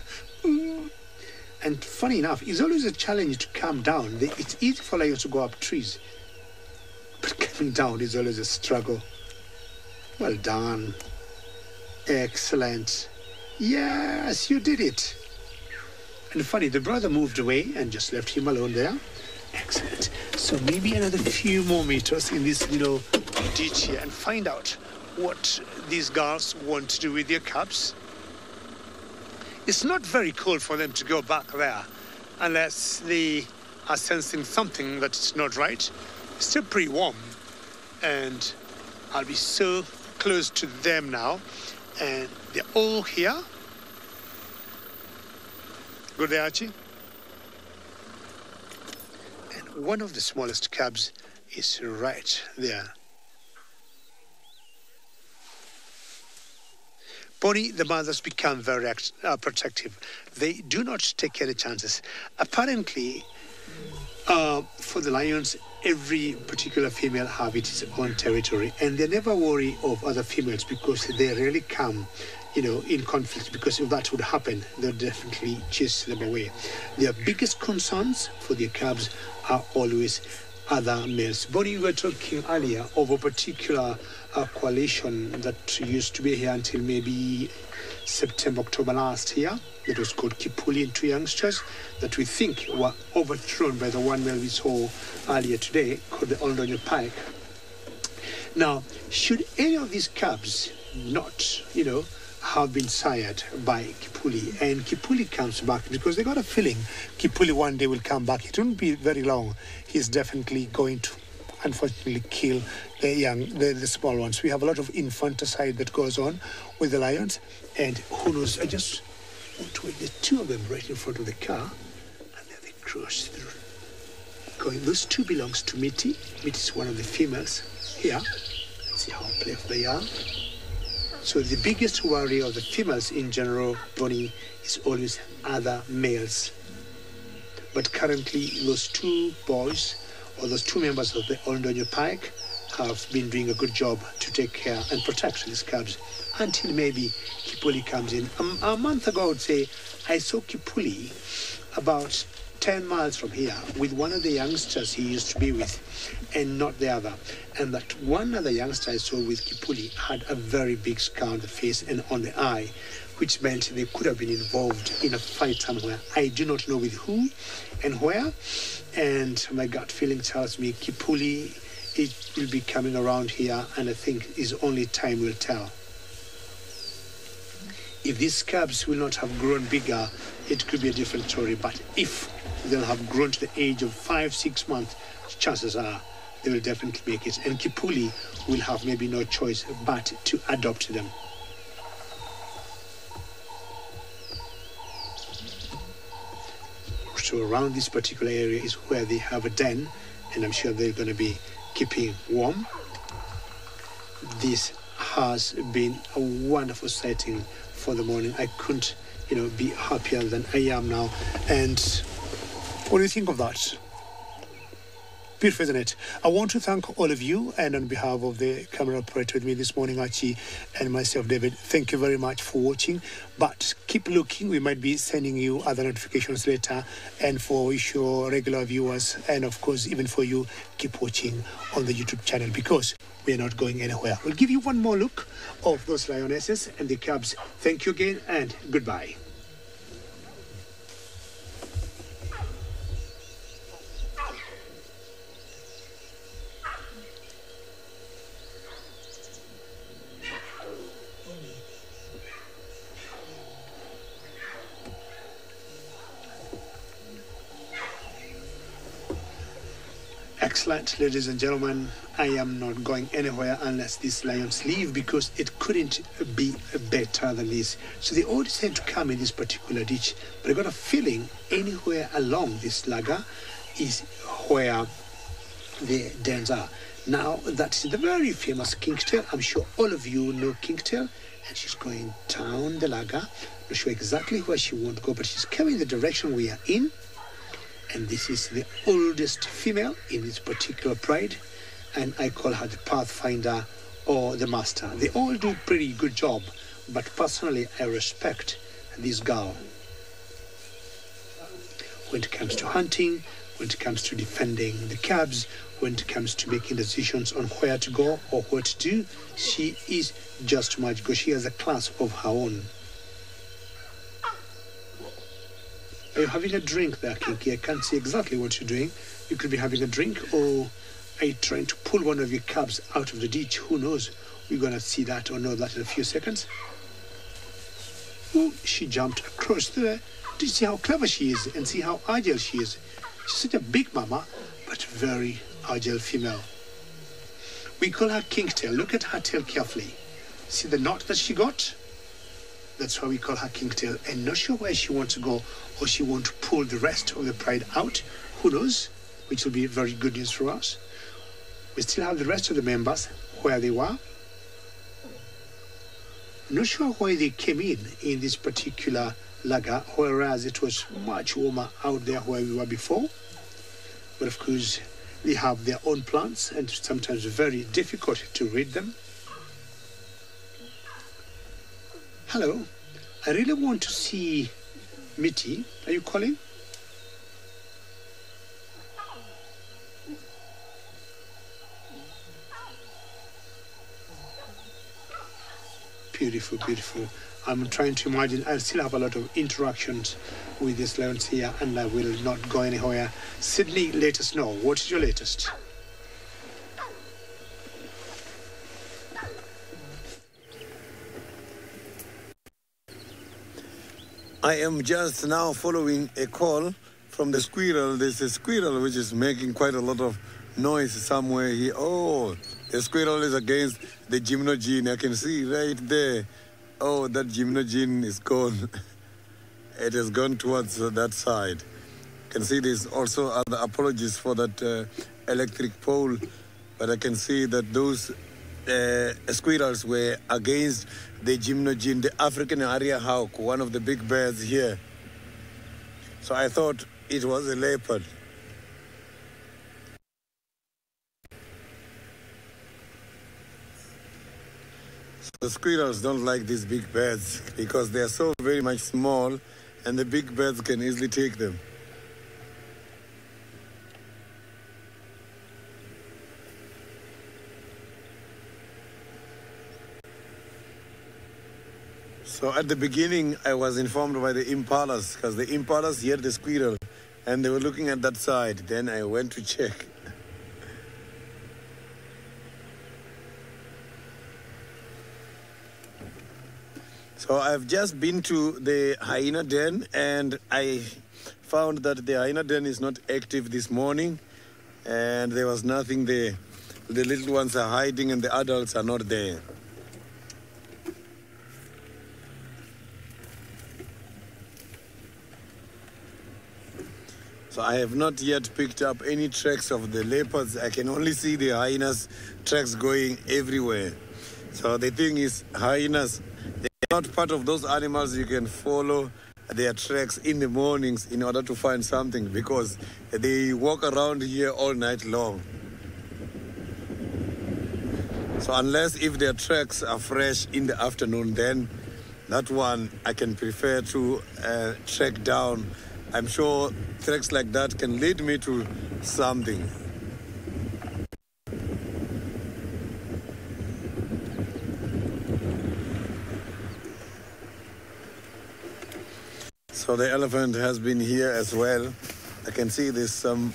And funny enough, it's always a challenge to come down. It's easy for lions to go up trees. But coming down is always a struggle. Well done. Excellent. Yes, you did it. And funny, the brother moved away and just left him alone there. Excellent. So maybe another few more meters in this little ditch here and find out what these girls want to do with their cubs. It's not very cool for them to go back there unless they are sensing something that's not right. It's still pretty warm. And I'll be so close to them now. And they're all here. Good day, Archie. And one of the smallest cubs is right there. Bonnie, the mothers become very protective. They do not take any chances. Apparently, for the lions, every particular female have its own territory, and they never worry of other females because they rarely come, in conflict, because if that would happen, they'll definitely chase them away. Their biggest concerns for their cubs are always other males. Bonnie, we were talking earlier of a particular coalition that used to be here until maybe September, October last year. That was called Kipuli, and 2 youngsters that we think were overthrown by the one male we saw earlier today, called the Oldonyo Pike. Now, should any of these cubs not, have been sired by Kipuli, and Kipuli comes back, because they got a feeling Kipuli one day will come back. It won't be very long. He's definitely going to, unfortunately, kill the small ones. We have a lot of infanticide that goes on with the lions, and who knows, I just want to wait. There's 2 of them right in front of the car, and then they cross through. Those 2 belongs to Miti. Miti is one of the females here. See how playful they are. So the biggest worry of the females in general, Bonnie, is always other males. But currently, those 2 boys, or those 2 members of the Oldonyo Pike, have been doing a good job to take care and protect these cubs until maybe Kipuli comes in. A month ago, I would say, I saw Kipuli about 10 miles from here with one of the youngsters he used to be with, and not the other. And that one other youngster I saw with Kipuli had a very big scar on the face and on the eye, which meant they could have been involved in a fight somewhere. I do not know with who and where, and my gut feeling tells me Kipuli, it will be coming around here, and I think is only time will tell. If these cubs will not have grown bigger, it could be a different story. But if they'll have grown to the age of 5-6 months, chances are they will definitely make it. And Kipuli will have maybe no choice but to adopt them. So around this particular area is where they have a den, and I'm sure they're going to be keeping warm. This has been a wonderful sighting for the morning. I couldn't, be happier than I am now. And what do you think of that? Beautiful, isn't it? I want to thank all of you, and on behalf of the camera operator with me this morning, Archie, and myself, David, thank you very much for watching. But keep looking. We might be sending you other notifications later. And for your regular viewers, and of course, even for you, keep watching on the YouTube channel, because we're not going anywhere. We'll give you one more look of those lionesses and the cubs. Thank you again, and goodbye. Excellent, ladies and gentlemen. I am not going anywhere unless these lions leave, because it couldn't be better than this. So they all decided to come in this particular ditch, but I got a feeling anywhere along this laga is where the dens are. Now, that's the very famous Kingtail. I'm sure all of you know Kingtail, and she's going down the laga. Not sure exactly where she won't go, but she's coming the direction we are in. And this is the oldest female in this particular pride, and I call her the Pathfinder or the Master. They all do a pretty good job, but personally I respect this girl. When it comes to hunting, when it comes to defending the cubs, when it comes to making decisions on where to go or what to do, she is just much, because she has a class of her own. Are you having a drink there, Kinky? I can't see exactly what you're doing. You could be having a drink, or are you trying to pull one of your cubs out of the ditch? Who knows? We're going to see that or know that in a few seconds. Oh, she jumped across there. Do you see how clever she is, and see how agile she is? She's such a big mama, but very agile female. We call her Kingtail. Look at her tail carefully. See the knot that she got? That's why we call her Kingtail. And not sure where she wants to go, or she wants to pull the rest of the pride out. Who knows? Which will be very good news for us. We still have the rest of the members where they were. Not sure why they came in this particular lager, whereas it was much warmer out there where we were before. But of course, they have their own plans, and sometimes very difficult to read them. Hello. I really want to see Mitty. Are you calling? Beautiful, beautiful. I'm trying to imagine I'll still have a lot of interactions with these lions here and I will not go anywhere. Sydney, let us know. What is your latest? I am just now following a call from the squirrel. There's a squirrel which is making quite a lot of noise somewhere here. Oh, the squirrel is against the gymnogene. I can see right there. Oh, that gymnogene is gone. It has gone towards that side. You can see there's also other apologies for that electric pole, but I can see that those squirrels were against the gymnogene, the African area hawk, one of the big birds here. So I thought it was a leopard. So the squirrels don't like these big birds because they are so very much small and the big birds can easily take them. So at the beginning, I was informed by the impalas because the impalas heard the squirrel and they were looking at that side. Then I went to check. So I've just been to the hyena den and I found that the hyena den is not active this morning and there was nothing there. The little ones are hiding and the adults are not there. So I have not yet picked up any tracks of the leopards. I can only see the hyenas tracks going everywhere. So the thing is, hyenas, they're not part of those animals you can follow their tracks in the mornings in order to find something because they walk around here all night long. So unless if their tracks are fresh in the afternoon, then that one I can prefer to track down. I'm sure tracks like that can lead me to something. So the elephant has been here as well. I can see there's some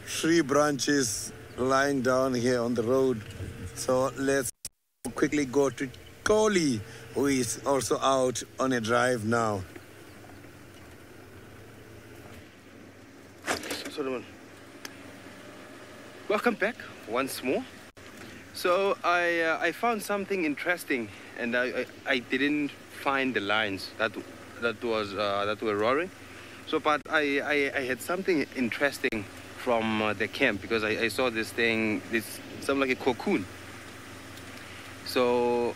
tree branches lying down here on the road. So let's quickly go to Koli, who is also out on a drive now. Solomon, welcome back once more. So I found something interesting, and I didn't find the lions that were roaring. So, but I had something interesting from the camp because I saw this thing, this something like a cocoon. So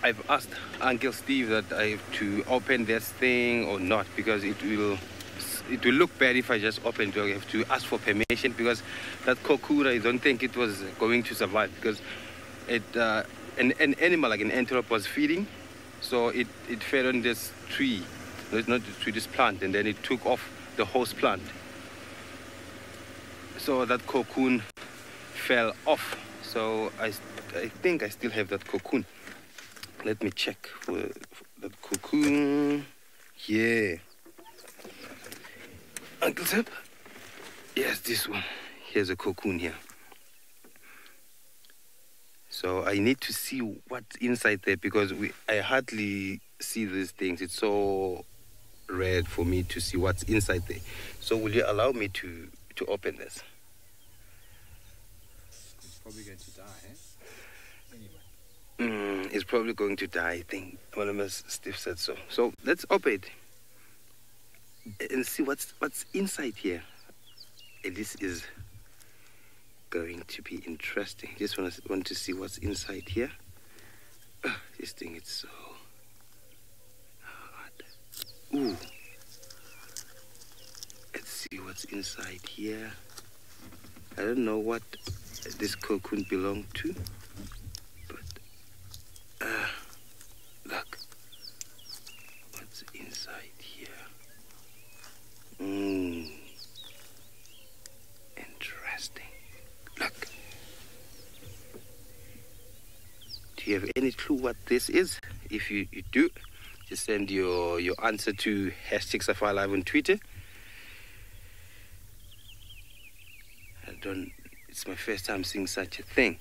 I've asked Uncle Steve that I have to open this thing or not because it will look bad if I just open it. I have to ask for permission because that cocoon, I don't think it was going to survive because an animal like an antelope was feeding, so it fed on this tree, not the tree, this plant, and then it took off the host plant. So that cocoon fell off. So I think I still have that cocoon. Let me check for that cocoon. Yeah. Uncle Zeb? Yes, this one. Here's a cocoon here. So I need to see what's inside there because I hardly see these things. It's so rare for me to see what's inside there. So will you allow me to open this? It's probably going to die, eh? Anyway. It's probably going to die, I think. One of us, Steve said so. So let's open it and see what's inside here. And this is going to be interesting. Just want to see what's inside here. This thing is so hard. Ooh. Let's see what's inside here. I don't know what this cocoon belonged to, but look. you have any clue what this is, if you do, just send your answer to #SafariLive on Twitter. It's my first time seeing such a thing.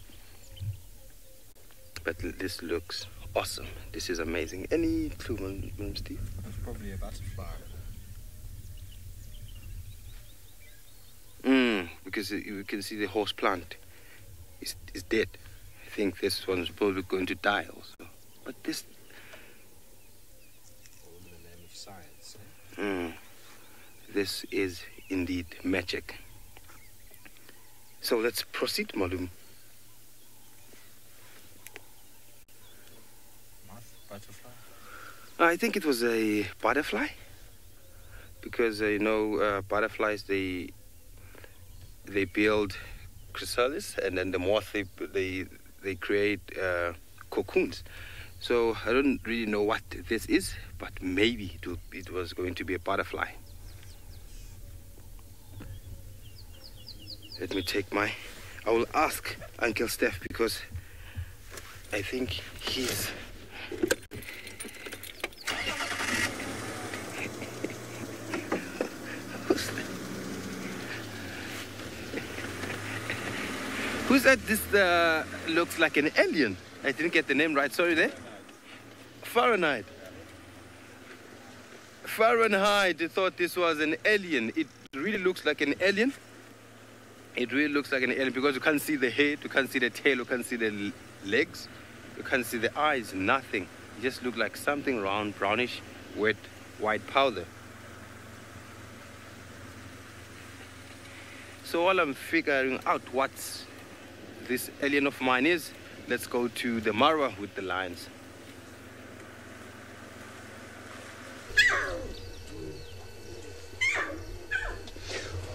But this looks awesome. This is amazing. Any clue, Madam Steve? It's probably a butterfly. Because you can see the horse plant is dead. I think this one's probably going to die also. But this... All in the name of science. Eh? This is indeed magic. So let's proceed, Malum. Moth, butterfly. I think it was a butterfly. Because, butterflies, they build chrysalis, and then the moth, they create cocoons. So I don't really know what this is, but maybe it was going to be a butterfly. Let me take I will ask Uncle Steph, because I think he's... Who said this looks like an alien? I didn't get the name right, sorry there. Fahrenheit. Fahrenheit thought this was an alien. It really looks like an alien. It really looks like an alien because you can't see the head, you can't see the tail, you can't see the legs, you can't see the eyes, nothing. It just looks like something round, brownish, wet, white powder. So while I'm figuring out what this alien of mine is, let's go to the Marwa with the lions.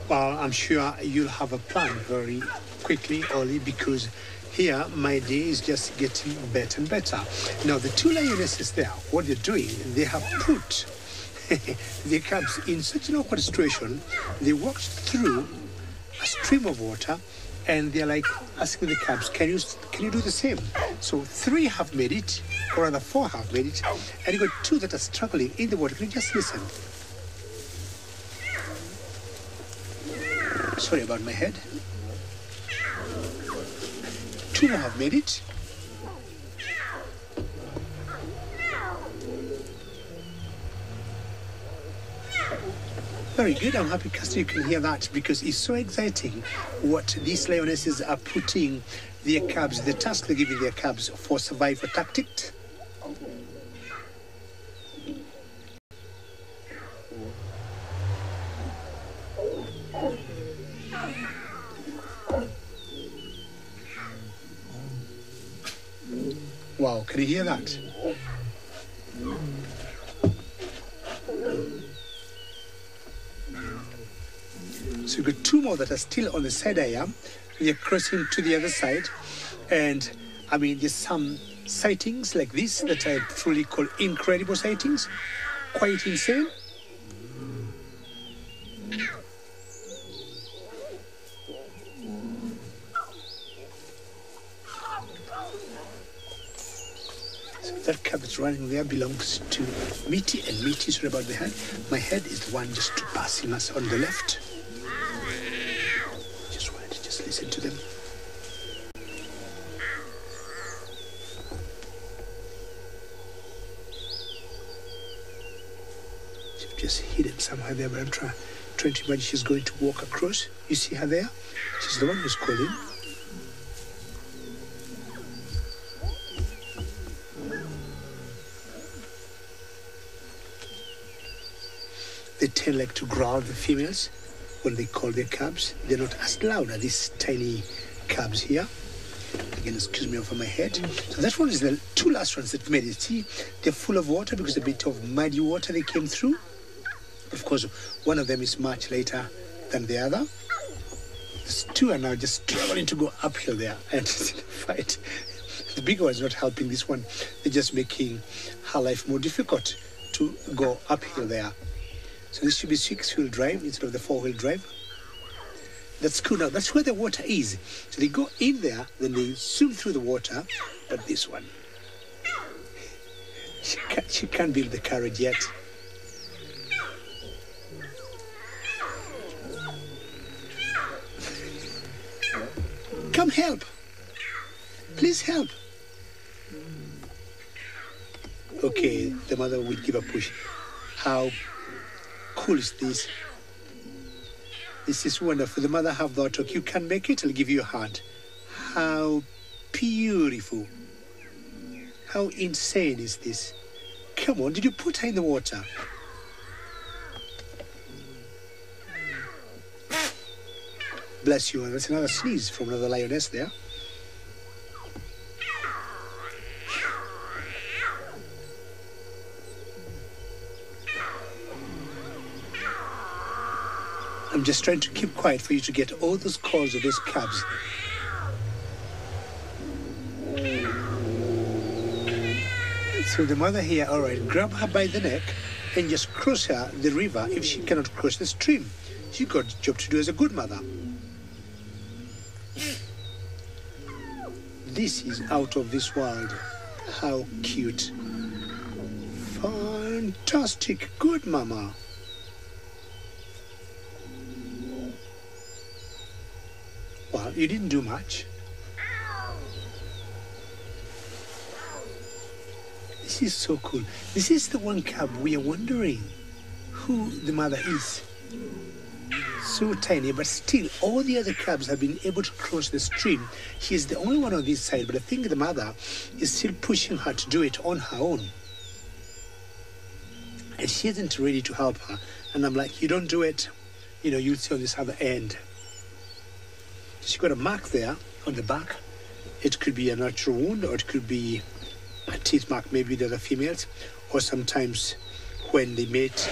Well, I'm sure you'll have a plan very quickly, Ollie, because here my day is just getting better and better. Now, the two lionesses there, what they're doing, they have put their cubs in such an awkward situation. They walked through a stream of water, and they're like asking the cubs, can you do the same? So 3 have made it, or rather 4 have made it, and you got 2 that are struggling in the water. Can you just listen? Sorry about my head. 2 have made it. Very good. I'm happy, Castor, you can hear that, because it's so exciting what these lionesses are putting their cubs, the task they're giving their cubs for survival tactics. Wow, can you hear that? So you've got 2 more that are still on the side I am. They're crossing to the other side. And I mean, there's some sightings like this that I truly call incredible sightings. Quite insane. That cub that's running there belongs to Meaty, and Meaty is about the head. My head is the one just passing us on the left. Just listen to them. She's just hidden somewhere there, but I'm trying to imagine she's going to walk across. You see her there? She's the one who's calling. They tend like to growl, the females, when they call their cubs. They're not as loud as these tiny cubs here. Again, excuse me over my head. So that one is the 2 last ones that made it. See, they're full of water because a bit of muddy water they came through. Of course, one of them is much later than the other. These 2 are now just struggling to go uphill there and fight. The bigger one is not helping this one. They're just making her life more difficult to go uphill there. So this should be 6-wheel drive instead of the 4-wheel drive. That's cool. Now, that's where the water is. So they go in there, then they swim through the water. But this one, She can't build the courage yet. Come help. Please help. Okay, the mother will give a push. How cool is this? This is wonderful. The mother have thought, okay, you can make it, I'll give you a hand. How beautiful. How insane is this? Come on, did you put her in the water? Bless you. That's another sneeze from another lioness there. I'm just trying to keep quiet for you to get all those calls of those cubs. So the mother here, all right, grab her by the neck and just cross her the river if she cannot cross the stream. She got a job to do as a good mother. This is out of this world. How cute. Fantastic. Good mama. Well, you didn't do much. This is so cool. This is the one cub we are wondering who the mother is. So tiny, but still all the other cubs have been able to cross the stream. She is the only one on this side, but I think the mother is still pushing her to do it on her own. And she isn't ready to help her. And I'm like, you don't do it, you'll see on this other end. She got a mark there on the back. It could be a natural wound, or it could be a teeth mark, maybe the other females, or sometimes when they mate,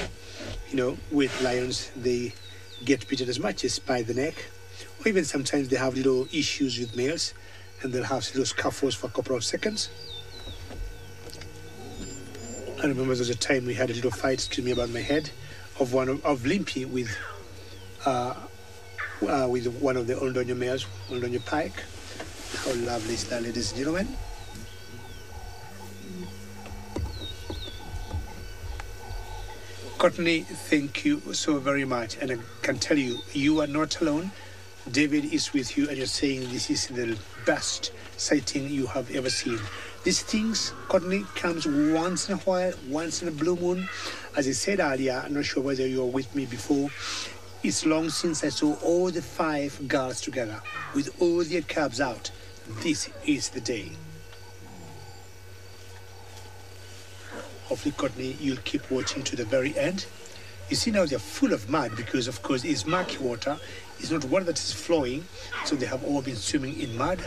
with lions, they get bitten as much as by the neck, or even sometimes they have little issues with males, and they'll have little scuffles for a couple of seconds. I remember there was a time we had a little fight, excuse me about my head, of Limpy with one of the Old Doña males, Old Doña Pike. How lovely is that, ladies and gentlemen? Courtney, thank you so very much. And I can tell you, you are not alone. David is with you, and you're saying this is the best sighting you have ever seen. These things, Courtney, comes once in a while, once in a blue moon. As I said earlier, I'm not sure whether you were with me before, it's long since I saw all the 5 girls together with all their cubs out. This is the day. Hopefully, Courtney, you'll keep watching to the very end. You see now they're full of mud because, of course, it's murky water. It's not water that is flowing, so they have all been swimming in mud.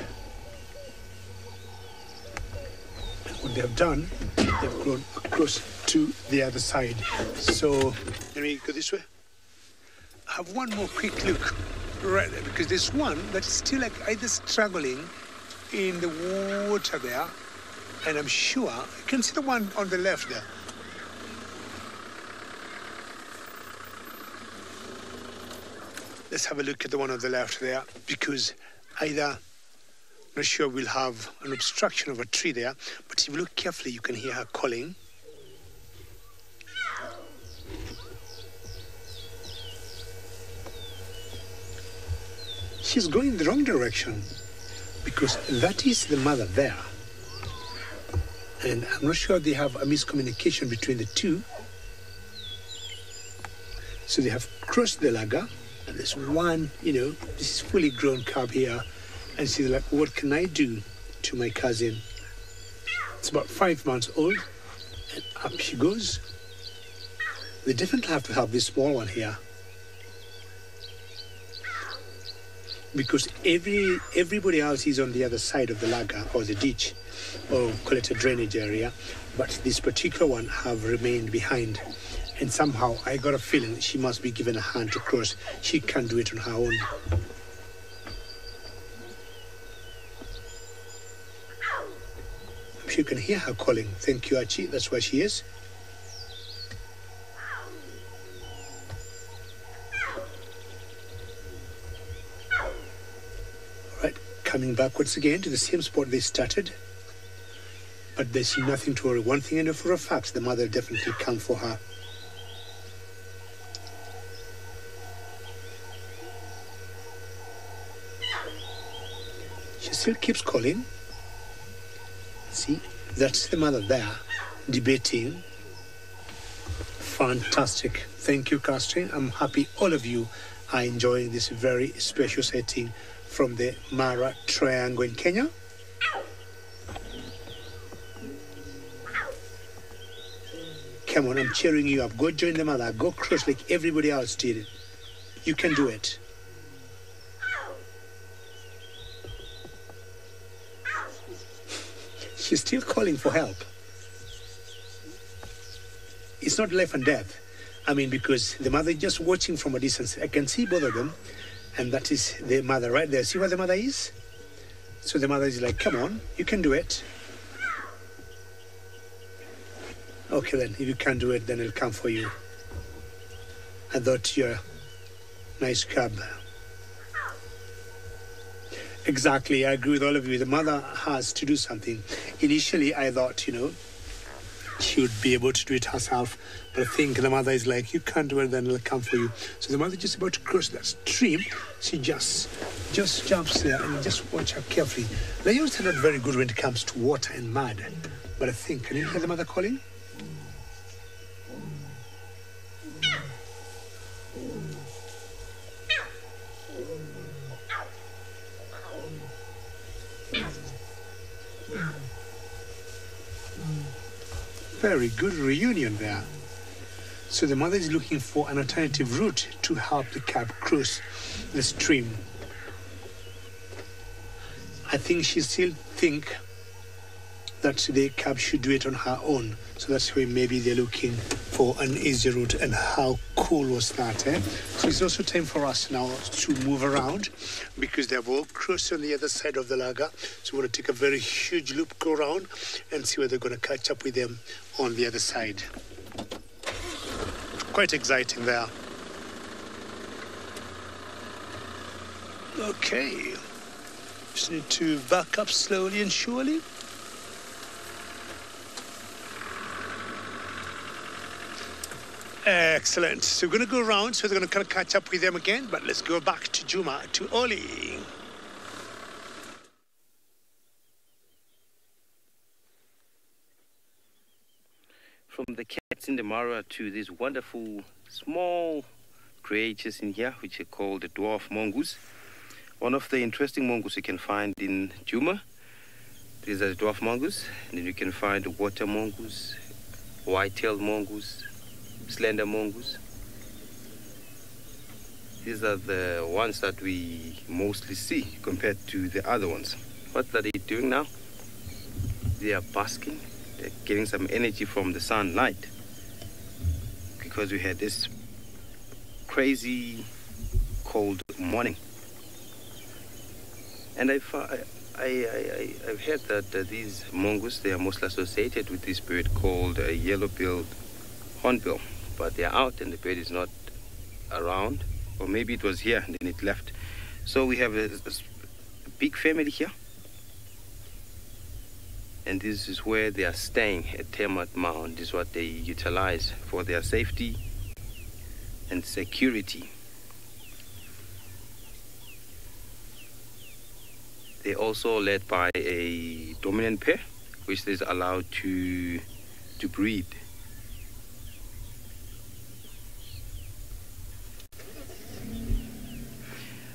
And what they have done, they've gone across to the other side. So, let me go this way. Have one more quick look right there, because there's one that is still like either struggling in the water there, and I'm sure you can see the one on the left there. Let's have a look at the one on the left there, because either, I'm not sure, we'll have an obstruction of a tree there, but if you look carefully, you can hear her calling. She's going in the wrong direction, because that is the mother there. And I'm not sure they have a miscommunication between the two. So they have crossed the laga, and there's one, this is fully grown cub here, and she's like, what can I do to my cousin? It's about 5 months old, and up she goes. They definitely have to help this small one here, because everybody else is on the other side of the laga or the ditch, or call it a drainage area, but this particular one have remained behind. And somehow I got a feeling she must be given a hand to cross. She can't do it on her own. I'm sure you can hear her calling. Thank you, Archie. That's where she is. All right, coming backwards again to the same spot they started. But there's nothing to worry. One thing I know for a fact, the mother definitely come for her. She still keeps calling. See, that's the mother there, debating. Fantastic. Thank you, Casting. I'm happy all of you are enjoying this very special setting from the Mara Triangle in Kenya. Come on, I'm cheering you up. Go join the mother. Go crush like everybody else did. You can do it. She's still calling for help. It's not life and death. I mean, because the mother is just watching from a distance. I can see both of them. And that is the mother right there. See where the mother is? So the mother is like, come on, you can do it. Okay then, if you can't do it, then it'll come for you. I thought you're a nice cub. Exactly, I agree with all of you. The mother has to do something. Initially, I thought, she would be able to do it herself. But I think the mother is like, you can't do it, then it'll come for you. So the mother is just about to cross that stream. She just jumps there and just watch her carefully. Lions are not very good when it comes to water and mud. But I think, can you hear the mother calling? Very good reunion there. So the mother is looking for an alternative route to help the cub cross the stream. I think she still thinks that the cub should do it on her own. So that's why maybe they're looking for an easy route. And how cool was that, eh? So it's also time for us now to move around because they've all crossed on the other side of the lager. So we're going to take a very huge loop, go around and see where they're going to catch up with them on the other side. Quite exciting there. Okay. Just need to back up slowly and surely. Excellent. So we're going to go around, so they're going to kind of catch up with them again. But let's go back to Juma, to Oli. From the cats in the Mara to these wonderful small creatures in here, which are called the dwarf mongoose. One of the interesting mongoose you can find in Juma. These are the dwarf mongoose. And then you can find the water mongoose, white-tailed mongoose, slender mongoose. These are the ones that we mostly see compared to the other ones. What are they doing now? They are basking. They're getting some energy from the sunlight because we had this crazy cold morning. And I've heard that these mongoose, they are mostly associated with this bird called a yellow-billed hornbill. But they're out and the bird is not around. Or maybe it was here and then it left. So we have a big family here. And this is where they are staying at Termite Mound. This is what they utilize for their safety and security. They're also led by a dominant pair, which is allowed to breed.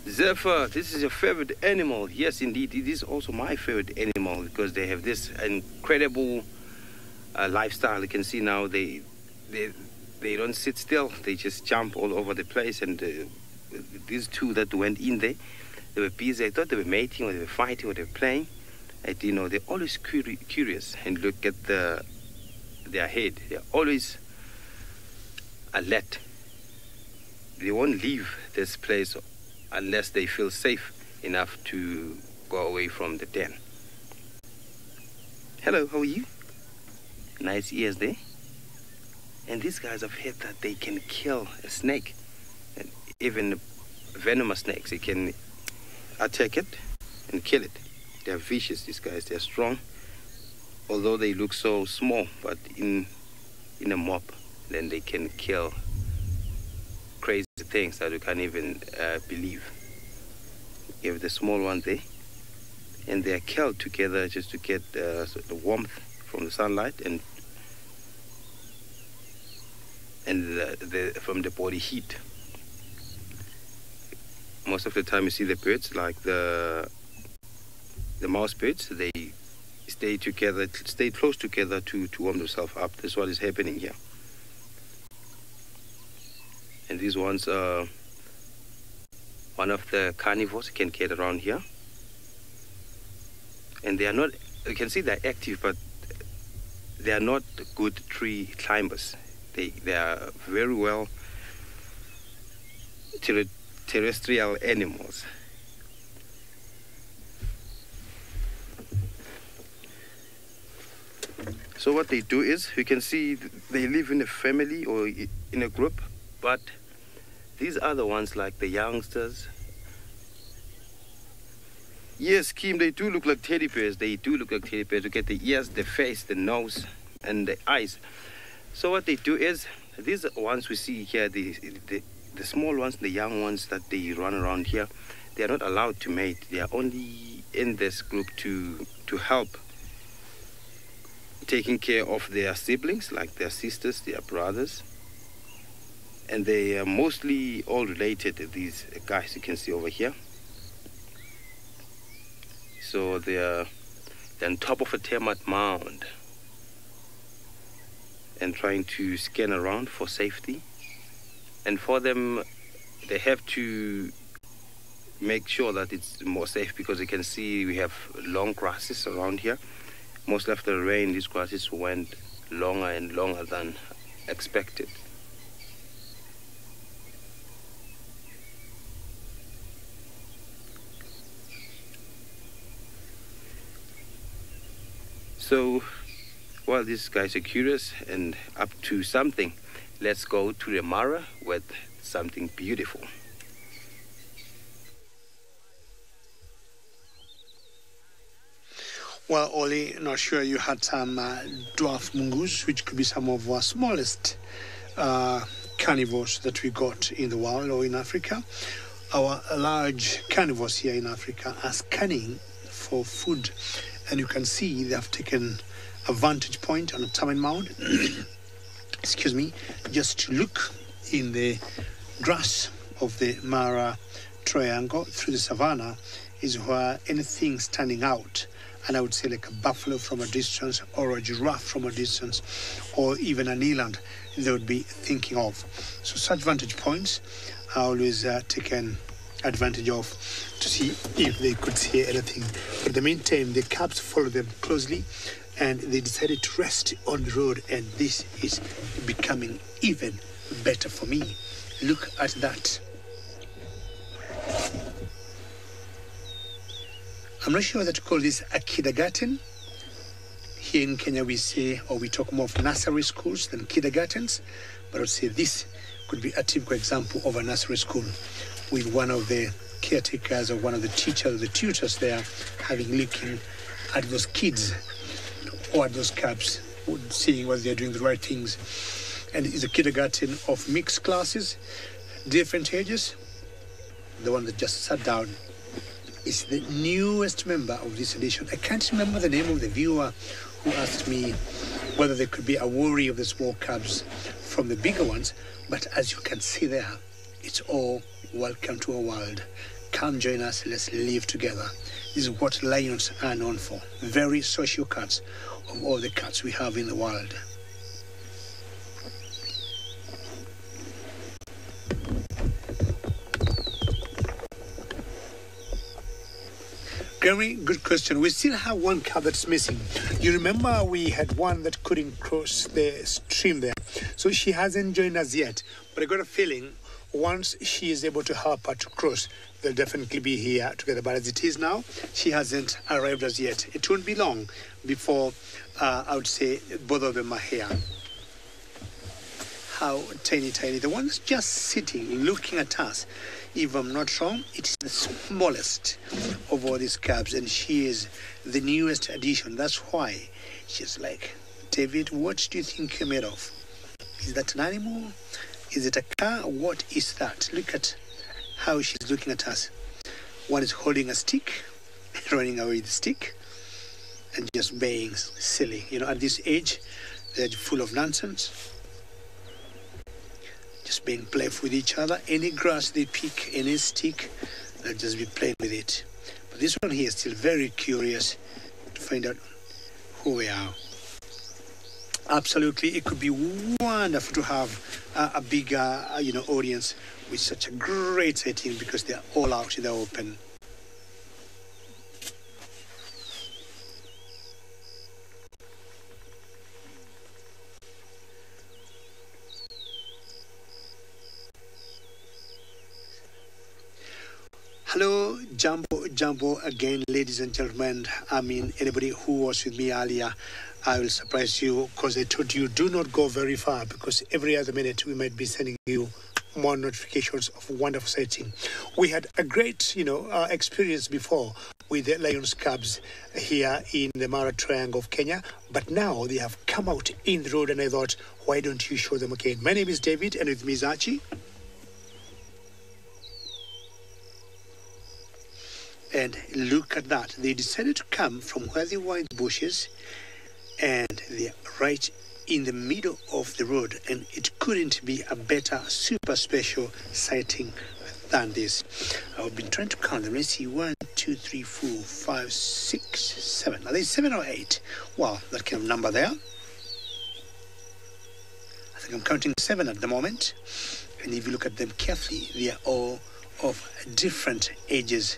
Zephyr, this is your favorite animal. Yes, indeed, it is also my favorite animal because they have this incredible lifestyle. You can see now they don't sit still. They just jump all over the place. And these two that went in there, they were busy. I thought they were mating or they were fighting or they were playing. They're always curious and look at their head. They're always alert. They won't leave this place unless they feel safe enough to go away from the den. Hello, how are you? Nice ears there. And these guys have heard that they can kill a snake, and even venomous snakes. They can attack it and kill it. They're vicious, these guys. They're strong. although they look so small, but in a mob, then they can kill crazy things that you can't even believe. You have the small one there, and they are killed together just to get the warmth from the sunlight and from the body heat. Most of the time you see the birds, like the mouse birds, they stay together, stay close together to warm themselves up. That's what is happening here. And these ones are one of the carnivores you can get around here. And they are not, you can see they're active, but they are not good tree climbers. They are very well terrestrial animals. So what they do is, you can see they live in a family or in a group, but these are the ones like the youngsters. Yes, Kim, they do look like teddy bears. They do look like teddy bears. You get the ears, the face, the nose, and the eyes. So what they do is, these ones we see here, the small ones, the young ones that they run around here, they are not allowed to mate. They are only in this group to help taking care of their siblings, like their sisters, their brothers. And they are mostly all related, these guys you can see over here. So they're on top of a termite mound and trying to scan around for safety. And for them, they have to make sure that it's more safe, because you can see we have long grasses around here. Mostly after the rain, these grasses went longer and longer than expected. So, while these guys are curious and up to something, let's go to the Mara with something beautiful. Well, Oli, not sure you had some dwarf mungus, which could be some of our smallest carnivores that we got in the world or in Africa. Our large carnivores here in Africa are scanning for food, and you can see they have taken a vantage point on a termite mound, excuse me, just to look in the grass of the Mara Triangle through the savannah is where anything standing out, and I would say like a buffalo from a distance or a giraffe from a distance or even an eland, they would be thinking of. So such vantage points are always taken advantage of to see if they could see anything. But in the meantime, the cubs followed them closely and they decided to rest on the road, and this is becoming even better for me. Look at that. I'm not sure whether to call this a kindergarten. Here in Kenya we say, or we talk more of nursery schools than kindergartens, but I would say this could be a typical example of a nursery school, with one of the caretakers or one of the teachers or the tutors there looking at those kids or at those cubs, seeing whether they're doing the right things. And it's a kindergarten of mixed classes, different ages. The one that just sat down is the newest member of this edition. I can't remember the name of the viewer who asked me whether there could be a worry of the small cubs from the bigger ones, but as you can see there, it's all welcome to our world. Come join us, let's live together. This is what lions are known for. Very social cats of all the cats we have in the world. Very good question. We still have one cub that's missing. You remember we had one that couldn't cross the stream there. So she hasn't joined us yet. But I got a feeling once she is able to help her to cross, they'll definitely be here together. But as it is now, she hasn't arrived as yet. It won't be long before I would say both of them are here. how tiny. The one that's just sitting, looking at us. If I'm not wrong, it's the smallest of all these cubs, and she is the newest addition. That's why she's like, David, what do you think you're made of? Is that an animal? Is it a car? What is that? Look at how she's looking at us. One is holding a stick, running away with the stick, and just being silly. You know, at this age, they're full of nonsense. Just being playful with each other. Any grass they pick, any stick, they'll just be playing with it. But this one here is still very curious to find out who we are. Absolutely, it could be wonderful to have a bigger, audience with such a great setting because they're all out in the open. Hello, Jumbo again, ladies and gentlemen. I mean, anybody who was with me earlier, I will surprise you because I told you do not go very far because every other minute we might be sending you more notifications of wonderful sighting. We had a great, experience before with the Lions Cubs here in the Mara Triangle of Kenya, but now they have come out in the road and I thought, why don't you show them again? My name is David and with me is Archie. And look at that. They decided to come from where they were in the bushes and they're right in the middle of the road. And it couldn't be a better, super special sighting than this. I've been trying to count them. Let's see. 1, 2, 3, 4, 5, 6, 7. Are they 7 or 8? Wow, that kind of number there. I think I'm counting 7 at the moment. And if you look at them carefully, they are all of different ages.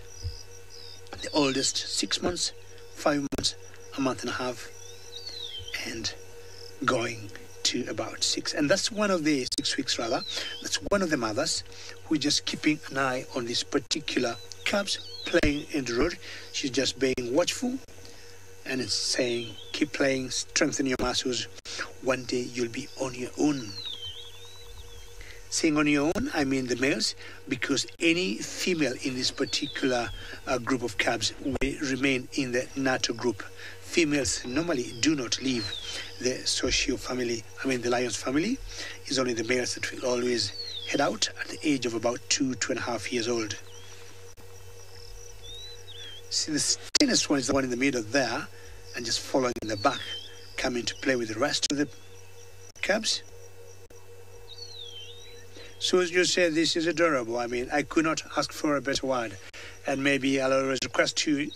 The oldest 6 months, 5 months, a month and a half, and going to about 6. And that's one of the 6 weeks rather. That's one of the mothers who is just keeping an eye on this particular cubs playing in the road. She's just being watchful and it's saying, keep playing, strengthen your muscles. One day you'll be on your own. Saying on your own, I mean the males, because any female in this particular group of cubs will remain in the NATO group. Females normally do not leave the the lion's family. It's only the males that will always head out at the age of about 2.5 years old. See, the tiniest one is the one in the middle there, and just following in the back, coming to play with the rest of the cubs. So as you said, this is adorable. I mean, I could not ask for a better word. And maybe I'll always request you,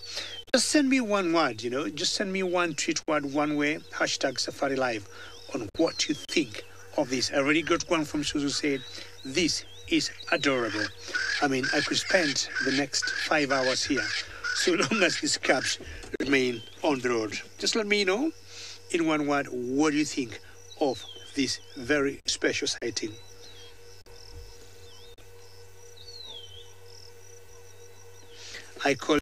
just send me one word, just send me one tweet word, one way, #SafariLive, on what you think of this. I already got one from Suzu said, this is adorable. I mean, I could spend the next 5 hours here, so long as these cubs remain on the road. Just let me know, in one word, what do you think of this very special sighting. I call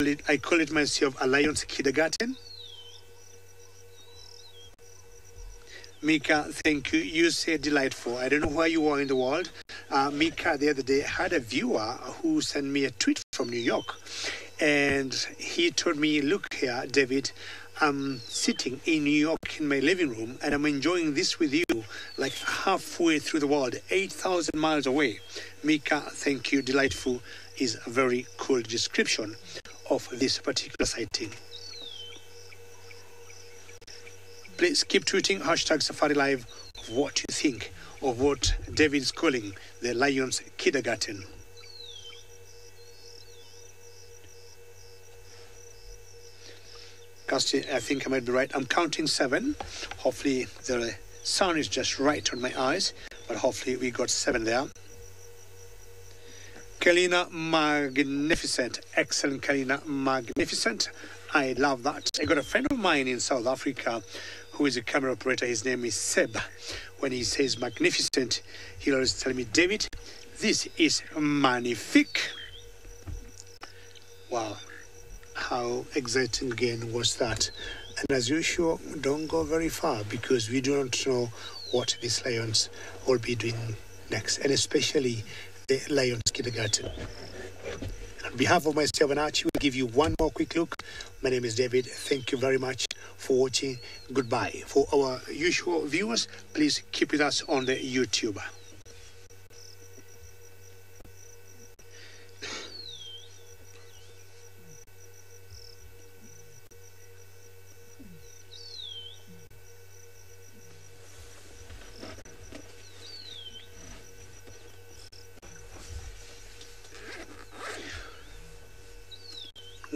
it myself a lion's kindergarten. Mika, thank you. You said delightful. I don't know where you are in the world. Mika, the other day, had a viewer who sent me a tweet from New York. And he told me, look here, David, I'm sitting in New York in my living room and I'm enjoying this with you like halfway through the world, 8,000 miles away. Mika, thank you. Delightful is a very cool description of this particular sighting. Please keep tweeting #SafariLive of what you think of what David is calling the lion's kindergarten. Kirsty, I think I might be right. I'm counting 7. Hopefully the sun is just right on my eyes, but hopefully we got 7 there. Kalina, magnificent. Excellent, Kalina, magnificent. I love that. I got a friend of mine in South Africa who is a camera operator. His name is Seb. When he says magnificent, he'll always tell me, David, this is magnifique. Wow. How exciting again was that. And as usual, don't go very far because we do not know what these lions will be doing next, and especially the Lions Kindergarten. On behalf of myself and Archie, we'll give you one more quick look. My name is David. Thank you very much for watching. Goodbye. For our usual viewers, please keep with us on the YouTube.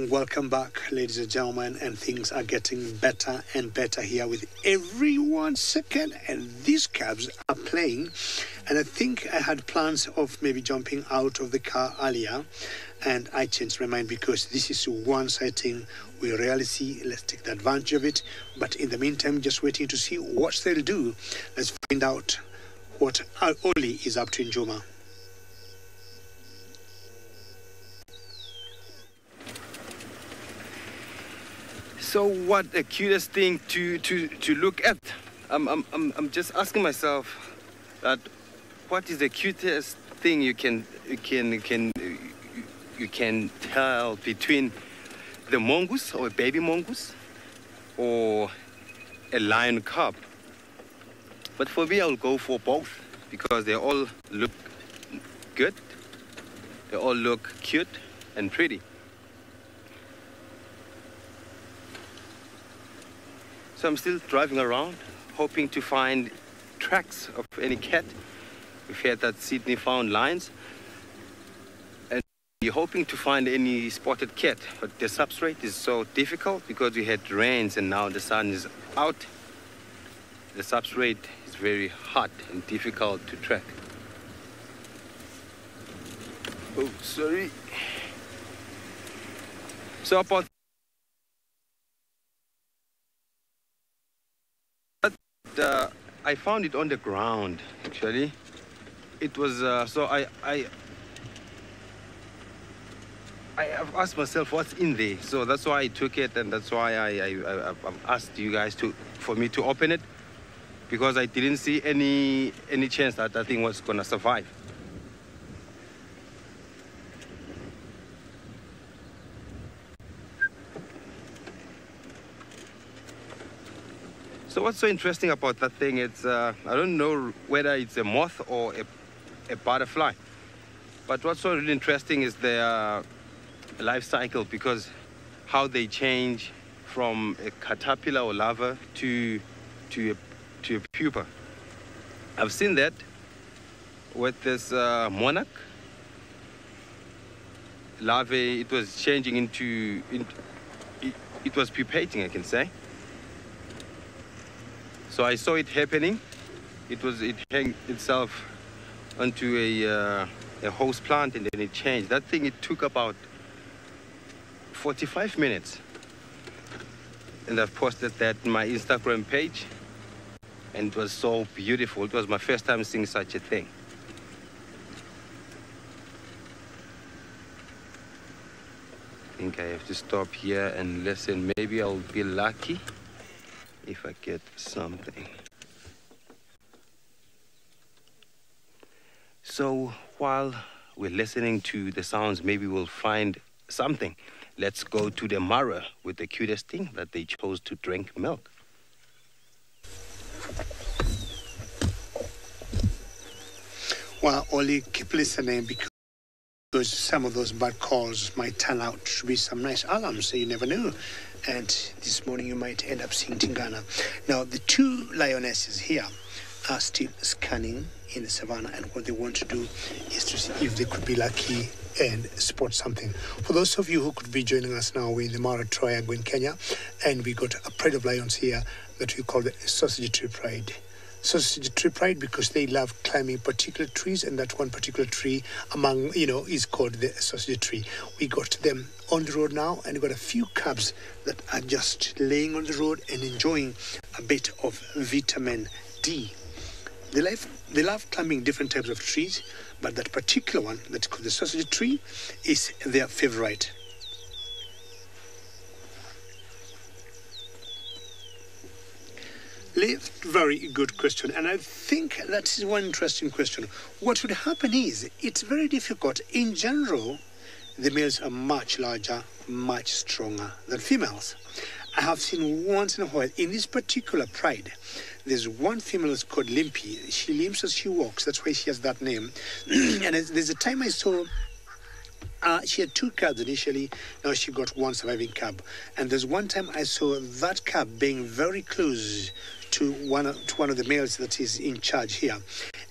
Welcome back, ladies and gentlemen, and things are getting better and better here with every 1 second, and these cabs are playing. And I think I had plans of maybe jumping out of the car earlier, and I changed my mind because this is one sighting we rarely see. Let's take the advantage of it. But in the meantime, just waiting to see what they'll do. Let's find out what Oli is up to in Joma. So what the cutest thing to look at? I'm just asking myself that what is the cutest thing you can tell between the mongoose or a baby mongoose or a lion cub? But for me, I'll go for both because they all look good. They all look cute and pretty. So I'm still driving around, hoping to find tracks of any cat. We've heard that Sydney found lions. And we're hoping to find any spotted cat. But the substrate is so difficult because we had rains and now the sun is out. The substrate is very hot and difficult to track. Oh, sorry. So about I found it on the ground, actually. It was, so I have asked myself what's in there. So that's why I took it, and that's why I've asked you guys for me to open it, because I didn't see any chance that that thing was gonna survive. So what's so interesting about that thing, it's, I don't know whether it's a moth or a butterfly. But what's so really interesting is their life cycle, because how they change from a caterpillar or larva to a pupa. I've seen that with this monarch larvae. It was changing into it was pupating, I can say. So I saw it happening. It hung itself onto a host plant, and then it changed. That thing, it took about 45 minutes. And I've posted that on my Instagram page. And it was so beautiful. It was my first time seeing such a thing. I think I have to stop here and listen. Maybe I'll be lucky if I get something. So while we're listening to the sounds, maybe we'll find something. Let's go to the Mara with the cutest thing that they chose to drink milk. Well, Oli, keep listening because some of those bad calls might turn out to be some nice alarms, so you never know. And this morning you might end up seeing Tingana. Now, the two lionesses here are still scanning in the savannah, and what they want to do is to see if they could be lucky and spot something. For those of you who could be joining us now, we're in the Mara Triangle in Kenya, and we got a pride of lions here that we call the Sausage Tree Pride. Sausage Tree Pride because they love climbing particular trees, and that one particular tree among, is called the Sausage Tree. We got them on the road now, and we got a few cubs that are just laying on the road and enjoying a bit of vitamin D. They love climbing different types of trees, but that particular one, that's called the Sausage Tree, is their favorite. Very good question, and I think that is one interesting question. What would happen is, it's very difficult. In general, the males are much larger, much stronger than females. I have seen once in a while, in this particular pride, there's one female that's called Limpy. She limps as she walks, that's why she has that name. And there's a time I saw she had two cubs initially. Now she got one surviving cub. And there's one time I saw that cub being very close to one of the males that is in charge here.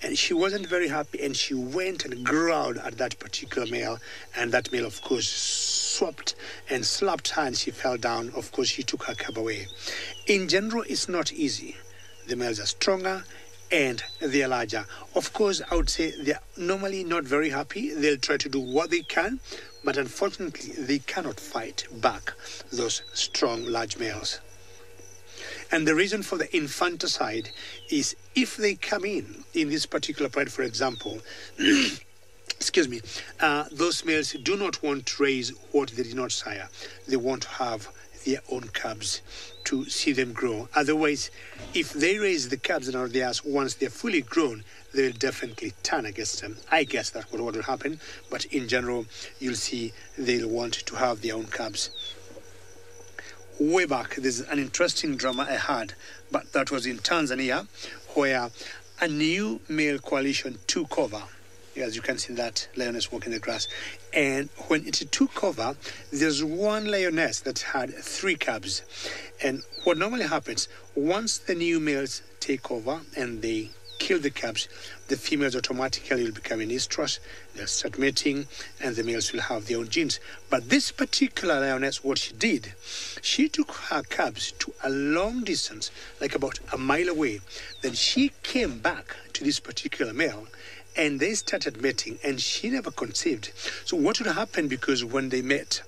And she wasn't very happy, and she went and growled at that particular male. And that male, of course, swapped and slapped her, and she fell down. Of course, she took her cub away. In general, it's not easy. The males are stronger and they are larger. Of course, I would say they're normally not very happy. They'll try to do what they can, but unfortunately, they cannot fight back those strong, large males. And the reason for the infanticide is if they come in this particular pride, for example, excuse me, those males do not want to raise what they did not sire. They want to have their own cubs to see them grow. Otherwise, if they raise the cubs and are theirs, once they're fully grown, they will definitely turn against them. I guess that's what will happen, but in general, you'll see they'll want to have their own cubs. Way back, there's an interesting drama I had, but that was in Tanzania, where a new male coalition took over. As you can see, that lioness walking the grass. And when it took over, there's one lioness that had 3 cubs. And what normally happens, once the new males take over and they kill the cubs, the females automatically will become in estrus, they'll start mating, and the males will have their own genes. But this particular lioness, what she did, she took her cubs to a long distance, like about a mile away. Then she came back to this particular male, and they started mating, and she never conceived. So what would happen, because when they met,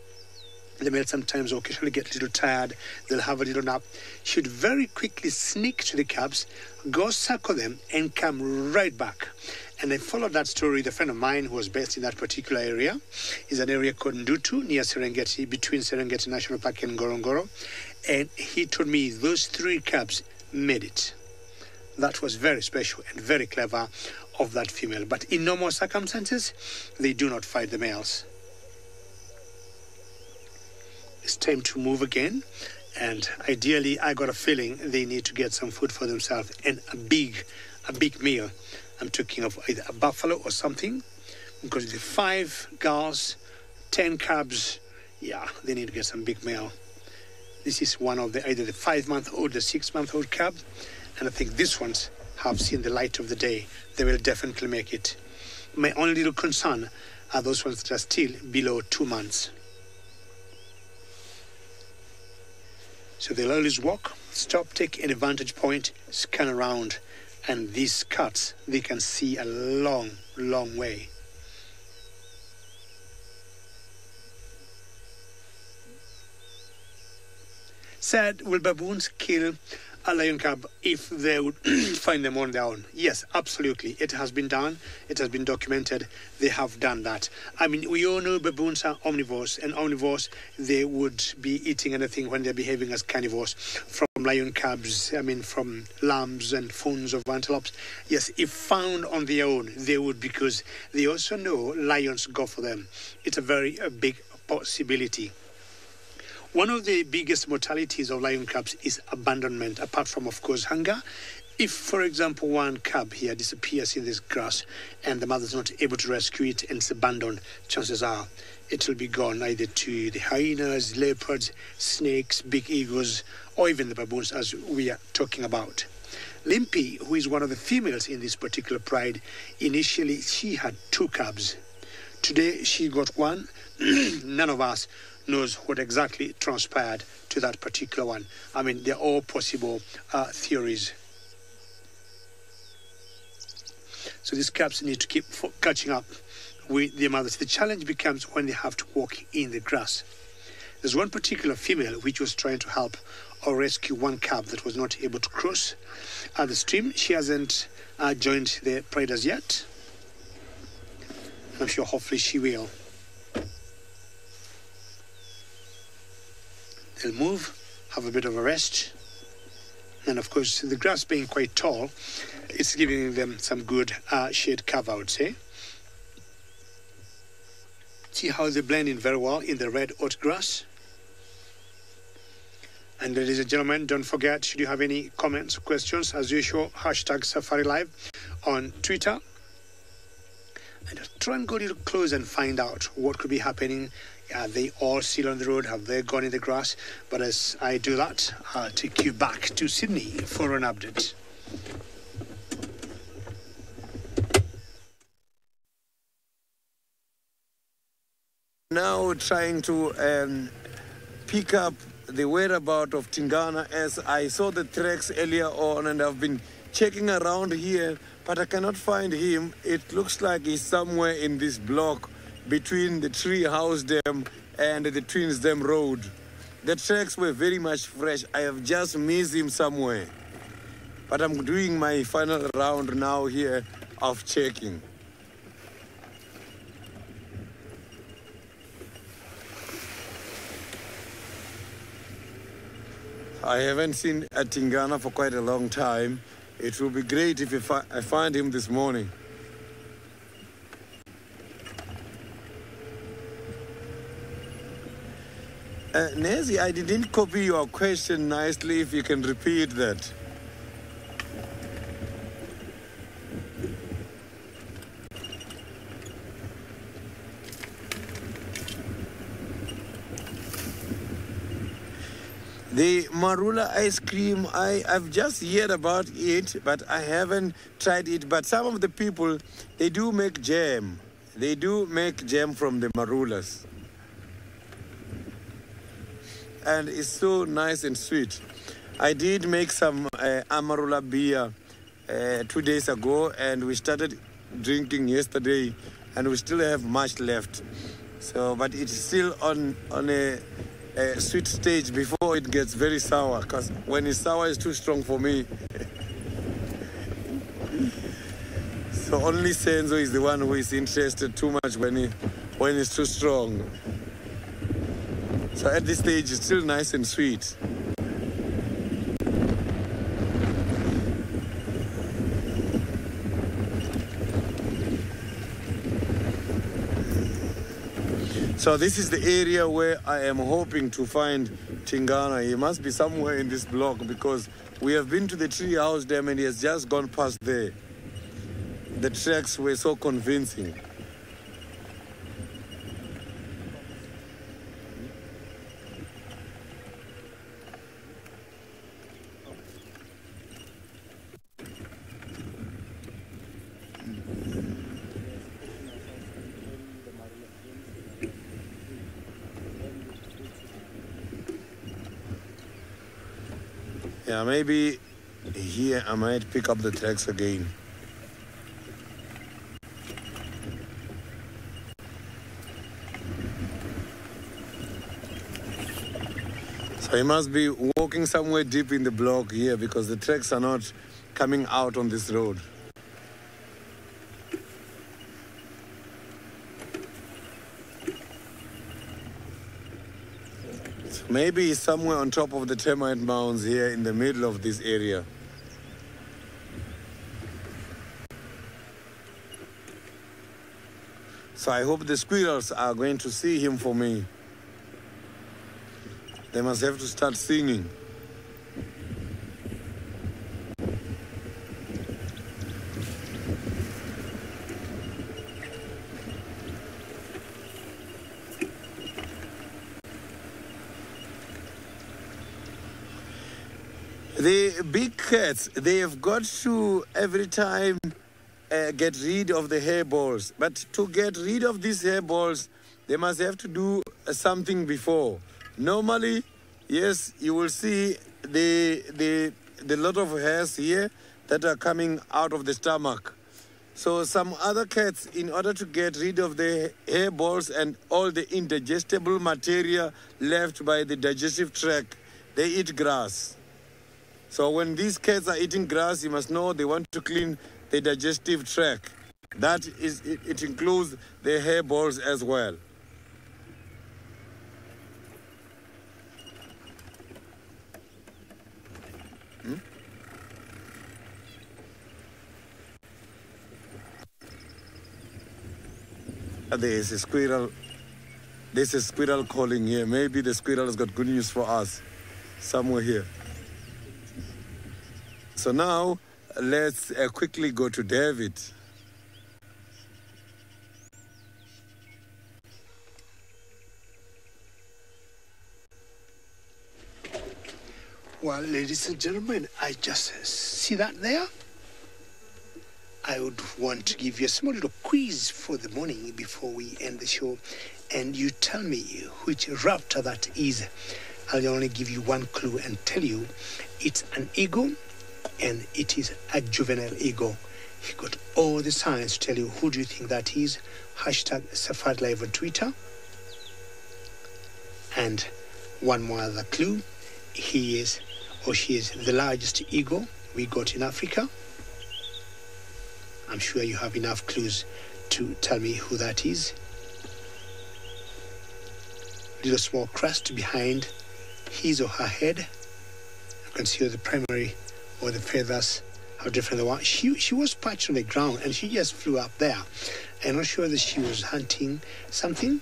the male sometimes occasionally get a little tired, they'll have a little nap. She would very quickly sneak to the cubs, go circle them, and come right back. And I followed that story with a friend of mine who was based in that particular area. It's an area called Ndutu, near Serengeti, between Serengeti National Park and Ngorongoro. And he told me those 3 cubs made it. That was very special and very clever of that female. But in normal circumstances, they do not fight the males. It's time to move again, and ideally I got a feeling they need to get some food for themselves, and a big meal. I'm talking of either a buffalo or something, because the 5 girls, 10 cubs, yeah, they need to get some big meal. This is one of either the 5-month-old, the 6-month-old cub, and I think these ones have seen the light of the day. They will definitely make it. My only little concern are those ones that are still below 2 months. So they'll always walk, stop, take an vantage point, scan around, and these cats, they can see a long, long way. Said, will baboons kill a lion cub if they would find them on their own? Yes, absolutely. It has been done. It has been documented. They have done that. I mean, we all know baboons are omnivores, and omnivores, they would be eating anything when they're behaving as carnivores, from lion cubs, I mean, from lambs and fawns of antelopes. Yes, if found on their own, they would, because they also know lions go for them. It's a very big possibility. One of the biggest mortalities of lion cubs is abandonment, apart from, of course, hunger. If, for example, one cub here disappears in this grass and the mother's not able to rescue it and it's abandoned, chances are it will be gone either to the hyenas, leopards, snakes, big eagles, or even the baboons, as we are talking about. Limpy, who is one of the females in this particular pride, initially she had 2 cubs. Today she got 1. None of us knows what exactly transpired to that particular one. I mean, they're all possible theories. So these cubs need to keep catching up with their mothers. The challenge becomes when they have to walk in the grass. There's one particular female which was trying to help or rescue one cub that was not able to cross the stream. She hasn't joined the pride as yet. I'm sure hopefully she will. They'll move, have a bit of a rest, And of course, the grass being quite tall, it's giving them some good shade cover, I would say. See how they blend in very well in the red oat grass. And ladies and gentlemen, don't forget, should you have any comments or questions, as usual, hashtag SafariLive on Twitter. And just try and go a little close and find out what could be happening. Are they all still on the road? Have they gone in the grass? But as I do that, I'll take you back to Sydney for an update. Now trying to pick up the whereabouts of Tingana, as I saw the tracks earlier on and I've been checking around here, but I cannot find him. It looks like he's somewhere in this block between the Tree House Dam and the Twins Dam Road. The tracks were very much fresh. I have just missed him somewhere. But I'm doing my final round now here of checking. I haven't seen a Tingana for quite a long time. It will be great if I find him this morning. Nazi, I didn't copy your question nicely. If you can repeat that. The marula ice cream, I've just heard about it, but I haven't tried it. But some of the people, they do make jam. They do make jam from the marulas. And it's so nice and sweet. I did make some amarula beer 2 days ago, and we started drinking yesterday, and we still have much left. So, but it's still on a sweet stage before it gets very sour, because when it's sour, it's too strong for me. So only Senzo is the one who is interested too much when it's too strong. So at this stage, it's still nice and sweet. So this is the area where I am hoping to find Tingana. He must be somewhere in this block, because we have been to the Tree House Dam and he has just gone past there. The tracks were so convincing. Yeah, maybe here I might pick up the tracks again. So he must be walking somewhere deep in the block here, because the tracks are not coming out on this road. Maybe he's somewhere on top of the termite mounds here in the middle of this area. So I hope the squirrels are going to see him for me. They must have to start singing. The big cats, they have got to every time get rid of the hairballs. But to get rid of these hairballs, they must have to do something before. Normally, yes, you will see the lot of hairs here that are coming out of the stomach. So some other cats, in order to get rid of the hairballs and all the indigestible material left by the digestive tract, they eat grass. So when these cats are eating grass, you must know they want to clean the digestive tract. That is, it includes the hairballs as well. There is a squirrel. There's a squirrel calling here. Maybe the squirrel has got good news for us somewhere here. So now, let's quickly go to David. Well, ladies and gentlemen, I just see that there. I would want to give you a small little quiz for the morning before we end the show. And you tell me which raptor that is. I'll only give you one clue and tell you it's an eagle and it is a juvenile eagle. He got all the signs to tell you who do you think that is. Hashtag SafariLive on Twitter. And one more other clue. He is, or she is, the largest eagle we got in Africa. I'm sure you have enough clues to tell me who that is. Little small crest behind his or her head. You can see the primary or the feathers, how different they were. She was perched on the ground and she just flew up there. I'm not sure that she was hunting something,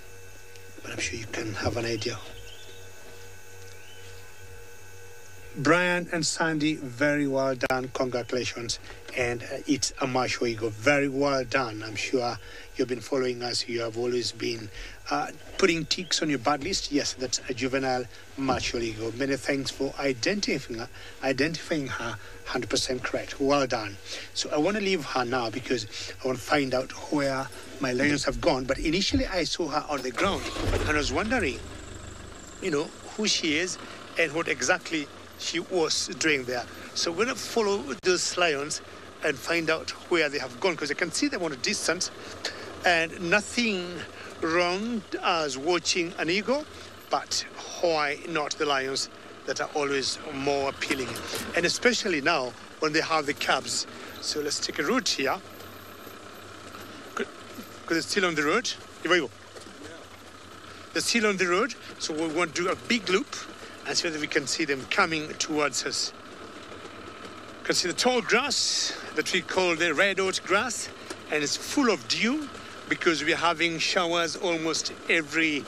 but I'm sure you can have an idea. Brian and Sandy, very well done. Congratulations. And it's a mature eagle. Very well done. I'm sure you've been following us. You have always been putting ticks on your bad list. Yes, that's a juvenile mature eagle. Many thanks for identifying her 100% correct. Well done. So I want to leave her now because I want to find out where my lions have gone. But initially I saw her on the ground and I was wondering, who she is and what exactly she was doing there. So we're going to follow those lions and find out where they have gone, because I can see them on a distance, and nothing wrong as watching an eagle, but why not the lions that are always more appealing, and especially now when they have the cubs. So let's take a route here, because it's still on the road. Here we go. They're still on the road, so we want to do a big loop and see whether we can see them coming towards us. You can see the tall grass that we call the red oat grass, and it's full of dew because we're having showers almost every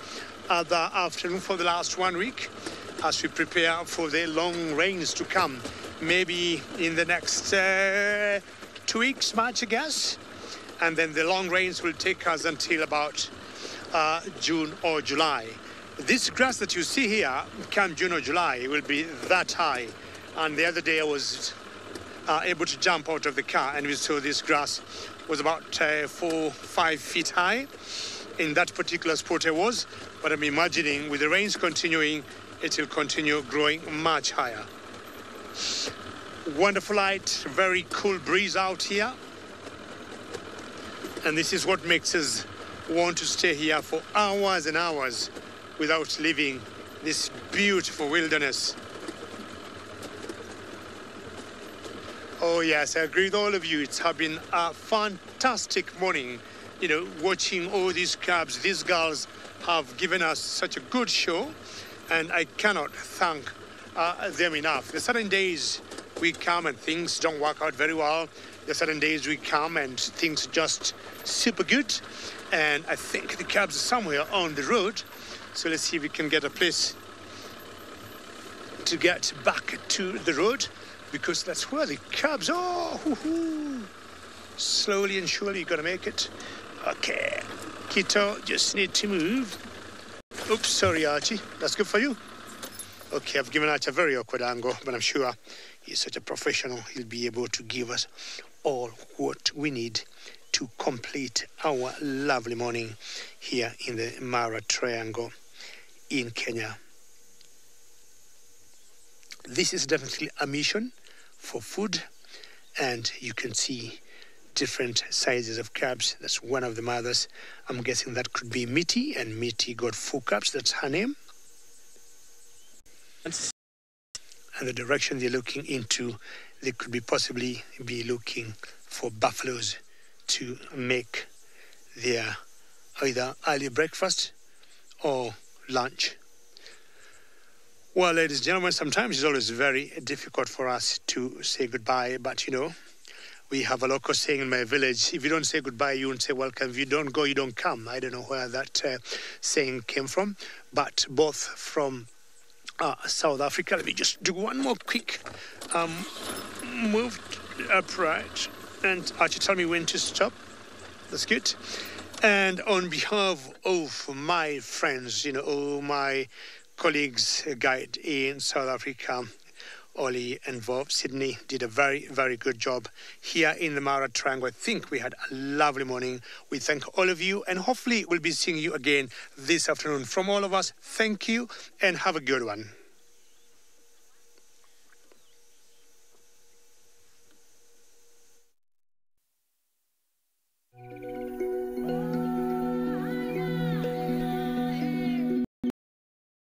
other afternoon for the last 1 week as we prepare for the long rains to come. Maybe in the next 2 weeks, March, I guess. And then the long rains will take us until about June or July. This grass that you see here, come June or July, will be that high. And the other day I was able to jump out of the car and we saw this grass was about 4-5 feet high. In that particular spot I was, but I'm imagining with the rains continuing, it will continue growing much higher. Wonderful light, very cool breeze out here. And this is what makes us want to stay here for hours and hours without leaving this beautiful wilderness. Oh yes, I agree with all of you. It's been a fantastic morning, watching all these cubs. These girls have given us such a good show, and I cannot thank them enough. There are certain days we come and things don't work out very well. There are certain days we come and things are just super good. And I think the cabs are somewhere on the road. So let's see if we can get a place to get back to the road, because that's where the cabs are. Hoo-hoo. Slowly and surely you're going to make it. Okay. Kito, just need to move. Oops, sorry, Archie. That's good for you. Okay, I've given Archie a very awkward angle, but I'm sure he's such a professional. He'll be able to give us all what we need to complete our lovely morning here in the Mara Triangle in Kenya. This is definitely a mission for food, and you can see different sizes of cubs. That's one of the mothers. I'm guessing that could be Mitty, and Mitty got 4 cubs. That's her name. And the direction they're looking into, they could possibly be looking for buffaloes to make their either early breakfast or lunch. Well, ladies and gentlemen, sometimes it's always very difficult for us to say goodbye, but We have a local saying in my village, if you don't say goodbye, you won't say welcome. If you don't go, you don't come. I don't know where that saying came from, but both from South Africa. Let me just do one more quick move upright. And Archie, tell me when to stop. That's good. And on behalf of my friends, all my colleagues, guide in South Africa, Ollie and Vov, Sydney did a very, very good job here in the Mara Triangle. I think we had a lovely morning. We thank all of you, and hopefully we'll be seeing you again this afternoon. From all of us, thank you and have a good one.